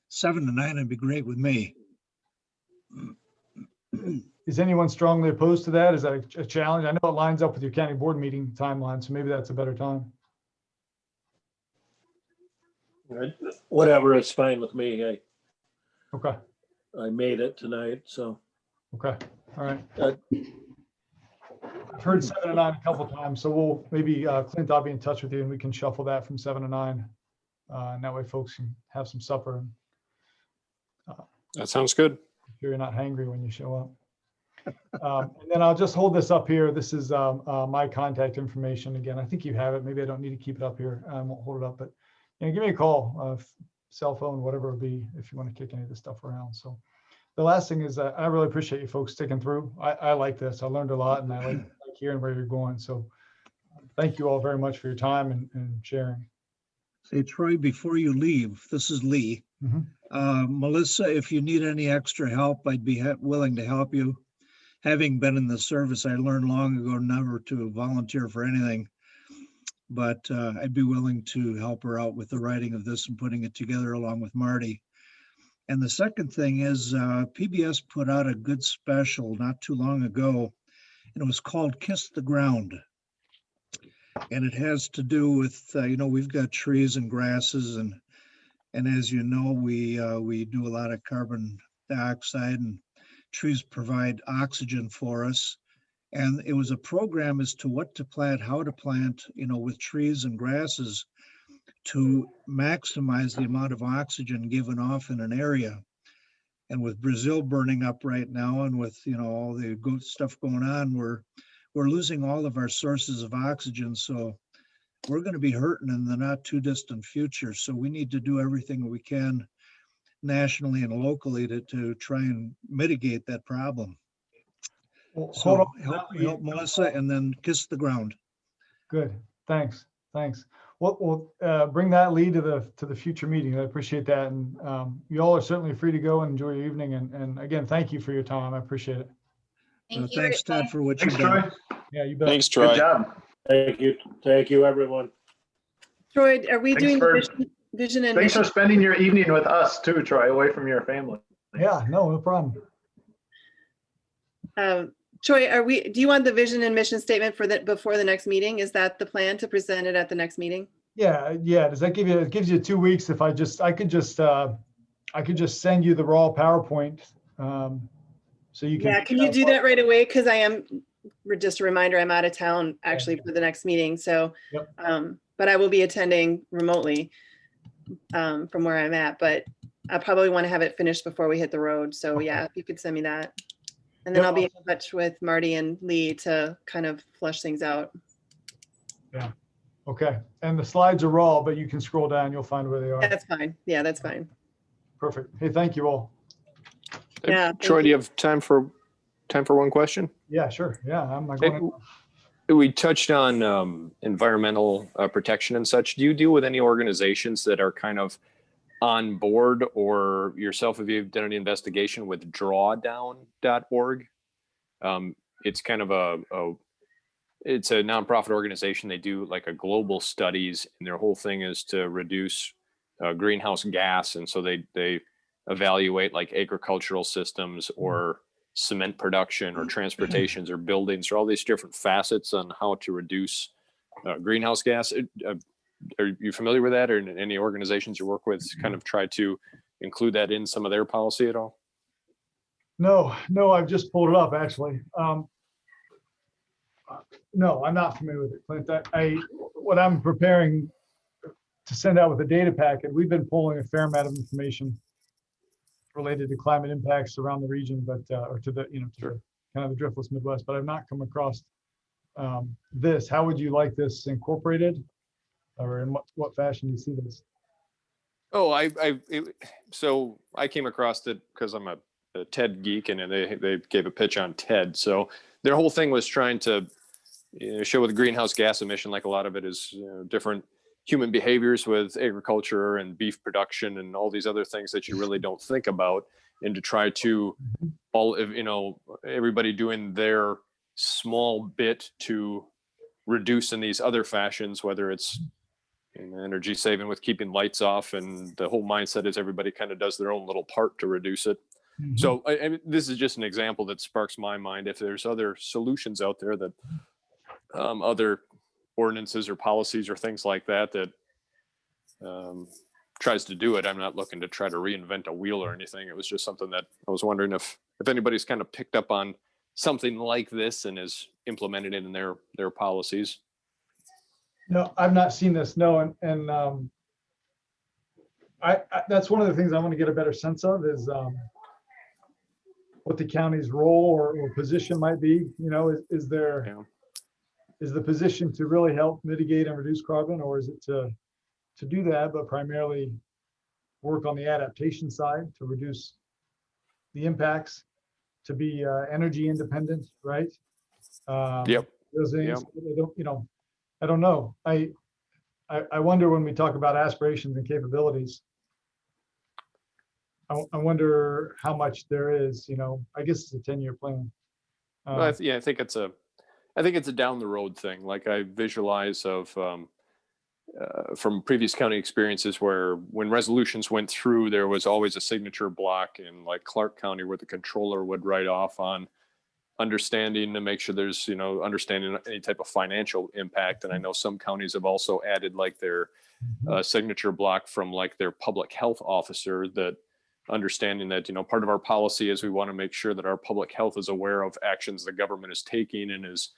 7 to 9 would be great with me. Is anyone strongly opposed to that? Is that a challenge? I know it lines up with your county board meeting timeline, so maybe that's a better time. Whatever, it's fine with me. Okay. I made it tonight, so. Okay. All right. I've heard 7 to 9 a couple of times, so we'll maybe Clint, I'll be in touch with you and we can shuffle that from 7 to 9. And that way folks can have some supper. And, That sounds good. you're not hangry when you show up. And then I'll just hold this up here. This is my contact information. Again, I think you have it. Maybe I don't need to keep it up here. I won't hold it up, but give me a call, cell phone, whatever it would be, if you want to kick any of this stuff around. So the last thing is I really appreciate you folks sticking through. I like this. I learned a lot, and I like hearing where you're going. So thank you all very much for your time and sharing. Say, Troy, before you leave, this is Lee. Mhm. Melissa, if you need any extra help, I'd be willing to help you. having been in the service, I learned long ago never to volunteer for anything. But I'd be willing to help her out with the writing of this and putting it together along with Marty. And the second thing is PBS put out a good special not too long ago, and it was called Kiss the Ground. And it has to do with, we've got trees and grasses, and as you know, we do a lot of carbon dioxide, and trees provide oxygen for us. And it was a program as to what to plant, how to plant, with trees and grasses to maximize the amount of oxygen given off in an area. And with Brazil burning up right now, and with all the good stuff going on, we're losing all of our sources of oxygen. So we're going to be hurting in the not too distant future. So we need to do everything we can nationally and locally to try and mitigate that problem. Well, So hold on. help Melissa, and then kiss the ground. Good. Thanks. We'll bring that lead to the future meeting. I appreciate that. And you all are certainly free to go and enjoy your evening. And again, thank you for your time. I appreciate it. Thank you. Thanks, Todd, for what Thanks, you've done. Troy. Yeah, you bet. Thanks, Troy. Good job. Thank you, everyone. Troy, are we Thanks doing for- vision and Thanks for mission? spending your evening with us too, Troy, away from your family. Yeah, no problem. Troy, do you want the vision and mission statement before the next meeting? Is that the plan, to present it at the next meeting? Yeah. Does that it gives you 2 weeks if I could just send you the raw PowerPoint. So you can. Yeah, can you do that right away? Because just a reminder, I'm out of town actually for the next meeting. So, Yep. But I will be attending remotely from where I'm at, but I probably want to have it finished before we hit the road. So yeah, if you could send me that. And then Yep. I'll be in touch with Marty and Lee to kind of flush things out. Yeah. Okay. And the slides are raw, but you can scroll down. You'll find where they are. That's fine. Yeah, that's fine. Perfect. Hey, thank you all. Yeah. thank Troy, do you have time for one question? Yeah, sure. Yeah, I'm not going. We touched on environmental protection and such. Do you deal with any organizations that are kind of on board, or yourself, have you done any investigation with drawdown.org? It's kind of it's a nonprofit organization. They do like a global studies, and their whole thing is to reduce greenhouse gas. And so they evaluate like agricultural systems or cement production or transportations or buildings or all these different facets on how to reduce greenhouse gas. Are you familiar with that, or any organizations you work with kind of try to include that in some of their policy at all? No, I've just pulled it up actually. No, I'm not familiar with it, Clint. What I'm preparing to send out with the data packet, we've been pulling a fair amount of information related to climate impacts around the region, but or to the to kind of the driftless Midwest. But I've not come across this. How would you like this incorporated, or in what fashion do you see this? Oh, so I came across it because I'm a TED geek, and they gave a pitch on TED. So their whole thing was trying to show with greenhouse gas emission, like a lot of it is different human behaviors with agriculture and beef production and all these other things that you really don't think about, and to try to everybody doing their small bit to reduce in these other fashions, whether it's energy saving with keeping lights off, and the whole mindset is everybody kind of does their own little part to reduce it. Mm-hmm. So this is just an example that sparks my mind. If there's other solutions out there that other ordinances or policies or things like that tries to do it, I'm not looking to try to reinvent a wheel or anything. It was just something that I was wondering if anybody's kind of picked up on something like this and is implemented it in their policies. No, I've not seen this. No, and I that's one of the things I want to get a better sense of is what the county's role or position might be. Is the position to really help mitigate and reduce carbon, or is it to do that, but primarily work on the adaptation side to reduce the impacts, to be energy independent, right? Yep. Those things, I don't know. I wonder when we talk about aspirations and capabilities, I wonder how much there is, I guess it's a 10-year plan. Yeah, I think it's a down the road thing. Like I visualize of from previous county experiences where when resolutions went through, there was always a signature block in like Clark County where the controller would write off on understanding to make sure there's, understanding any type of financial impact. And I know some counties have also added like their signature block from like their public health officer, that understanding that, part of our policy is we want to make sure that our public health is aware of actions the government is taking and is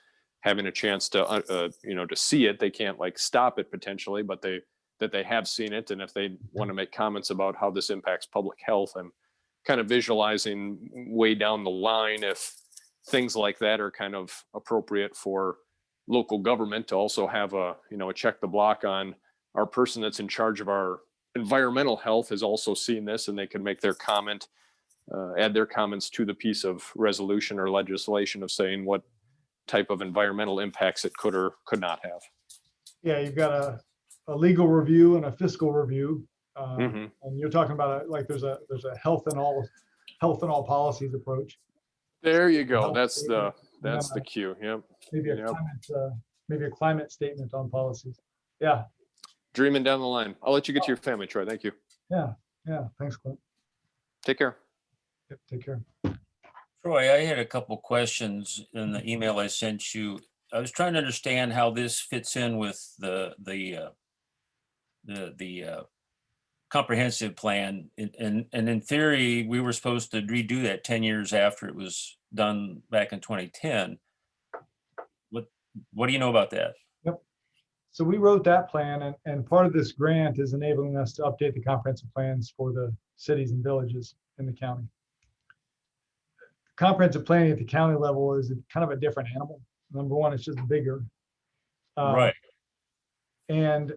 having a chance to, to see it. They can't like stop it potentially, but that they have seen it. And if they want to make comments about how this impacts public health, I'm kind of visualizing way down the line if things like that are kind of appropriate for local government to also have a check the block on our person that's in charge of our environmental health has also seen this, and they can make their comment, add their comments to the piece of resolution or legislation of saying what type of environmental impacts it could or could not have. Yeah, you've got a legal review and a fiscal review. Mhm. And you're talking about there's a health and all policies approach. There you go. Health That's statement, the cue. Yep. Maybe a climate statement on policies. Yeah. Dreaming down the line. I'll let you get to your family, Troy. Thank you. Yeah. Thanks, Clint. Take care. Yep, take care. Troy, I had a couple questions in the email I sent you. I was trying to understand how this fits in with the comprehensive plan. And in theory, we were supposed to redo that 10 years after it was done back in 2010. What do you know about that? Yep. So we wrote that plan, and part of this grant is enabling us to update the comprehensive plans for the cities and villages in the county. Comprehensive planning at the county level is kind of a different animal. Number one, it's just bigger. Right. And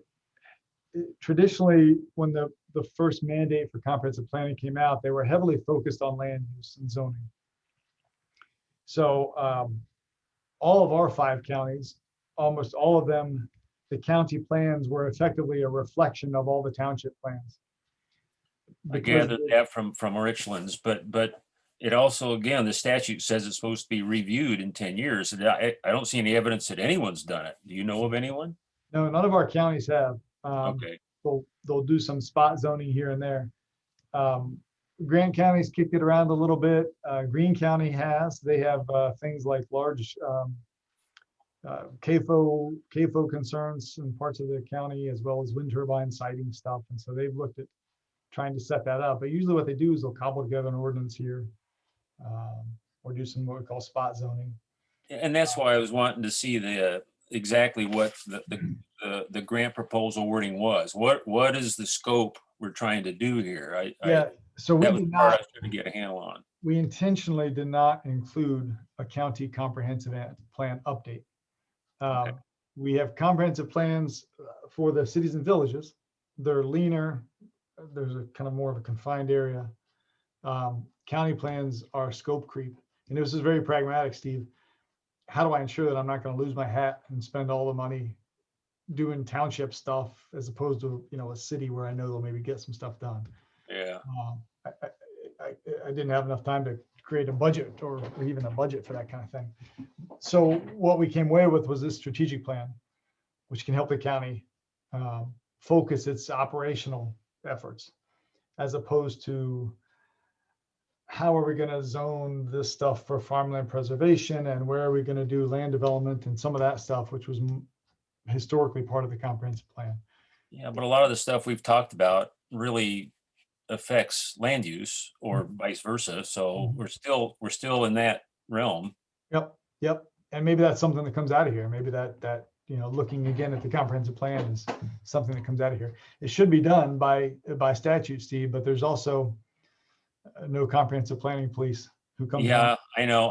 traditionally, when the first mandate for comprehensive planning came out, they were heavily focused on land use and zoning. So all of our 5 counties, almost all of them, the county plans were effectively a reflection of all the township plans. I gathered that from Richland's, but it also, again, the statute says it's supposed to be reviewed in 10 years. And I don't see any evidence that anyone's done it. Do you know of anyone? No, none of our counties have. Okay. They'll do some spot zoning here and there. Grant County's kicked it around a little bit. Greene County has. They have things like large CAFO concerns in parts of the county, as well as wind turbine siting stuff. And so they've looked at trying to set that up. But usually what they do is they'll cobble together an ordinance here, or do some what we call spot zoning. And that's why I was wanting to see exactly what the grant proposal wording was. What is the scope we're trying to do here? So we that was did part I not. was trying to get a handle on. We intentionally did not include a county comprehensive plan update. Okay. We have comprehensive plans for the cities and villages. They're leaner. There's a kind of more of a confined area. County plans are scope creep. And this is very pragmatic, Steve. How do I ensure that I'm not going to lose my hat and spend all the money doing township stuff as opposed to, a city where I know they'll maybe get some stuff done? Yeah. I didn't have enough time to create a budget or even a budget for that kind of thing. So what we came away with was this strategic plan, which can help the county focus its operational efforts, as opposed to how are we going to zone this stuff for farmland preservation, and where are we going to do land development and some of that stuff, which was historically part of the comprehensive plan. Yeah, but a lot of the stuff we've talked about really affects land use or vice versa. So we're still in that realm. Yep. And maybe that's something that comes out of here. Maybe that looking again at the comprehensive plan is something that comes out of here. It should be done by statute, Steve, but there's also no comprehensive planning police who come. Yeah, I know.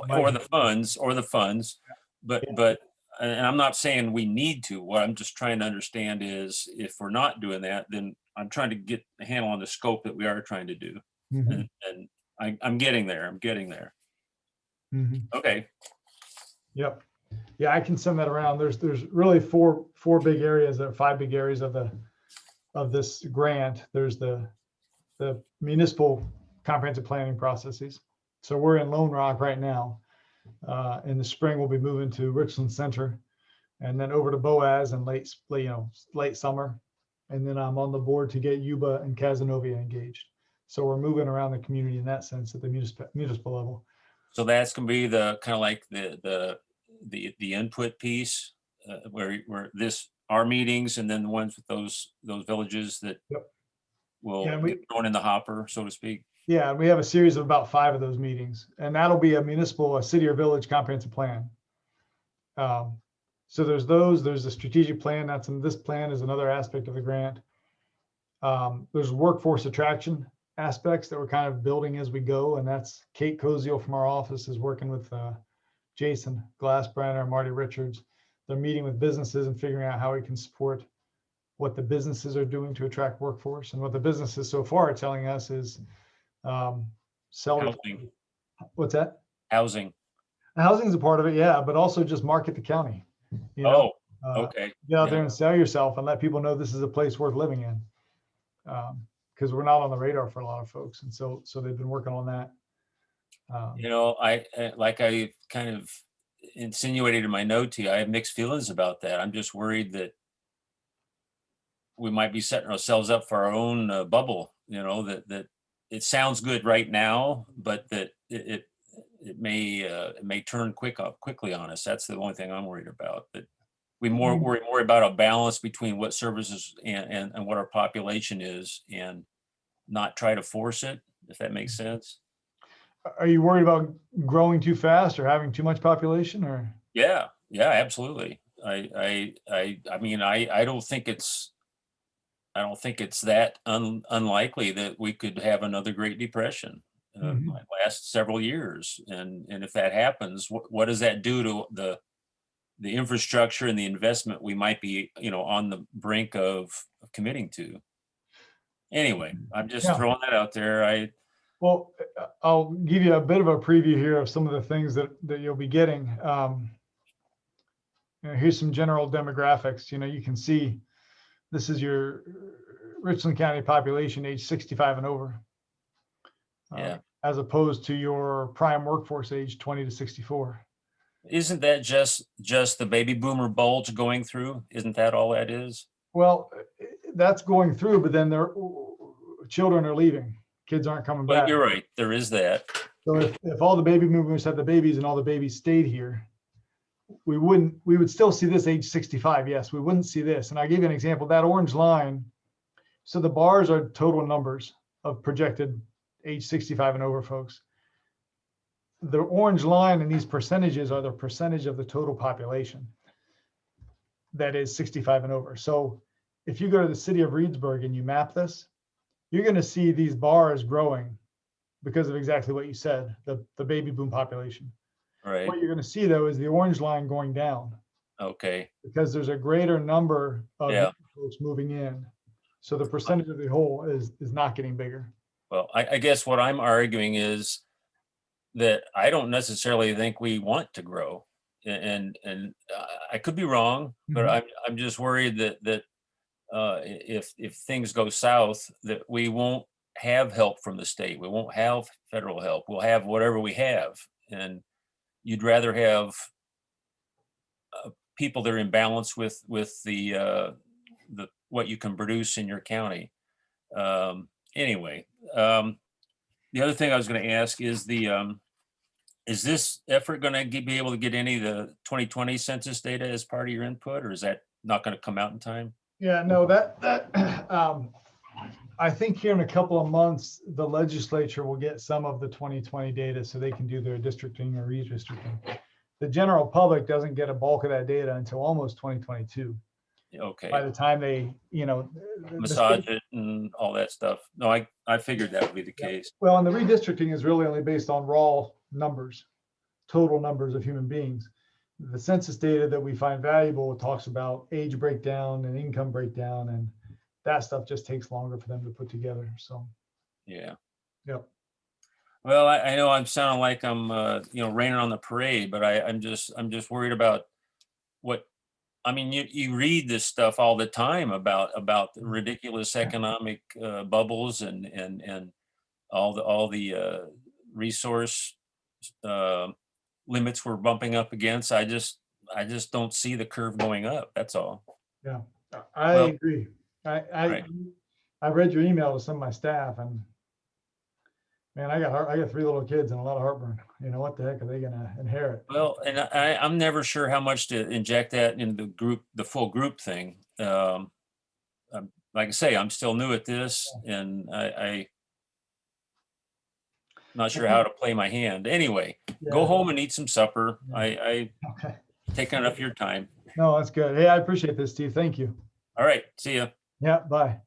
Or the funds, but and I'm not saying we need to. What I'm just trying to understand is if we're not doing that, then I'm trying to get a handle on the scope that we are trying to do. Mm-hmm. And I'm getting there. Mm-hmm. Okay. Yep. Yeah, I can send that around. There's really five big areas of this grant. There's the municipal comprehensive planning processes. So we're in Lone Rock right now. In the spring, we'll be moving to Richland Center, and then over to Boaz in late summer. And then I'm on the board to get Yuba and Casanova engaged. So we're moving around the community in that sense at the municipal level. So that's gonna be the kind of like the input piece, where our meetings and then the ones with those villages that Yep. will Yeah, get thrown in the hopper, so to speak. Yeah, we have a series of about 5 of those meetings, and that'll be a city or village comprehensive plan. So there's the strategic plan. This plan is another aspect of the grant. There's workforce attraction aspects that we're kind of building as we go, and that's Kate Koziel from our office is working with Jason Glassbrenner, Marty Richards. They're meeting with businesses and figuring out how we can support what the businesses are doing to attract workforce. And what the businesses so far are telling us is Housing. What's that? Housing. Housing's a part of it, yeah, but also just market the county. You know, Okay. get out there Yeah. and sell yourself and let people know this is a place worth living in. Because we're not on the radar for a lot of folks, and so they've been working on that. I kind of insinuated in my note to you, I have mixed feelings about that. I'm just worried that we might be setting ourselves up for our own bubble. That it sounds good right now, but that it may turn quickly on us. That's the only thing I'm worried about. That we worry more about a balance between what services and what our population is, and not try to force it, if that makes sense. Are you worried about growing too fast or having too much population, or? Yeah, absolutely. I mean, I don't think it's that unlikely that we could have another Great Depression. Might last several years, and if that happens, what does that do to the infrastructure and the investment we might be on the brink of committing to? Anyway, I'm just throwing that out there. Well, I'll give you a bit of a preview here of some of the things that you'll be getting. Here's some general demographics. You can see this is your Richland County population age 65 and over. Yeah. As opposed to your prime workforce age 20 to 64. Isn't that just the baby boomer bulge going through? Isn't that all that is? Well, that's going through, but then their children are leaving. Kids aren't coming back. But you're right, there is that. So if all the baby boomers had the babies and all the babies stayed here, we would still see this age 65. Yes, we wouldn't see this. And I give you an example, that orange line. So the bars are total numbers of projected age 65 and over folks. The orange line and these percentages are the percentage of the total population that is 65 and over. So if you go to the city of Reedsburg and you map this, you're going to see these bars growing because of exactly what you said, the baby boom population. Right. What you're going to see though is the orange line going down. Okay. Because there's a greater number of folks moving in. So the percentage of the whole is not getting bigger. Well, I guess what I'm arguing is that I don't necessarily think we want to grow, and I could be wrong, but I'm just worried that if things go south, that we won't have help from the state. We won't have federal help. We'll have whatever we have, and you'd rather have people that are in balance with the what you can produce in your county. Anyway, the other thing I was going to ask is is this effort going to be able to get any of the 2020 census data as part of your input, or is that not going to come out in time? Yeah, no, I think here in a couple of months, the legislature will get some of the 2020 data so they can do their districting or redistricting. The general public doesn't get a bulk of that data until almost 2022. Okay. By the time they, massage it and all that stuff. No, I figured that would be the case. Well, and the redistricting is really only based on raw numbers, total numbers of human beings. The census data that we find valuable talks about age breakdown and income breakdown, and that stuff just takes longer for them to put together. So, yeah. Yep. Well, I know I'm sounding like I'm, raining on the parade, but I'm just worried about what. I mean, you read this stuff all the time about the ridiculous economic bubbles and all the resource limits we're bumping up against. I just don't see the curve going up. That's all. Yeah, I Well, agree. I right. read your email to some of my staff, and man, I got 3 little kids and a lot of heartburn. You know, what the heck are they gonna inherit? Well, and I'm never sure how much to inject that into the full group thing. Like I say, I'm still new at this, and I'm not sure how to play my hand. Anyway, go Yeah. home and eat some supper. I Okay. taken enough of your time. No, that's good. Hey, I appreciate this, Steve. Thank you. All right, see ya. Yeah, bye.